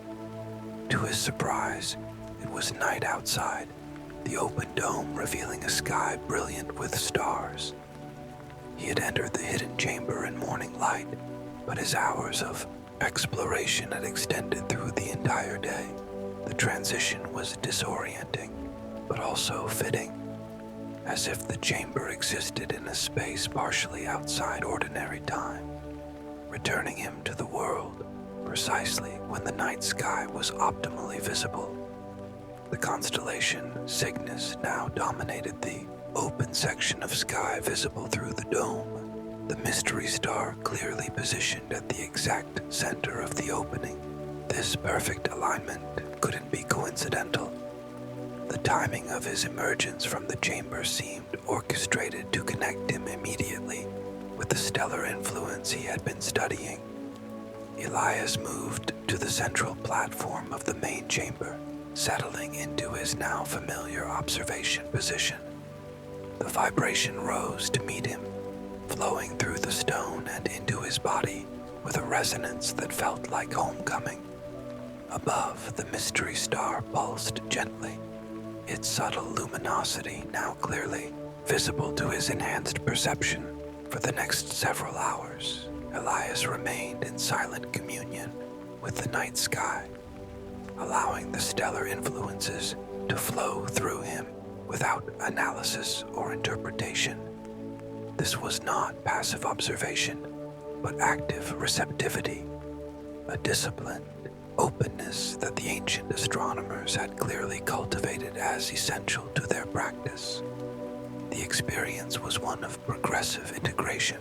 To his surprise, it was night outside, the open dome revealing a sky brilliant with stars. He had entered the hidden chamber in morning light, but his hours of exploration had extended through the entire day. The transition was disorienting, but also fitting, as if the chamber existed in a space partially outside ordinary time, returning him to the world precisely when the night sky was optimally visible. The constellation Cygnus now dominated the open section of sky visible through the dome, the mystery star clearly positioned at the exact center of the opening. This perfect alignment couldn't be coincidental. The timing of his emergence from the chamber seemed orchestrated to connect him immediately with the stellar influence he had been studying. Elias moved to the central platform of the main chamber, settling into his now familiar observation position. The vibration rose to meet him, flowing through the stone and into his body with a resonance that felt like homecoming. Above, the mystery star pulsed gently, its subtle luminosity now clearly visible to his enhanced perception. For the next several hours, Elias remained in silent communion with the night sky, allowing the stellar influences to flow through him without analysis or interpretation. This was not passive observation, but active receptivity, a disciplined openness that the ancient astronomers had clearly cultivated as essential to their practice. The experience was one of progressive integration,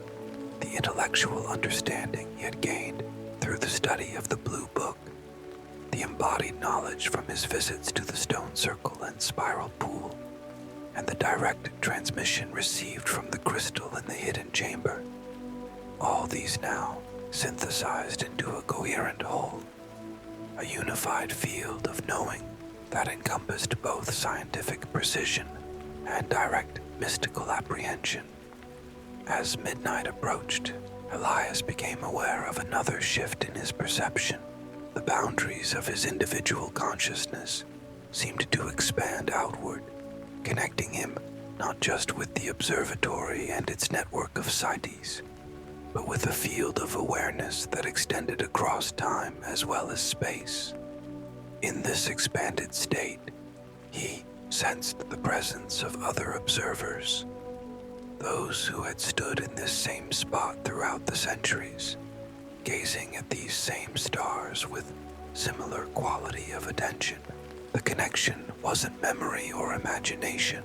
the intellectual understanding he had gained through the study of the Blue Book, the embodied knowledge from his visits to the stone circle and spiral pool, and the direct transmission received from the crystal in the hidden chamber. All these now synthesized into a coherent whole, a unified field of knowing that encompassed both scientific precision and direct mystical apprehension. As midnight approached, Elias became aware of another shift in his perception. The boundaries of his individual consciousness seemed to expand outward, connecting him not just with the observatory and its network of cities, but with a field of awareness that extended across time as well as space. In this expanded state, he sensed the presence of other observers, those who had stood in this same spot throughout the centuries, gazing at these same stars with similar quality of attention. The connection wasn't memory or imagination,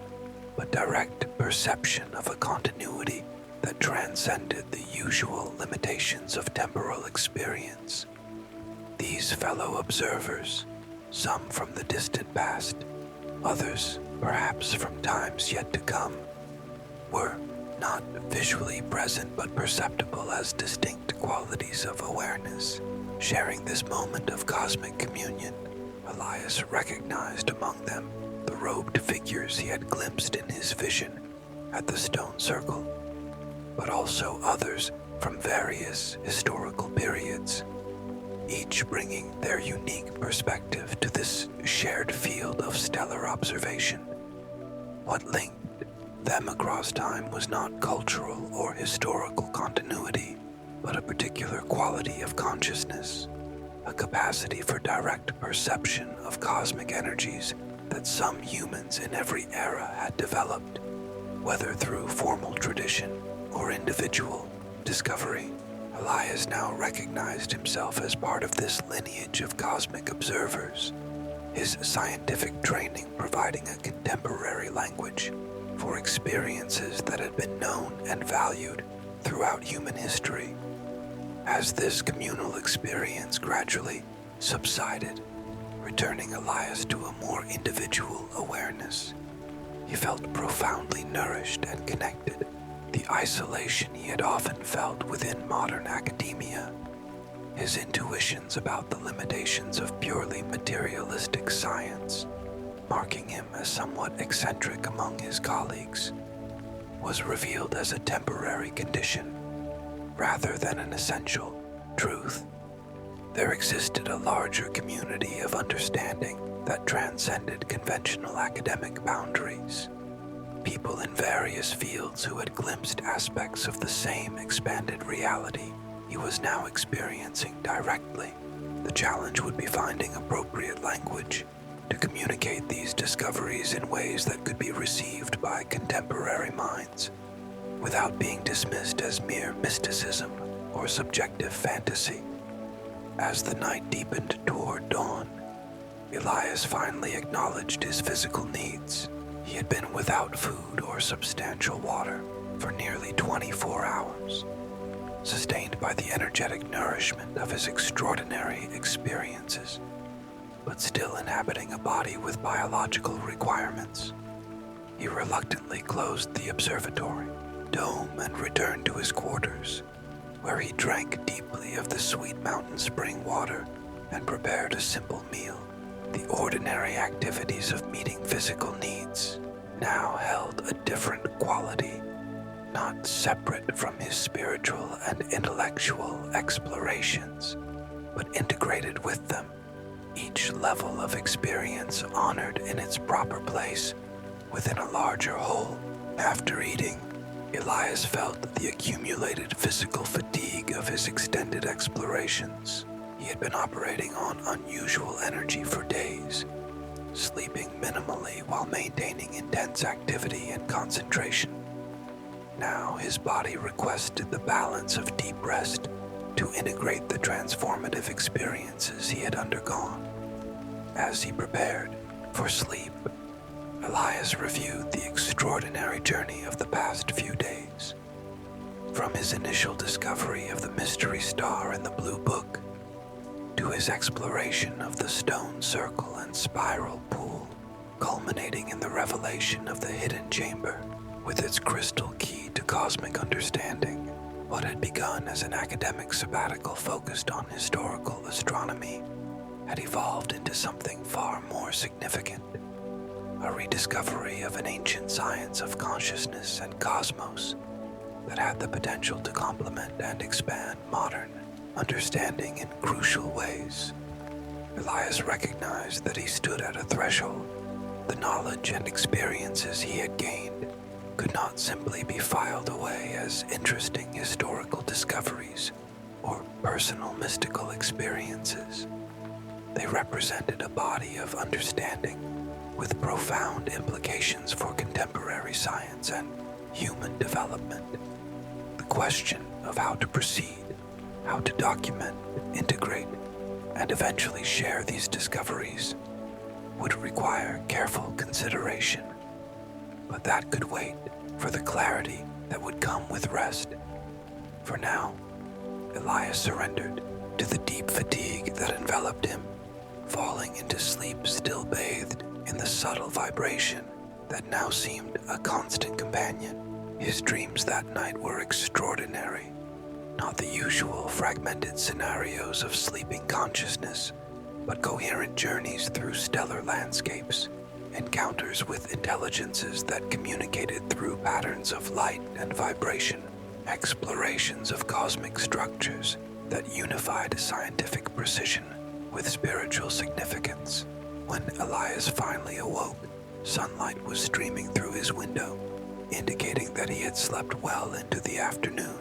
but direct perception of a continuity that transcended the usual limitations of temporal experience. These fellow observers, some from the distant past, others perhaps from times yet to come, were not visually present but perceptible as distinct qualities of awareness. Sharing this moment of cosmic communion, Elias recognized among them the robed figures he had glimpsed in his vision at the stone circle, but also others from various historical periods, each bringing their unique perspective to this shared field of stellar observation. What linked them across time was not cultural or historical continuity, but a particular quality of consciousness, a capacity for direct perception of cosmic energies that some humans in every era had developed, whether through formal tradition or individual discovery. Elias now recognized himself as part of this lineage of cosmic observers, his scientific training providing a contemporary language for experiences that had been known and valued throughout human history. As this communal experience gradually subsided, returning Elias to a more individual awareness, he felt profoundly nourished and connected. The isolation he had often felt within modern academia, his intuitions about the limitations of purely materialistic science, marking him as somewhat eccentric among his colleagues, was revealed as a temporary condition rather than an essential truth. There existed a larger community of understanding that transcended conventional academic boundaries. People in various fields who had glimpsed aspects of the same expanded reality he was now experiencing directly. The challenge would be finding appropriate language to communicate these discoveries in ways that could be received by contemporary minds, without being dismissed as mere mysticism or subjective fantasy. As the night deepened toward dawn, Elias finally acknowledged his physical needs. He had been without food or substantial water for nearly 24 hours, sustained by the energetic nourishment of his extraordinary experiences, but still inhabiting a body with biological requirements. He reluctantly closed the observatory dome and returned to his quarters, where he drank deeply of the sweet mountain spring water and prepared a simple meal. The ordinary activities of meeting physical needs now held a different quality, not separate from his spiritual and intellectual explorations, but integrated with them, each level of experience honored in its proper place within a larger whole. After eating, Elias felt the accumulated physical fatigue of his extended explorations. He had been operating on unusual energy for days, sleeping minimally while maintaining intense activity and concentration. Now his body requested the balance of deep rest to integrate the transformative experiences he had undergone. As he prepared for sleep, Elias reviewed the extraordinary journey of the past few days. From his initial discovery of the mystery star in the Blue Book, to his exploration of the stone circle and spiral pool, culminating in the revelation of the hidden chamber with its crystal key to cosmic understanding. What had begun as an academic sabbatical focused on historical astronomy had evolved into something far more significant, a rediscovery of an ancient science of consciousness and cosmos that had the potential to complement and expand modern understanding in crucial ways. Elias recognized that he stood at a threshold. The knowledge and experiences he had gained could not simply be filed away as interesting historical discoveries or personal mystical experiences. They represented a body of understanding with profound implications for contemporary science and human development. The question of how to proceed, how to document, integrate, and eventually share these discoveries would require careful consideration, but that could wait for the clarity that would come with rest. For now, Elias surrendered to the deep fatigue that enveloped him, falling into sleep still bathed in the subtle vibration that now seemed a constant companion. His dreams that night were extraordinary, not the usual fragmented scenarios of sleeping consciousness, but coherent journeys through stellar landscapes, encounters with intelligences that communicated through patterns of light and vibration, explorations of cosmic structures that unified scientific precision with spiritual significance. When Elias finally awoke, sunlight was streaming through his window, indicating that he had slept well into the afternoon.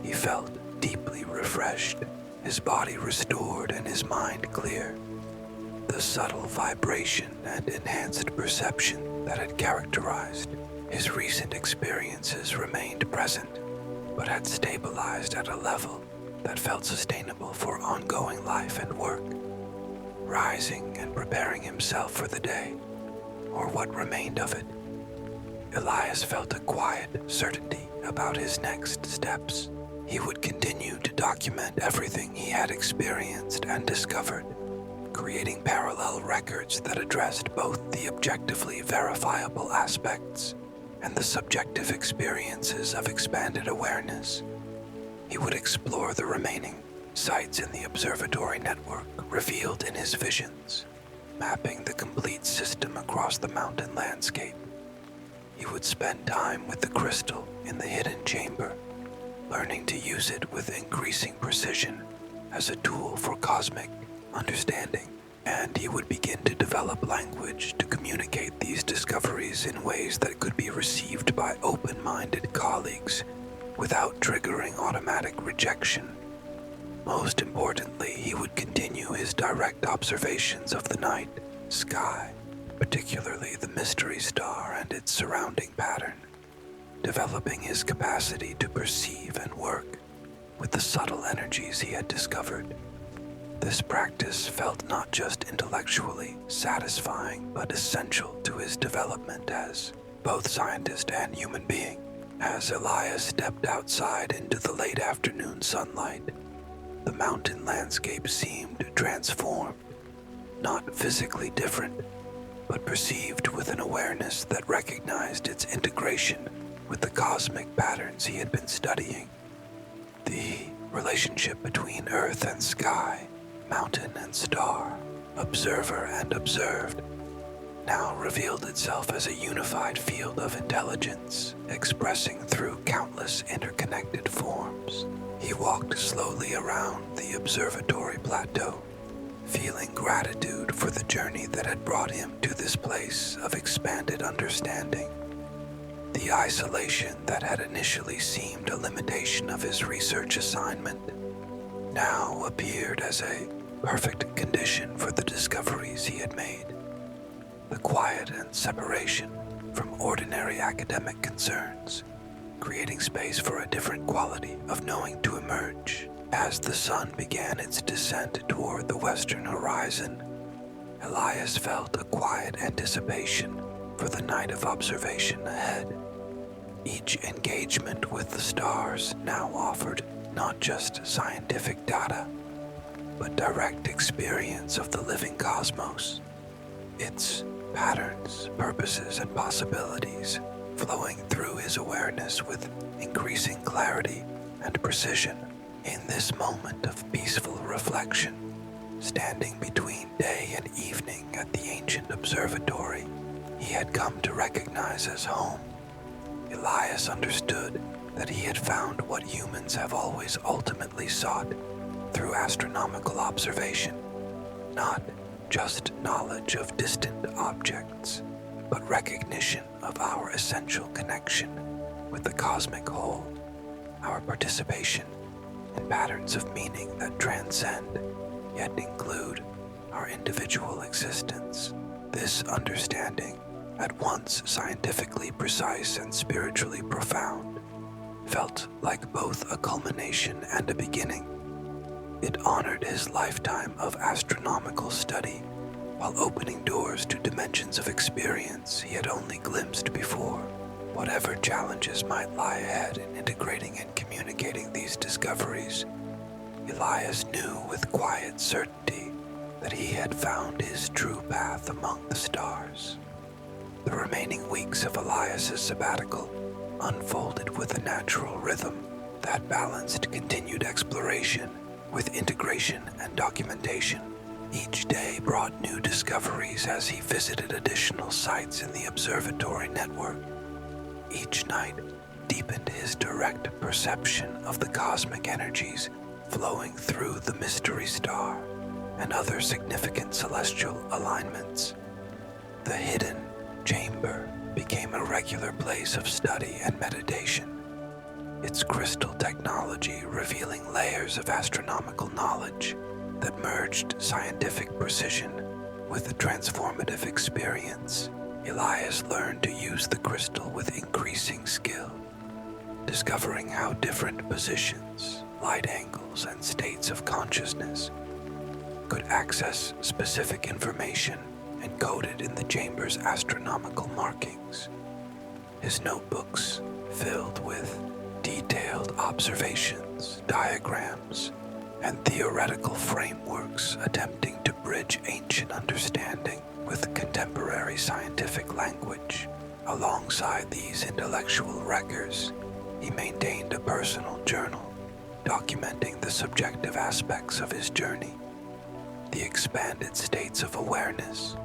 He felt deeply refreshed, his body restored and his mind clear. The subtle vibration and enhanced perception that had characterized his recent experiences remained present, but had stabilized at a level that felt sustainable for ongoing life and work. Rising and preparing himself for the day, or what remained of it, Elias felt a quiet certainty about his next steps. He would continue to document everything he had experienced and discovered, creating parallel records that addressed both the objectively verifiable aspects and the subjective experiences of expanded awareness. He would explore the remaining sites in the Observatory network revealed in his visions, mapping the complete system across the mountain landscape. He would spend time with the crystal in the hidden chamber, learning to use it with increasing precision as a tool for cosmic understanding, and he would begin to develop language to communicate these discoveries in ways that could be received by open-minded colleagues without triggering automatic rejection. Most importantly, he would continue his direct observations of the night sky, particularly the mystery star and its surrounding pattern, developing his capacity to perceive and work with the subtle energies he had discovered. This practice felt not just intellectually satisfying, but essential to his development as both scientist and human being. As Elias stepped outside into the late afternoon sunlight, the mountain landscape seemed transformed, not physically different, but perceived with an awareness that recognized its integration with the cosmic patterns he had been studying. The relationship between earth and sky, mountain and star, observer and observed, now revealed itself as a unified field of intelligence, expressing through countless interconnected forms. He walked slowly around the observatory plateau, feeling gratitude for the journey that had brought him to this place of expanded understanding. The isolation that had initially seemed a limitation of his research assignment now appeared as a perfect condition for the discoveries he had made. The quiet and separation from ordinary academic concerns, creating space for a different quality of knowing to emerge. As the sun began its descent toward the western horizon, Elias felt a quiet anticipation for the night of observation ahead. Each engagement with the stars now offered not just scientific data, but direct experience of the living cosmos, its patterns, purposes, and possibilities flowing through his awareness with increasing clarity and precision. In this moment of peaceful reflection, standing between day and evening at the ancient observatory he had come to recognize as home, Elias understood that he had found what humans have always ultimately sought through astronomical observation, not just knowledge of distant objects, but recognition of our essential connection with the cosmic whole, our participation in patterns of meaning that transcend, yet include, our individual existence. This understanding, at once scientifically precise and spiritually profound, felt like both a culmination and a beginning. It honored his lifetime of astronomical study while opening doors to dimensions of experience he had only glimpsed before. Whatever challenges might lie ahead in integrating and communicating these discoveries, Elias knew with quiet certainty that he had found his true path among the stars. The remaining weeks of Elias's sabbatical unfolded with a natural rhythm that balanced continued exploration with integration and documentation. Each day brought new discoveries as he visited additional sites in the observatory network. Each night deepened his direct perception of the cosmic energies flowing through the mystery star and other significant celestial alignments. The hidden chamber became a regular place of study and meditation, its crystal technology revealing layers of astronomical knowledge that merged scientific precision with a transformative experience. Elias learned to use the crystal with increasing skill, discovering how different positions, light angles, and states of consciousness could access specific information encoded in the chamber's astronomical markings. His notebooks filled with detailed observations, diagrams, and theoretical frameworks attempting to bridge ancient understanding with contemporary scientific language. Alongside these intellectual records, he maintained a personal journal documenting the subjective aspects of his journey, the expanded states of awareness,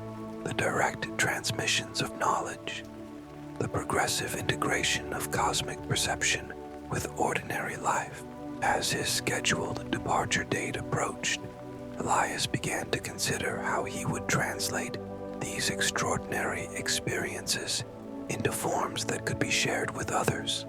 the direct transmissions of knowledge, the progressive integration of cosmic perception with ordinary life. As his scheduled departure date approached, Elias began to consider how he would translate these extraordinary experiences into forms that could be shared with others.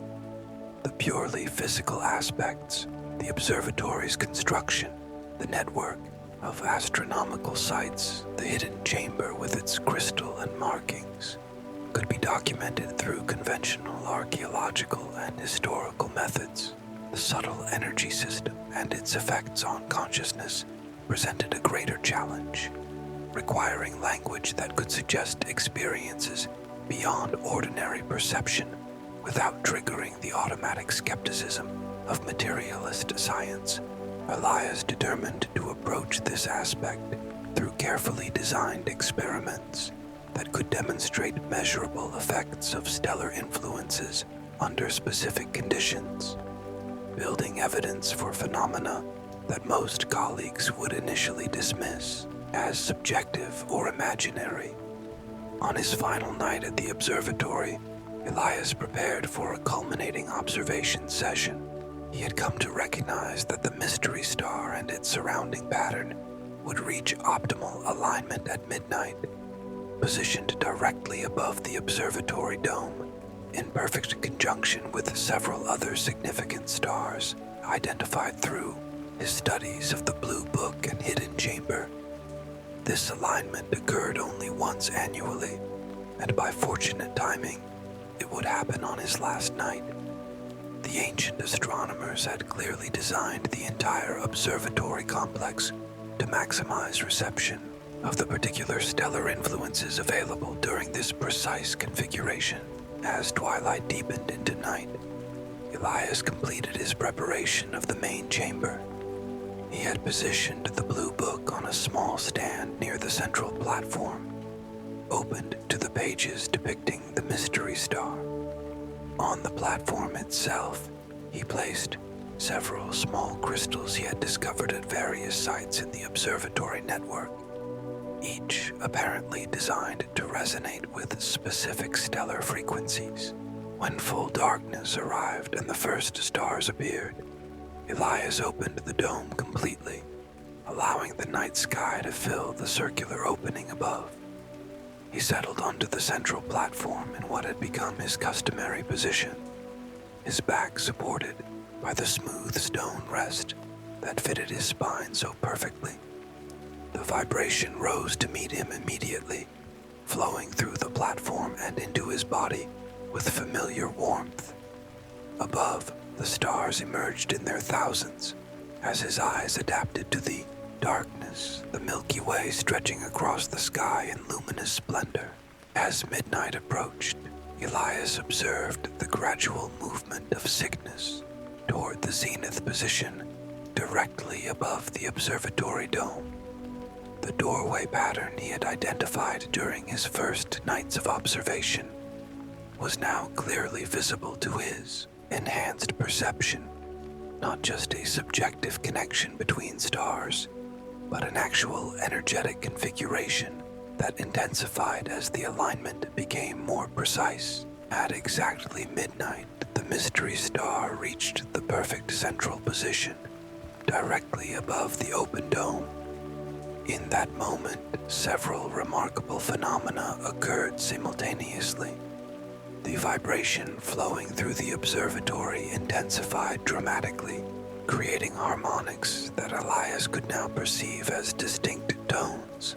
The purely physical aspects, the observatory's construction, the network of astronomical sites, the hidden chamber with its crystal and markings, could be documented through conventional archaeological and historical methods. The subtle energy system and its effects on consciousness presented a greater challenge, requiring language that could suggest experiences beyond ordinary perception without triggering the automatic skepticism of materialist science. Elias determined to approach this aspect through carefully designed experiments that could demonstrate measurable effects of stellar influences under specific conditions. building evidence for phenomena that most colleagues would initially dismiss as subjective or imaginary. On his final night at the observatory, Elias prepared for a culminating observation session. He had come to recognize that the mystery star and its surrounding pattern would reach optimal alignment at midnight, positioned directly above the observatory dome, in perfect conjunction with several other significant stars identified through his studies of the Blue Book and Hidden Chamber. This alignment occurred only once annually, and by fortunate timing, it would happen on his last night. The ancient astronomers had clearly designed the entire observatory complex to maximize reception of the particular stellar influences available during this precise configuration. As twilight deepened into night, Elias completed his preparation of the main chamber. He had positioned the Blue Book on a small stand near the central platform, opened to the pages depicting the mystery star. On the platform itself, he placed several small crystals he had discovered at various sites in the observatory network, each apparently designed to resonate with specific stellar frequencies. When full darkness arrived and the first stars appeared, Elias opened the dome completely, allowing the night sky to fill the circular opening above. He settled onto the central platform in what had become his customary position, his back supported by the smooth stone rest that fitted his spine so perfectly. The vibration rose to meet him immediately, flowing through the platform and into his body with familiar warmth. Above, the stars emerged in their thousands as his eyes adapted to the darkness, the Milky Way stretching across the sky in luminous splendor. As midnight approached, Elias observed the gradual movement of Cygnus toward the zenith position directly above the observatory dome. The doorway pattern he had identified during his first nights of observation was now clearly visible to his enhanced perception, not just a subjective connection between stars, but an actual energetic configuration that intensified as the alignment became more precise. At exactly midnight, the mystery star reached the perfect central position, directly above the open dome. In that moment, several remarkable phenomena occurred simultaneously. The vibration flowing through the observatory intensified dramatically, creating harmonics that Elias could now perceive as distinct tones,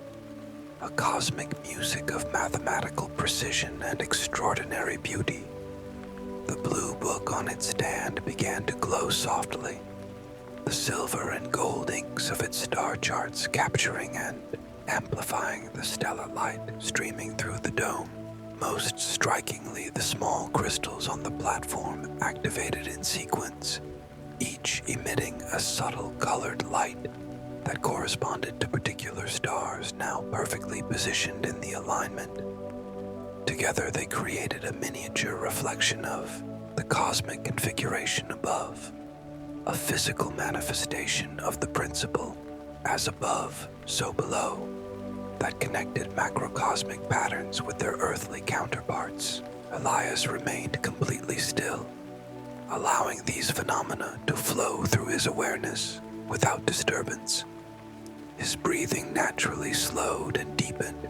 a cosmic music of mathematical precision and extraordinary beauty. The Blue Book on its stand began to glow softly, the silver and gold inks of its star charts capturing and amplifying the stellar light streaming through the dome. Most strikingly, the small crystals on the platform activated in sequence, each emitting a subtle colored light that corresponded to particular stars now perfectly positioned in the alignment. Together they created a miniature reflection of the cosmic configuration above, a physical manifestation of the principle, as above, so below, that connected macrocosmic patterns with their earthly counterparts. Elias remained completely still, allowing these phenomena to flow through his awareness without disturbance. His breathing naturally slowed and deepened,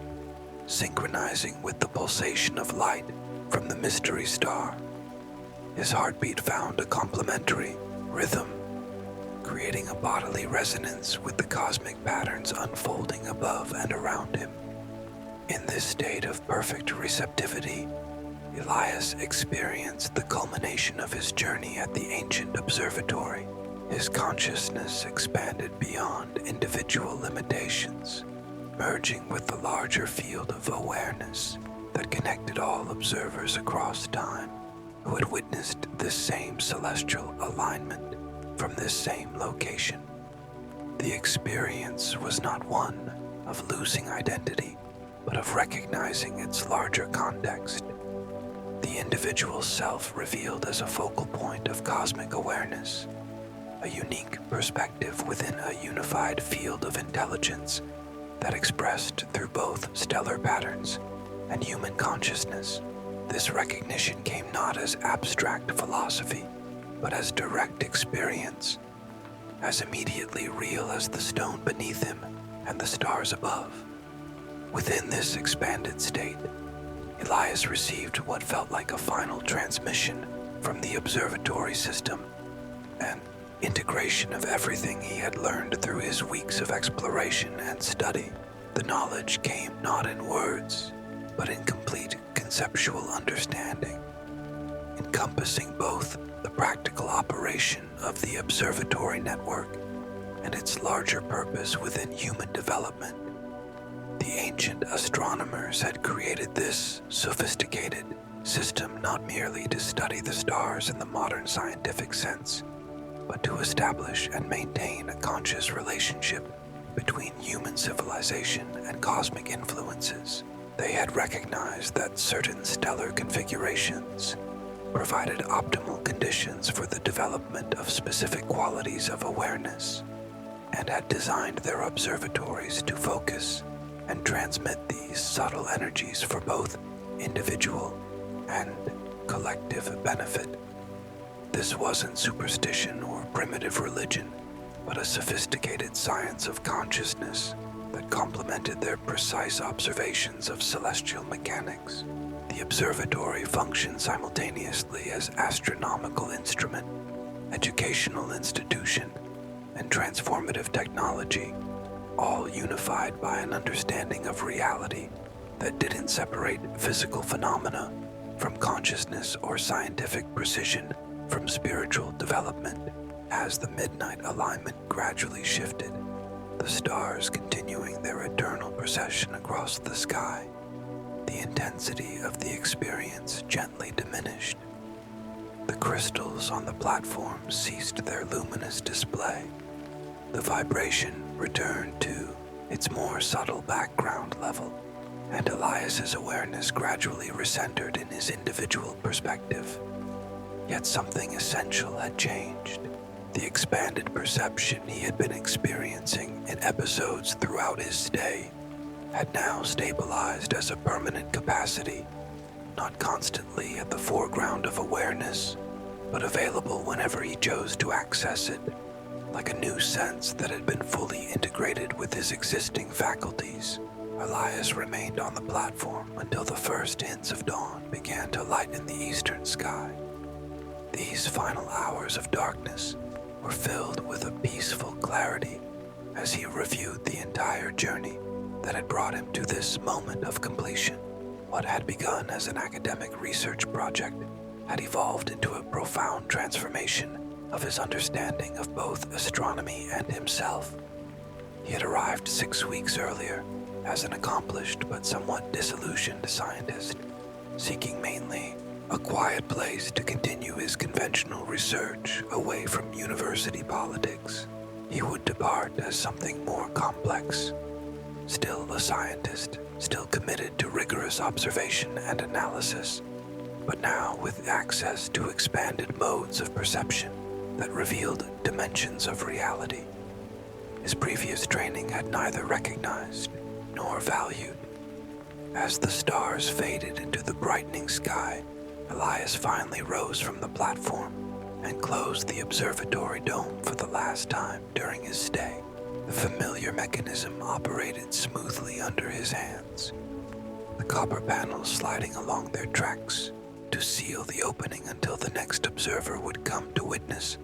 synchronizing with the pulsation of light from the mystery star. His heartbeat found a complementary rhythm, creating a bodily resonance with the cosmic patterns unfolding above and around him. In this state of perfect receptivity, Elias experienced the culmination of his journey at the ancient observatory. His consciousness expanded beyond individual limitations, merging with the larger field of awareness that connected all observers across time who had witnessed this same celestial alignment from this same location. The experience was not one of losing identity, but of recognizing its larger context. The individual self revealed as a focal point of cosmic awareness, a unique perspective within a unified field of intelligence that expressed through both stellar patterns and human consciousness. This recognition came not as abstract philosophy, but as direct experience, as immediately real as the stone beneath him and the stars above. Within this expanded state, Elias received what felt like a final transmission from the observatory system, an integration of everything he had learned through his weeks of exploration and study. The knowledge came not in words, but in complete conceptual understanding, encompassing both the practical operation of the observatory network and its larger purpose within human development. The ancient astronomers had created this sophisticated system not merely to study the stars in the modern scientific sense, but to establish and maintain a conscious relationship between human civilization and cosmic influences. They had recognized that certain stellar configurations provided optimal conditions for the development of specific qualities of awareness, and had designed their observatories to focus and transmit these subtle energies for both individual and collective benefit. This wasn't superstition or primitive religion, but a sophisticated science of consciousness that complemented their precise observations of celestial mechanics. The observatory functioned simultaneously as astronomical instrument, educational institution, and transformative technology, all unified by an understanding of reality that didn't separate physical phenomena from consciousness or scientific precision from spiritual development. As the midnight alignment gradually shifted, the stars continuing their eternal procession across the sky, the intensity of the experience gently diminished. The crystals on the platform ceased their luminous display. The vibration returned to its more subtle background level, and Elias's awareness gradually recentered in his individual perspective. Yet something essential had changed. The expanded perception he had been experiencing in episodes throughout his stay had now stabilized as a permanent capacity, not constantly at the foreground of awareness, but available whenever he chose to access it, like a new sense that had been fully integrated with his existing faculties. Elias remained on the platform until the first hints of dawn began to lighten the eastern sky. These final hours of darkness were filled with a peaceful clarity as he reviewed the entire journey that had brought him to this moment of completion. What had begun as an academic research project had evolved into a profound transformation of his understanding of both astronomy and himself. He had arrived 6 weeks earlier as an accomplished but somewhat disillusioned scientist, seeking mainly a quiet place to continue his conventional research away from university politics. He would depart as something more complex, still a scientist, still committed to rigorous observation and analysis, but now with access to expanded modes of perception that revealed dimensions of reality his previous training had neither recognized nor valued. As the stars faded into the brightening sky, Elias finally rose from the platform and closed the observatory dome for the last time during his stay. The familiar mechanism operated smoothly under his hands, the copper panels sliding along their tracks to seal the opening until the next observer would come to witness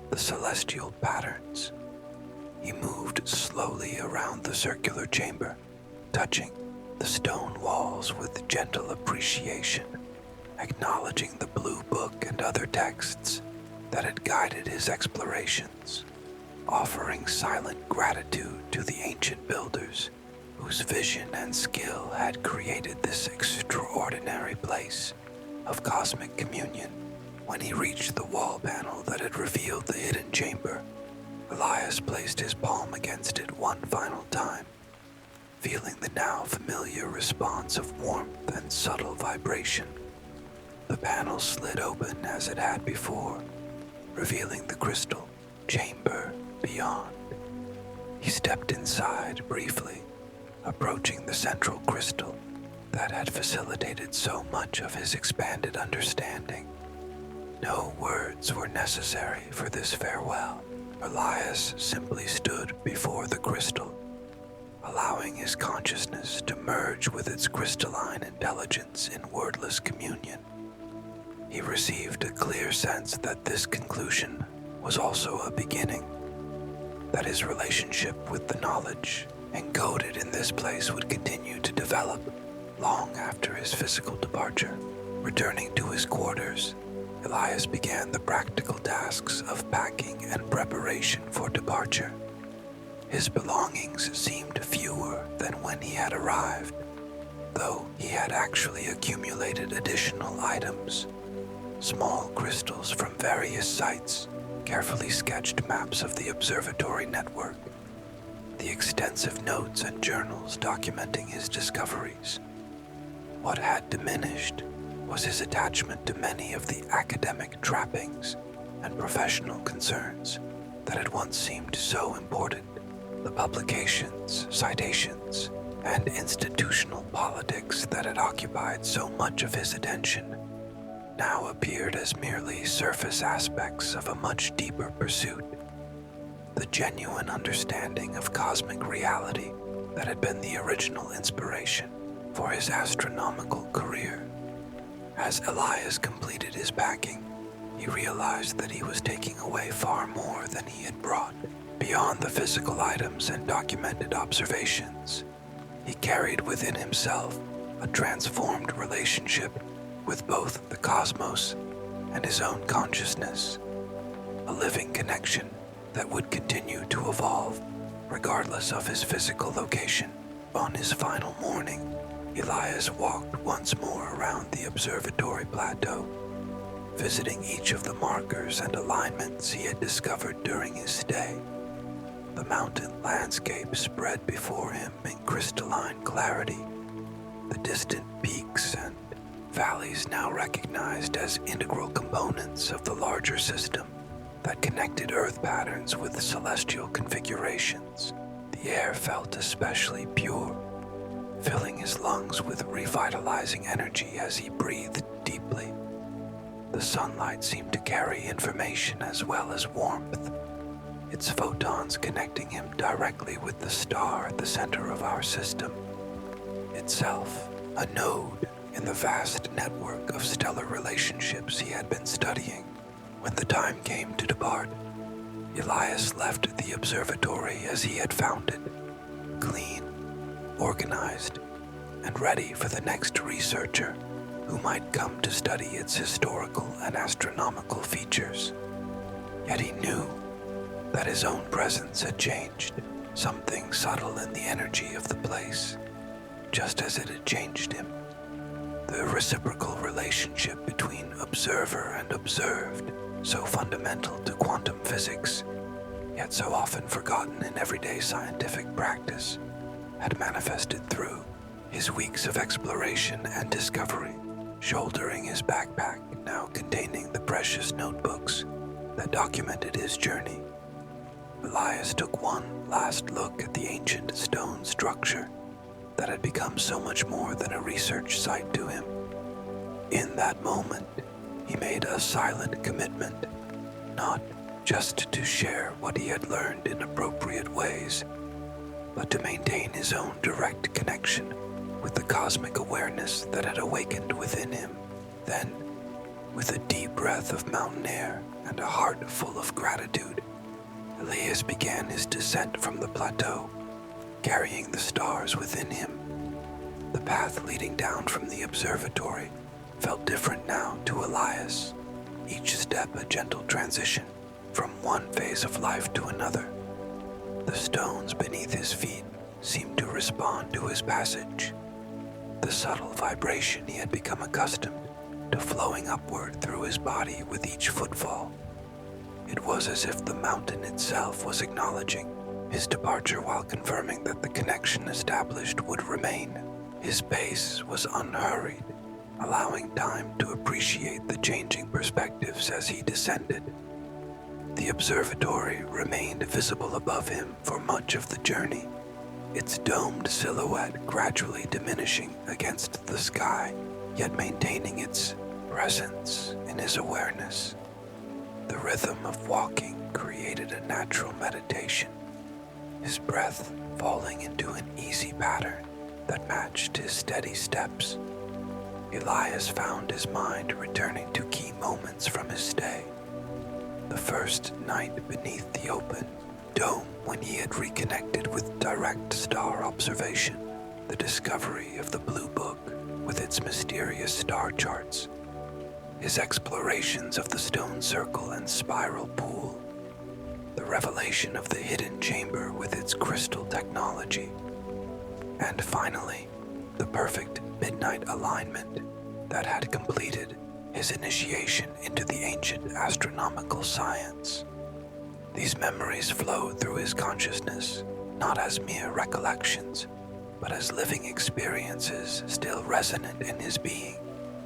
the celestial patterns. He moved slowly around the circular chamber, touching the stone walls with gentle appreciation, acknowledging the blue book and other texts that had guided his explorations, offering silent gratitude to the ancient builders whose vision and skill had created this extraordinary place of cosmic communion. When he reached the wall panel that had revealed the hidden chamber, Elias placed his palm against it one final time, feeling the now familiar response of warmth and subtle vibration. The panel slid open as it had before, revealing the crystal chamber beyond. He stepped inside briefly, approaching the central crystal that had facilitated so much of his expanded understanding. No words were necessary for this farewell. Elias simply stood before the crystal, allowing his consciousness to merge with its crystalline intelligence in wordless communion. He received a clear sense that this conclusion was also a beginning, that his relationship with the knowledge encoded in this place would continue to develop long after his physical departure. Returning to his quarters, Elias began the practical tasks of packing and preparation for departure. His belongings seemed fewer than when he had arrived, though he had actually accumulated additional items. Small crystals from various sites, carefully sketched maps of the observatory network, the extensive notes and journals documenting his discoveries. What had diminished was his attachment to many of the academic trappings and professional concerns that had once seemed so important. The publications, citations, and institutional politics that had occupied so much of his attention now appeared as merely surface aspects of a much deeper pursuit. The genuine understanding of cosmic reality that had been the original inspiration for his astronomical career. As Elias completed his packing, he realized that he was taking away far more than he had brought. Beyond the physical items and documented observations, he carried within himself a transformed relationship with both the cosmos and his own consciousness, a living connection that would continue to evolve regardless of his physical location. On his final morning, Elias walked once more around the observatory plateau, visiting each of the markers and alignments he had discovered during his stay. The mountain landscape spread before him in crystalline clarity, the distant peaks and valleys now recognized as integral components of the larger system that connected Earth patterns with celestial configurations. The air felt especially pure, filling his lungs with revitalizing energy as he breathed deeply. The sunlight seemed to carry information as well as warmth, its photons connecting him directly with the star at the center of our system, itself a node in the vast network of stellar relationships he had been studying. When the time came to depart, Elias left the observatory as he had found it, clean, organized, and ready for the next researcher who might come to study its historical and astronomical features. Yet he knew that his own presence had changed, something subtle in the energy of the place, just as it had changed him. The reciprocal relationship between observer and observed, so fundamental to quantum physics, yet so often forgotten in everyday scientific practice, had manifested through his weeks of exploration and discovery, shouldering his backpack now containing the precious notebooks that documented his journey. Elias took one last look at the ancient stone structure that had become so much more than a research site to him. In that moment, he made a silent commitment, not just to share what he had learned in appropriate ways, but to maintain his own direct connection with the cosmic awareness that had awakened within him. Then, with a deep breath of mountain air and a heart full of gratitude, Elias began his descent from the plateau, carrying the stars within him. The path leading down from the observatory felt different now to Elias, each step a gentle transition from one phase of life to another. The stones beneath his feet seemed to respond to his passage, the subtle vibration he had become accustomed to flowing upward through his body with each footfall. It was as if the mountain itself was acknowledging his departure while confirming that the connection established would remain. His pace was unhurried, allowing time to appreciate the changing perspectives as he descended. The observatory remained visible above him for much of the journey, its domed silhouette gradually diminishing against the sky, yet maintaining its presence in his awareness. The rhythm of walking created a natural meditation, his breath falling into an easy pattern that matched his steady steps. Elias found his mind returning to key moments from his stay. The first night beneath the open dome when he had reconnected with direct star observation, the discovery of the Blue Book with its mysterious star charts, his explorations of the stone circle and spiral pool, the revelation of the hidden chamber with its crystal technology, and finally, the perfect midnight alignment that had completed his initiation into the ancient astronomical science. These memories flowed through his consciousness, not as mere recollections, but as living experiences still resonant in his being.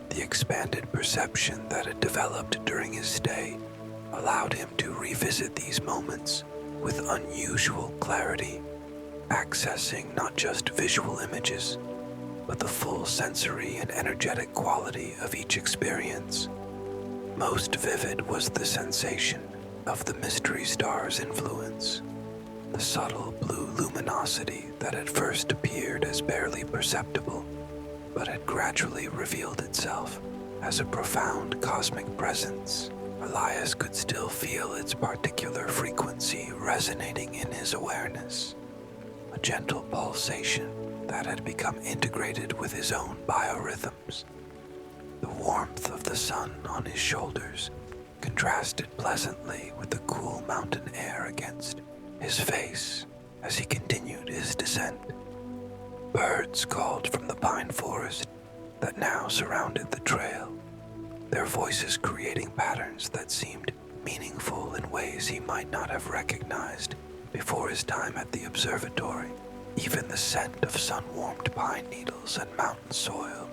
The expanded perception that had developed during his stay allowed him to revisit these moments with unusual clarity, accessing not just visual images, but the full sensory and energetic quality of each experience. Most vivid was the sensation of the mystery star's influence, the subtle blue luminosity that at first appeared as barely perceptible, but had gradually revealed itself as a profound cosmic presence. Elias could still feel its particular frequency resonating in his awareness, a gentle pulsation that had become integrated with his own biorhythms. The warmth of the sun on his shoulders contrasted pleasantly with the cool mountain air against his face as he continued his descent. Birds called from the pine forest that now surrounded the trail, their voices creating patterns that seemed meaningful in ways he might not have recognized before his time at the observatory. Even the scent of sun-warmed pine needles and mountain soil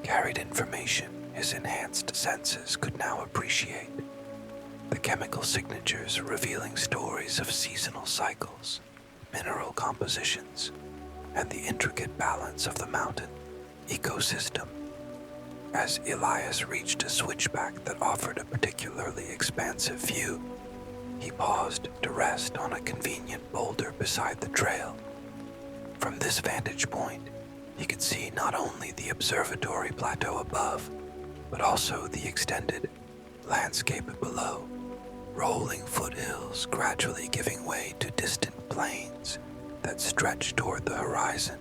carried information his enhanced senses could now appreciate. The chemical signatures revealing stories of seasonal cycles, mineral compositions, and the intricate balance of the mountain ecosystem. As Elias reached a switchback that offered a particularly expansive view, he paused to rest on a convenient boulder beside the trail. From this vantage point, he could see not only the observatory plateau above, but also the extended landscape below, rolling foothills gradually giving way to distant plains that stretched toward the horizon.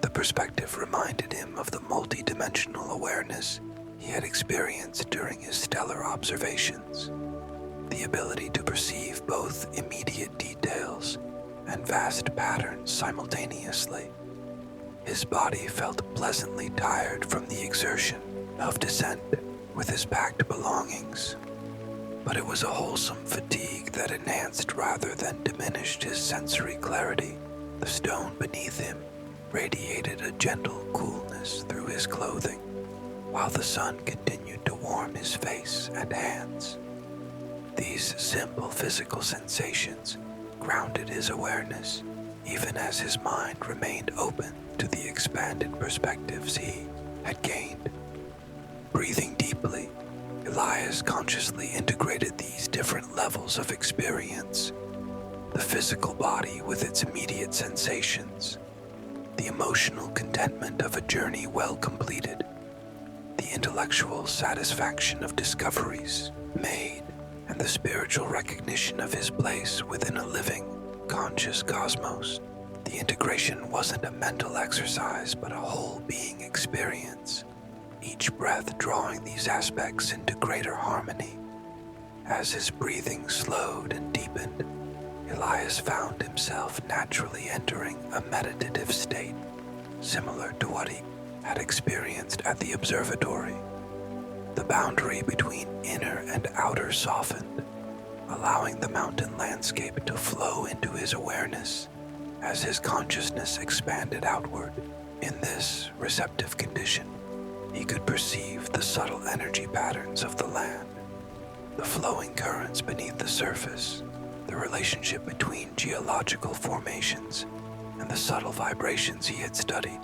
The perspective reminded him of the multi-dimensional awareness he had experienced during his stellar observations, the ability to perceive both immediate details and vast patterns simultaneously. His body felt pleasantly tired from the exertion of descent with his packed belongings, but it was a wholesome fatigue that enhanced rather than diminished his sensory clarity. The stone beneath him radiated a gentle coolness through his clothing, while the sun continued to warm his face and hands. These simple physical sensations grounded his awareness, even as his mind remained open to the expanded perspectives he had gained. Breathing deeply, Elias consciously integrated these different levels of experience: the physical body with its immediate sensations, the emotional contentment of a journey well completed, the intellectual satisfaction of discoveries made, and the spiritual recognition of his place within a living, conscious cosmos. The integration wasn't a mental exercise, but a whole being experience, each breath drawing these aspects into greater harmony. As his breathing slowed and deepened, Elias found himself naturally entering a meditative state, similar to what he had experienced at the observatory. The boundary between inner and outer softened, allowing the mountain landscape to flow into his awareness as his consciousness expanded outward. In this receptive condition, he could perceive the subtle energy patterns of the land, the flowing currents beneath the surface, the relationship between geological formations, and the subtle vibrations he had studied.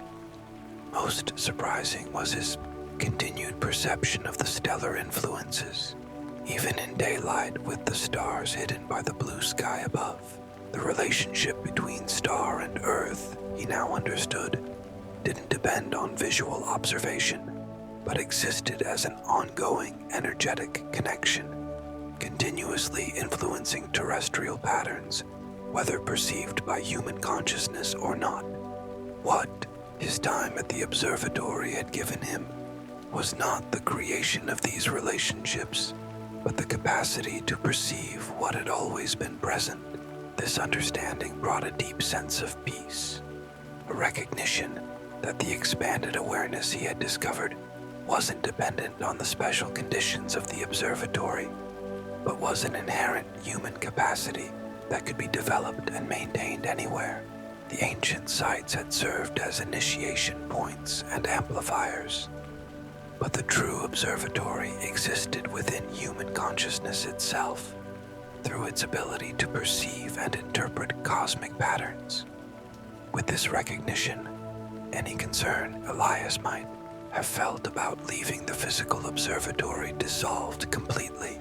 Most surprising was his continued perception of the stellar influences. Even in daylight, with the stars hidden by the blue sky above, the relationship between star and earth, he now understood, didn't depend on visual observation, but existed as an ongoing energetic connection, continuously influencing terrestrial patterns, whether perceived by human consciousness or not. What his time at the observatory had given him was not the creation of these relationships, but the capacity to perceive what had always been present. This understanding brought a deep sense of peace, a recognition that the expanded awareness he had discovered wasn't dependent on the special conditions of the observatory, but was an inherent human capacity that could be developed and maintained anywhere. The ancient sites had served as initiation points and amplifiers, but the true observatory existed within human consciousness itself, through its ability to perceive and interpret cosmic patterns. With this recognition, any concern Elias might have felt about leaving the physical observatory dissolved completely.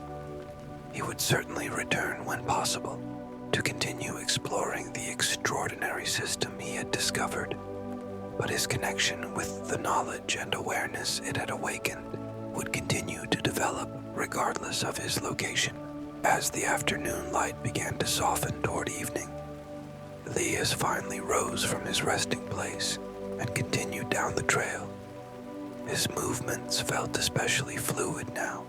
He would certainly return when possible to continue exploring the extraordinary system he had discovered, but his connection with the knowledge and awareness it had awakened would continue to develop regardless of his location. As the afternoon light began to soften toward evening, Elias finally rose from his resting place and continued down the trail. His movements felt especially fluid now,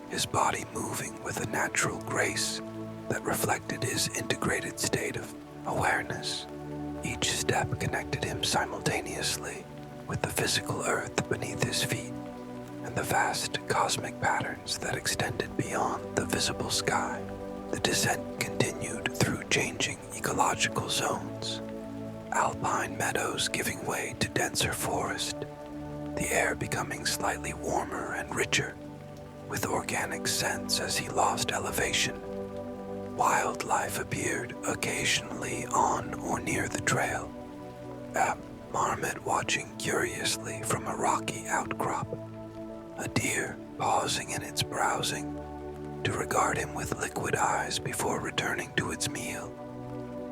his body moving with a natural grace that reflected his integrated state of awareness. Each step connected him simultaneously with the physical earth beneath his feet and the vast cosmic patterns that extended beyond the visible sky. The descent continued through changing ecological zones, alpine meadows giving way to denser forest, the air becoming slightly warmer and richer, with organic scents as he lost elevation. Wildlife appeared occasionally on or near the trail, a marmot watching curiously from a rocky outcrop, a deer pausing in its browsing to regard him with liquid eyes before returning to its meal,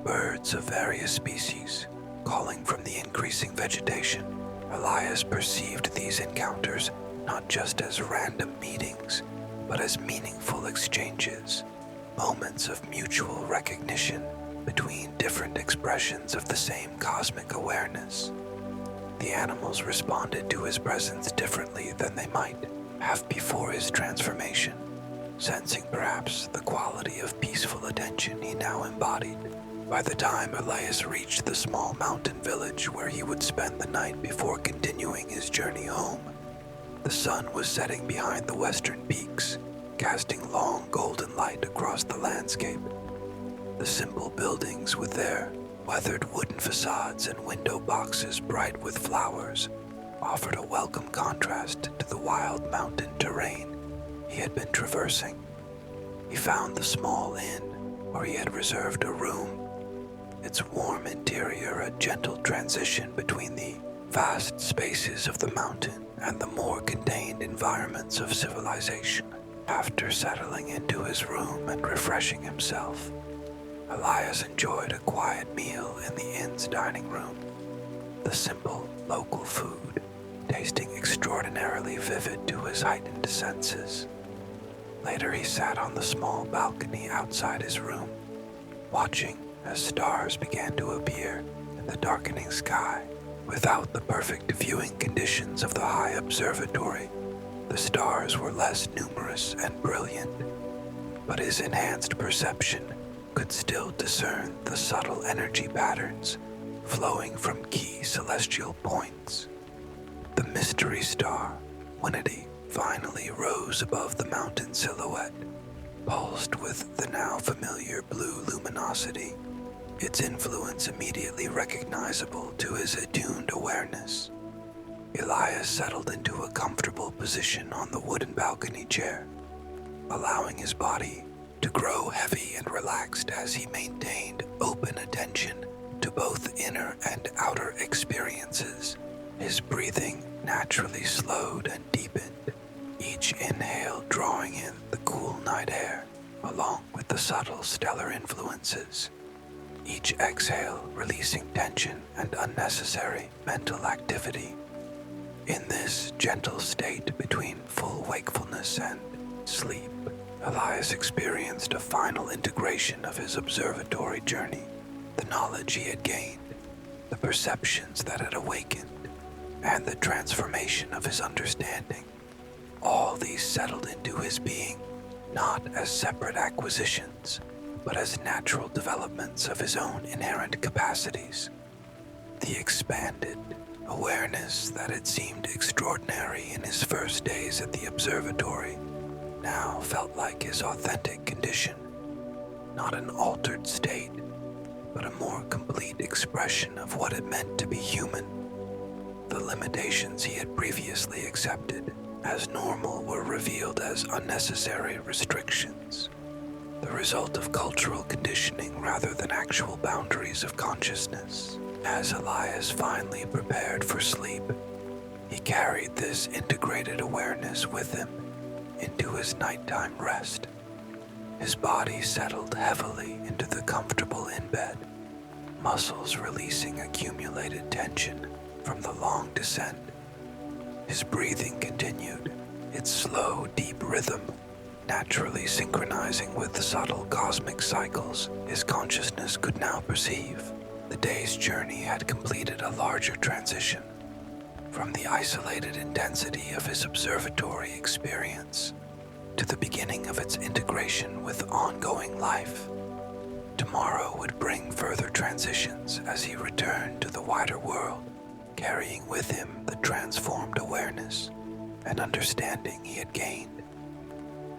birds of various species calling from the increasing vegetation. Elias perceived these encounters not just as random meetings, but as meaningful exchanges, moments of mutual recognition between different expressions of the same cosmic awareness. The animals responded to his presence differently than they might have before his transformation, sensing perhaps the quality of peaceful attention he now embodied. By the time Elias reached the small mountain village where he would spend the night before continuing his journey home, the sun was setting behind the western peaks, casting long golden light across the landscape. The simple buildings with their weathered wooden facades and window boxes bright with flowers offered a welcome contrast to the wild mountain terrain he had been traversing. He found the small inn where he had reserved a room, its warm interior a gentle transition between the vast spaces of the mountain and the more contained environments of civilization. After settling into his room and refreshing himself, Elias enjoyed a quiet meal in the inn's dining room, the simple local food tasting extraordinarily vivid to his heightened senses. Later he sat on the small balcony outside his room, watching as stars began to appear in the darkening sky. Without the perfect viewing conditions of the high observatory, the stars were less numerous and brilliant, but his enhanced perception could still discern the subtle energy patterns flowing from key celestial points. The mystery star, Winity, finally rose above the mountain silhouette, pulsed with the now familiar blue luminosity, its influence immediately recognizable to his attuned awareness. Elias settled into a comfortable position on the wooden balcony chair, allowing his body to grow heavy and relaxed as he maintained open attention to both inner and outer experiences. His breathing naturally slowed and deepened, each inhale drawing in the cool night air, along with the subtle stellar influences. Each exhale releasing tension and unnecessary mental activity. In this gentle state between full wakefulness and sleep, Elias experienced a final integration of his observatory journey, the knowledge he had gained, the perceptions that had awakened, and the transformation of his understanding. All these settled into his being, not as separate acquisitions, but as natural developments of his own inherent capacities. The expanded awareness that had seemed extraordinary in his first days at the observatory now felt like his authentic condition, not an altered state, but a more complete expression of what it meant to be human. The limitations he had previously accepted as normal were revealed as unnecessary restrictions, the result of cultural conditioning rather than actual boundaries of consciousness. As Elias finally prepared for sleep, he carried this integrated awareness with him into his nighttime rest. His body settled heavily into the comfortable in-bed, muscles releasing accumulated tension from the long descent. His breathing continued, its slow, deep rhythm naturally synchronizing with the subtle cosmic cycles his consciousness could now perceive. The day's journey had completed a larger transition from the isolated intensity of his observatory experience to the beginning of its integration with ongoing life. Tomorrow would bring further transitions as he returned to the wider world, carrying with him the transformed awareness and understanding he had gained.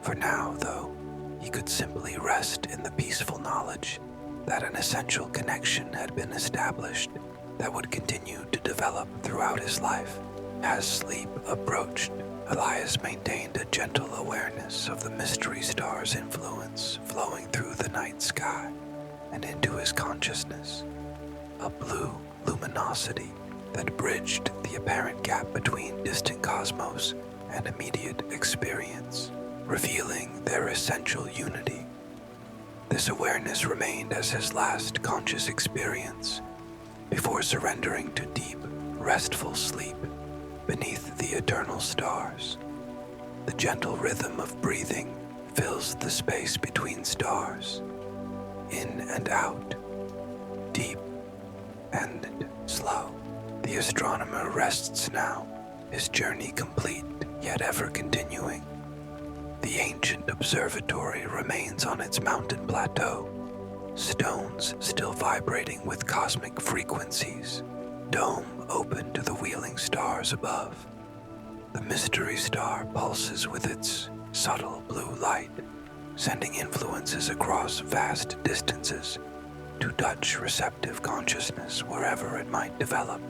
For now, though, he could simply rest in the peaceful knowledge that an essential connection had been established that would continue to develop throughout his life. As sleep approached, Elias maintained a gentle awareness of the mystery star's influence flowing through the night sky and into his consciousness, a blue luminosity that bridged the apparent gap between distant cosmos and immediate experience, revealing their essential unity. This awareness remained as his last conscious experience before surrendering to deep, restful sleep beneath the eternal stars. The gentle rhythm of breathing fills the space between stars, in and out, deep and slow. The astronomer rests now, his journey complete, yet ever continuing. The ancient observatory remains on its mountain plateau, stones still vibrating with cosmic frequencies, dome open to the wheeling stars above. The mystery star pulses with its subtle blue light, sending influences across vast distances to touch receptive consciousness wherever it might develop.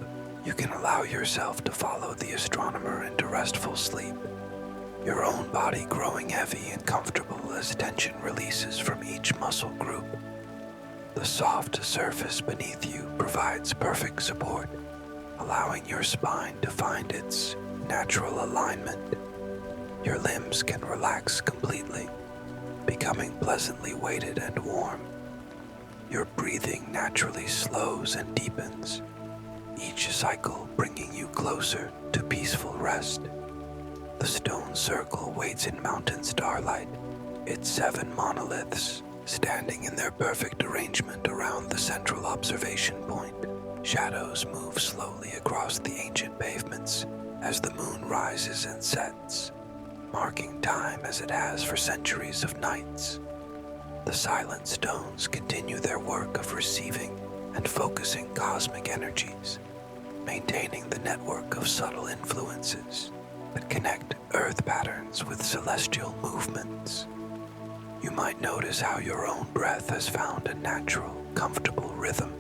You can allow yourself to follow the astronomer into restful sleep, your own body growing heavy and comfortable as tension releases from each muscle group. The soft surface beneath you provides perfect support, allowing your spine to find its natural alignment. Your limbs can relax completely, becoming pleasantly weighted and warm. Your breathing naturally slows and deepens, each cycle bringing you closer to peaceful rest. The stone circle waits in mountain starlight, its 7 monoliths standing in their perfect arrangement around the central observation point. Shadows move slowly across the ancient pavements as the moon rises and sets, marking time as it has for centuries of nights. The silent stones continue their work of receiving and focusing cosmic energies, maintaining the network of subtle influences that connect Earth patterns with celestial movements. You might notice how your own breath has found a natural, comfortable rhythm,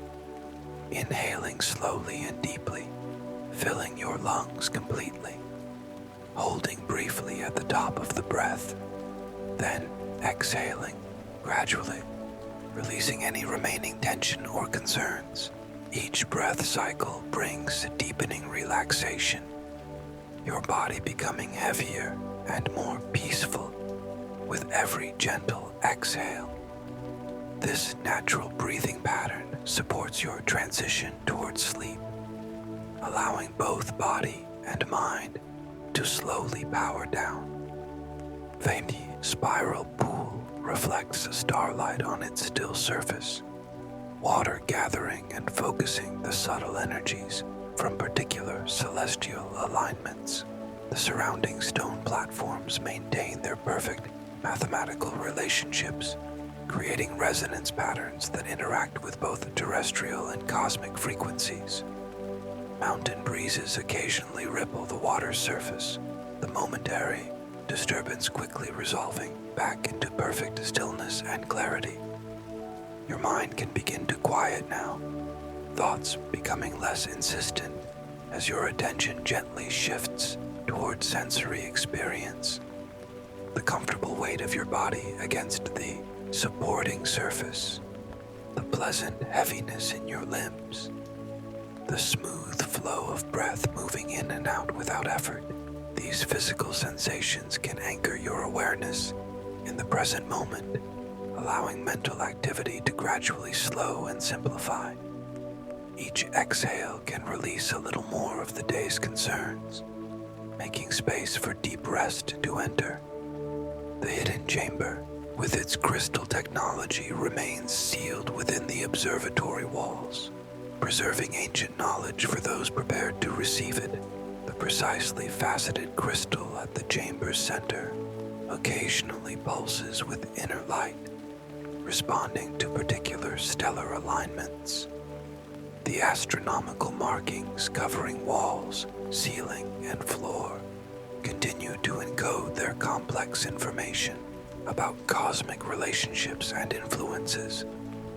inhaling slowly and deeply, filling your lungs completely, holding briefly at the top of the breath, Then exhaling gradually, releasing any remaining tension or concerns. Each breath cycle brings deepening relaxation, your body becoming heavier and more peaceful with every gentle exhale. This natural breathing pattern supports your transition towards sleep, allowing both body and mind to slowly power down. Faint spiral pool reflects starlight on its still surface, water gathering and focusing the subtle energies from particular celestial alignments. The surrounding stone platforms maintain their perfect mathematical relationships, creating resonance patterns that interact with both terrestrial and cosmic frequencies. Mountain breezes occasionally ripple the water's surface, the momentary disturbance quickly resolving back into perfect stillness and clarity. Your mind can begin to quiet now, thoughts becoming less insistent as your attention gently shifts toward sensory experience. The comfortable weight of your body against the supporting surface, the pleasant heaviness in your limbs, the smooth flow of breath moving in and out without effort. These physical sensations can anchor your awareness in the present moment, allowing mental activity to gradually slow and simplify. Each exhale can release a little more of the day's concerns, making space for deep rest to enter. The hidden chamber, with its crystal technology, remains sealed within the observatory walls, preserving ancient knowledge for those prepared to receive it. The precisely faceted crystal at the chamber's center occasionally pulses with inner light, responding to particular stellar alignments. The astronomical markings covering walls, ceiling, and floor continue to encode their complex information about cosmic relationships and influences,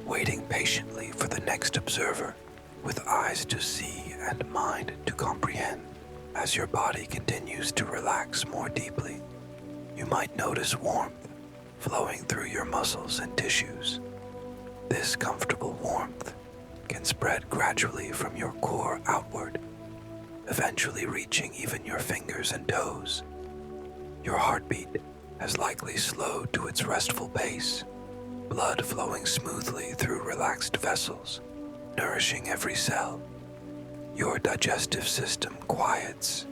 waiting patiently for the next observer with eyes to see and mind to comprehend. As your body continues to relax more deeply, you might notice warmth flowing through your muscles and tissues. This comfortable warmth can spread gradually from your core outward, eventually reaching even your fingers and toes. Your heartbeat has likely slowed to its restful pace, blood flowing smoothly through relaxed vessels, nourishing every cell. Your digestive system quiets,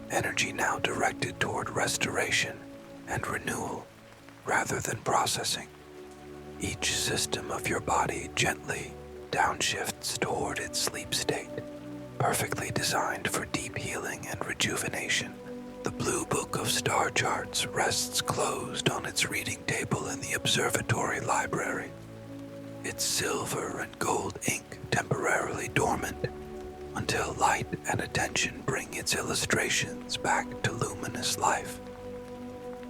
energy now directed toward restoration and renewal rather than processing. Each system of your body gently downshifts toward its sleep state, perfectly designed for deep healing and rejuvenation. The blue book of star charts rests closed on its reading table in the observatory library, its silver and gold ink temporarily dormant until light and attention bring its illustrations back to luminous life.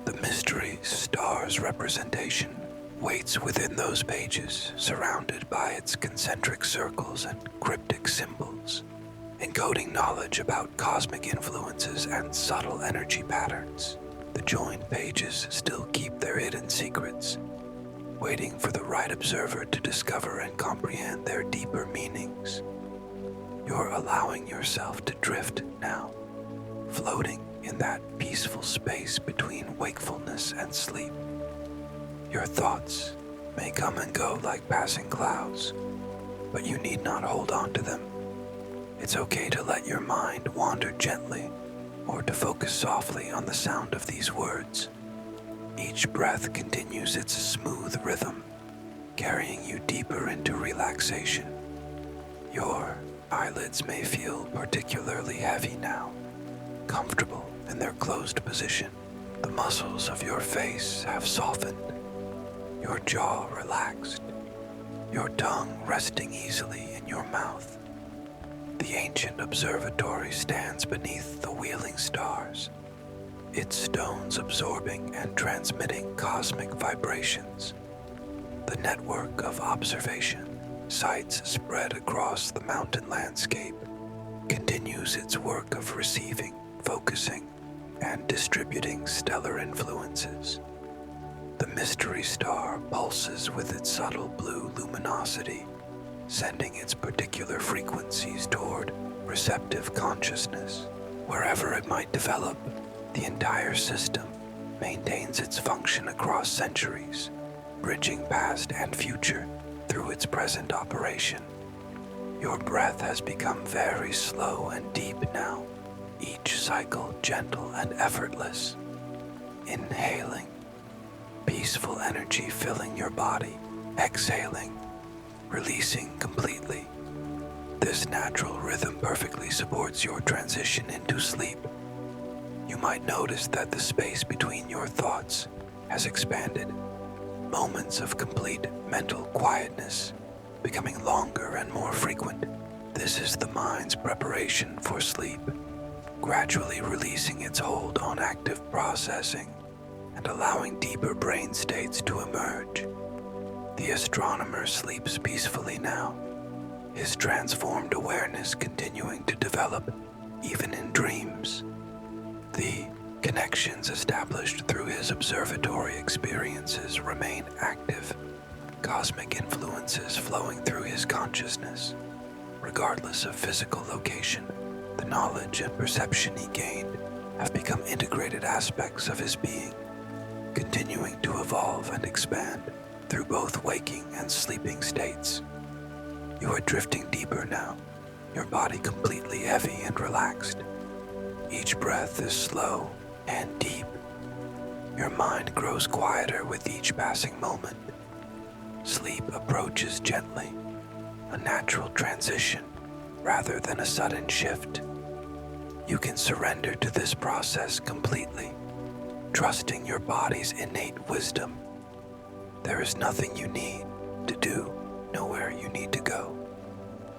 The mystery star's representation waits within those pages, surrounded by its concentric circles and cryptic symbols, encoding knowledge about cosmic influences and subtle energy patterns. The joined pages still keep their hidden secrets, waiting for the right observer to discover and comprehend their deeper meanings. You're allowing yourself to drift now, floating in that peaceful space between wakefulness and sleep. Your thoughts may come and go like passing clouds, but you need not hold on to them. It's okay to let your mind wander gently or to focus softly on the sound of these words. Each breath continues its smooth rhythm, carrying you deeper into relaxation. Your eyelids may feel particularly heavy now, comfortable in their closed position. The muscles of your face have softened, your jaw relaxed, your tongue resting easily in your mouth. The ancient observatory stands beneath the wheeling stars, its stones absorbing and transmitting cosmic vibrations. The network of observation sites spread across the mountain landscape continues its work of receiving, focusing, and distributing stellar influences. The mystery star pulses with its subtle blue luminosity, sending its particular frequencies toward receptive consciousness. Wherever it might develop, the entire system maintains its function across centuries, bridging past and future through its present operation. Your breath has become very slow and deep now, each cycle gentle and effortless. Inhaling, peaceful energy filling your body. Exhaling, releasing completely. This natural rhythm perfectly supports your transition into sleep. You might notice that the space between your thoughts has expanded, moments of complete mental quietness becoming longer and more frequent. This is the mind's preparation for sleep, gradually releasing its hold on active processing and allowing deeper brain states to emerge. The astronomer sleeps peacefully now, his transformed awareness continuing to develop even in dreams. The connections established through his observatory experiences remain active, cosmic influences flowing through his consciousness. Regardless of physical location, the knowledge and perception he gained have become integrated aspects of his being, continuing to evolve and expand through both waking and sleeping states. You are drifting deeper now, your body completely heavy and relaxed. Each breath is slow and deep. Your mind grows quieter with each passing moment. Sleep approaches gently, a natural transition rather than a sudden shift. You can surrender to this process completely, trusting your body's innate wisdom. There is nothing you need to do, nowhere you need to go,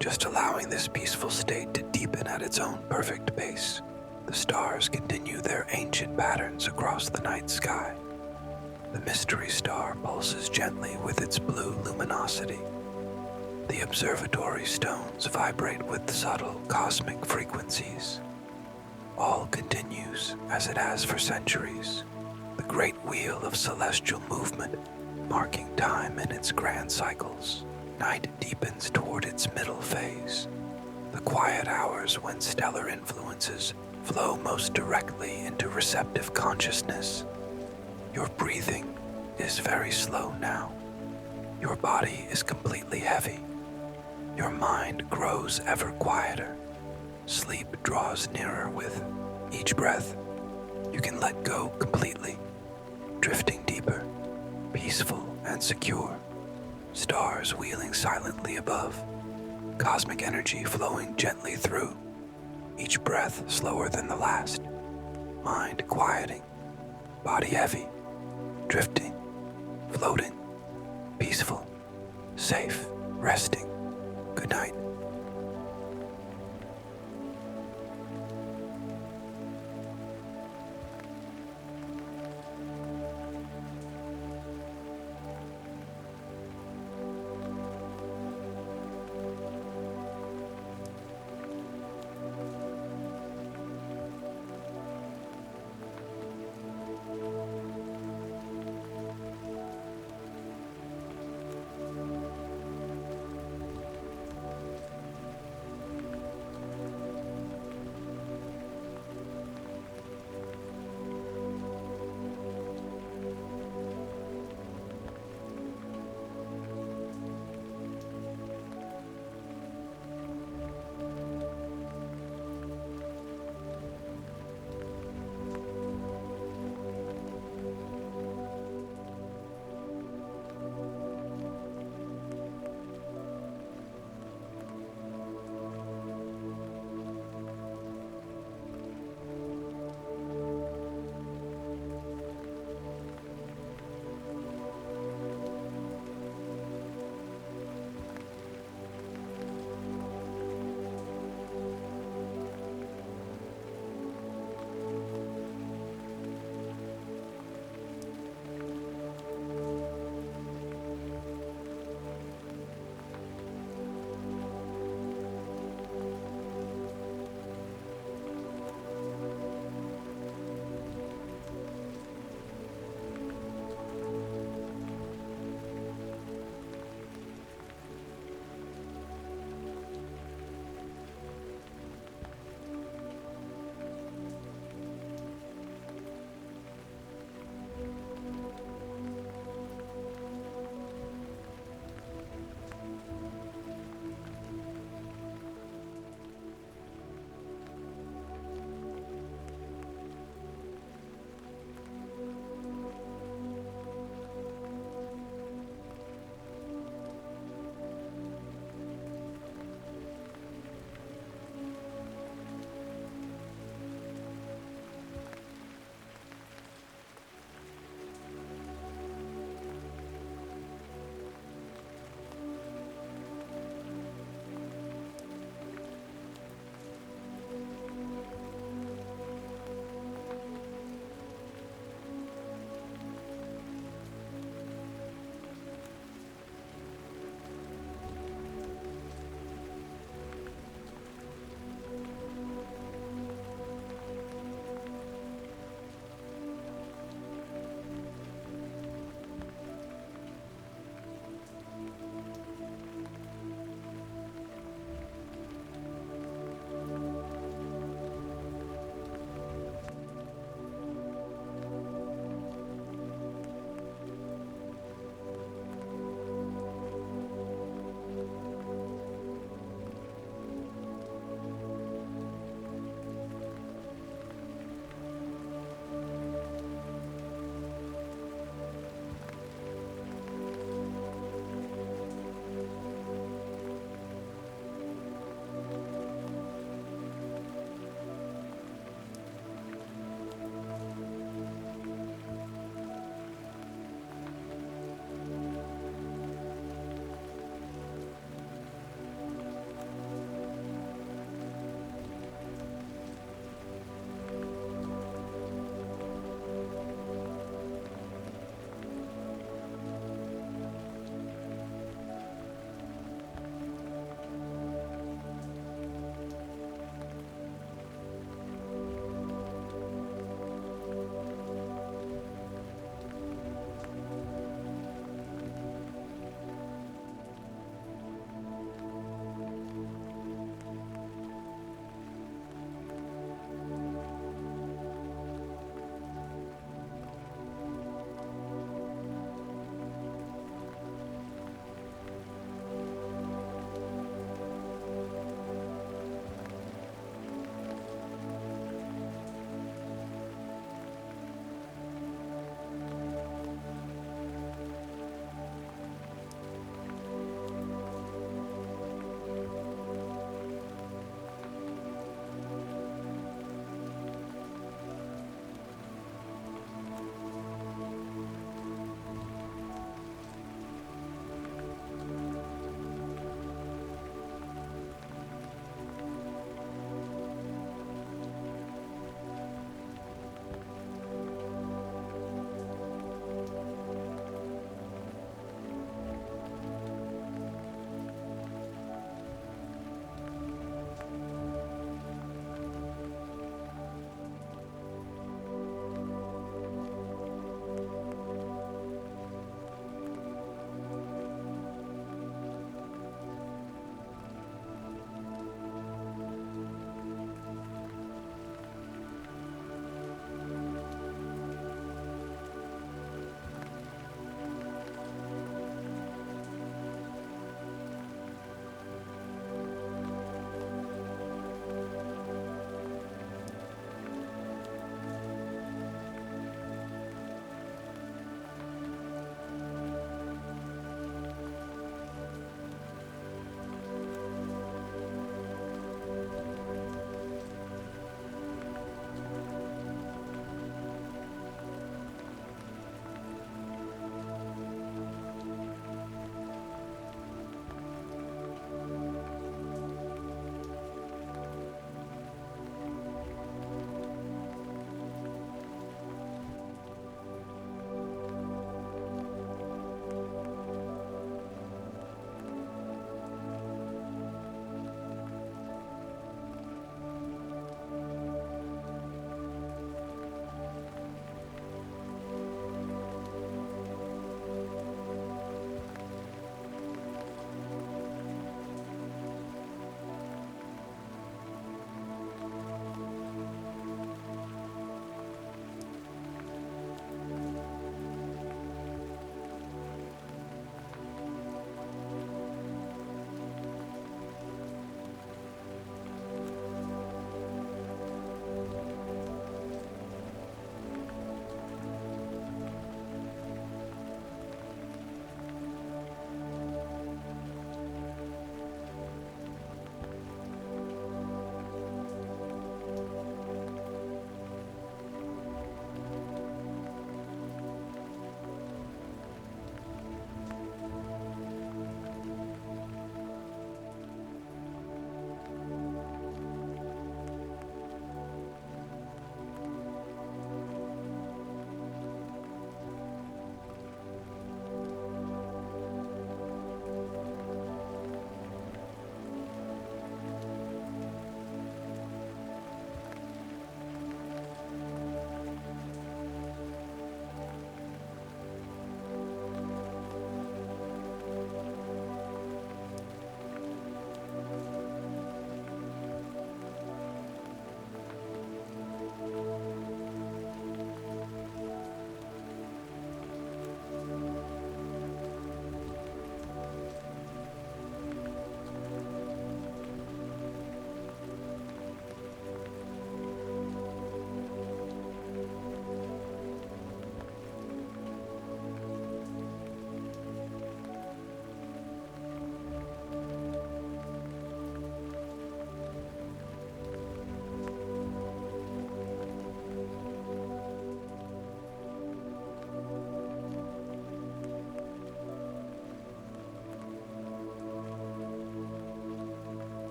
just allowing this peaceful state to deepen at its own perfect pace. The stars continue their ancient patterns across the night sky. The mystery star pulses gently with its blue luminosity. The observatory stones vibrate with subtle cosmic frequencies. All continues as it has for centuries, the great wheel of celestial movement marking time in its grand cycles. Night deepens toward its middle phase, the quiet hours when stellar influences flow most directly into receptive consciousness. Your breathing is very slow now. Your body is completely heavy. Your mind grows ever quieter. Sleep draws nearer with each breath. You can let go completely, drifting deeper, peaceful and secure. Stars wheeling silently above, cosmic energy flowing gently through, each breath slower than the last. Mind quieting, body heavy, drifting, floating, peaceful, safe, resting. Good night.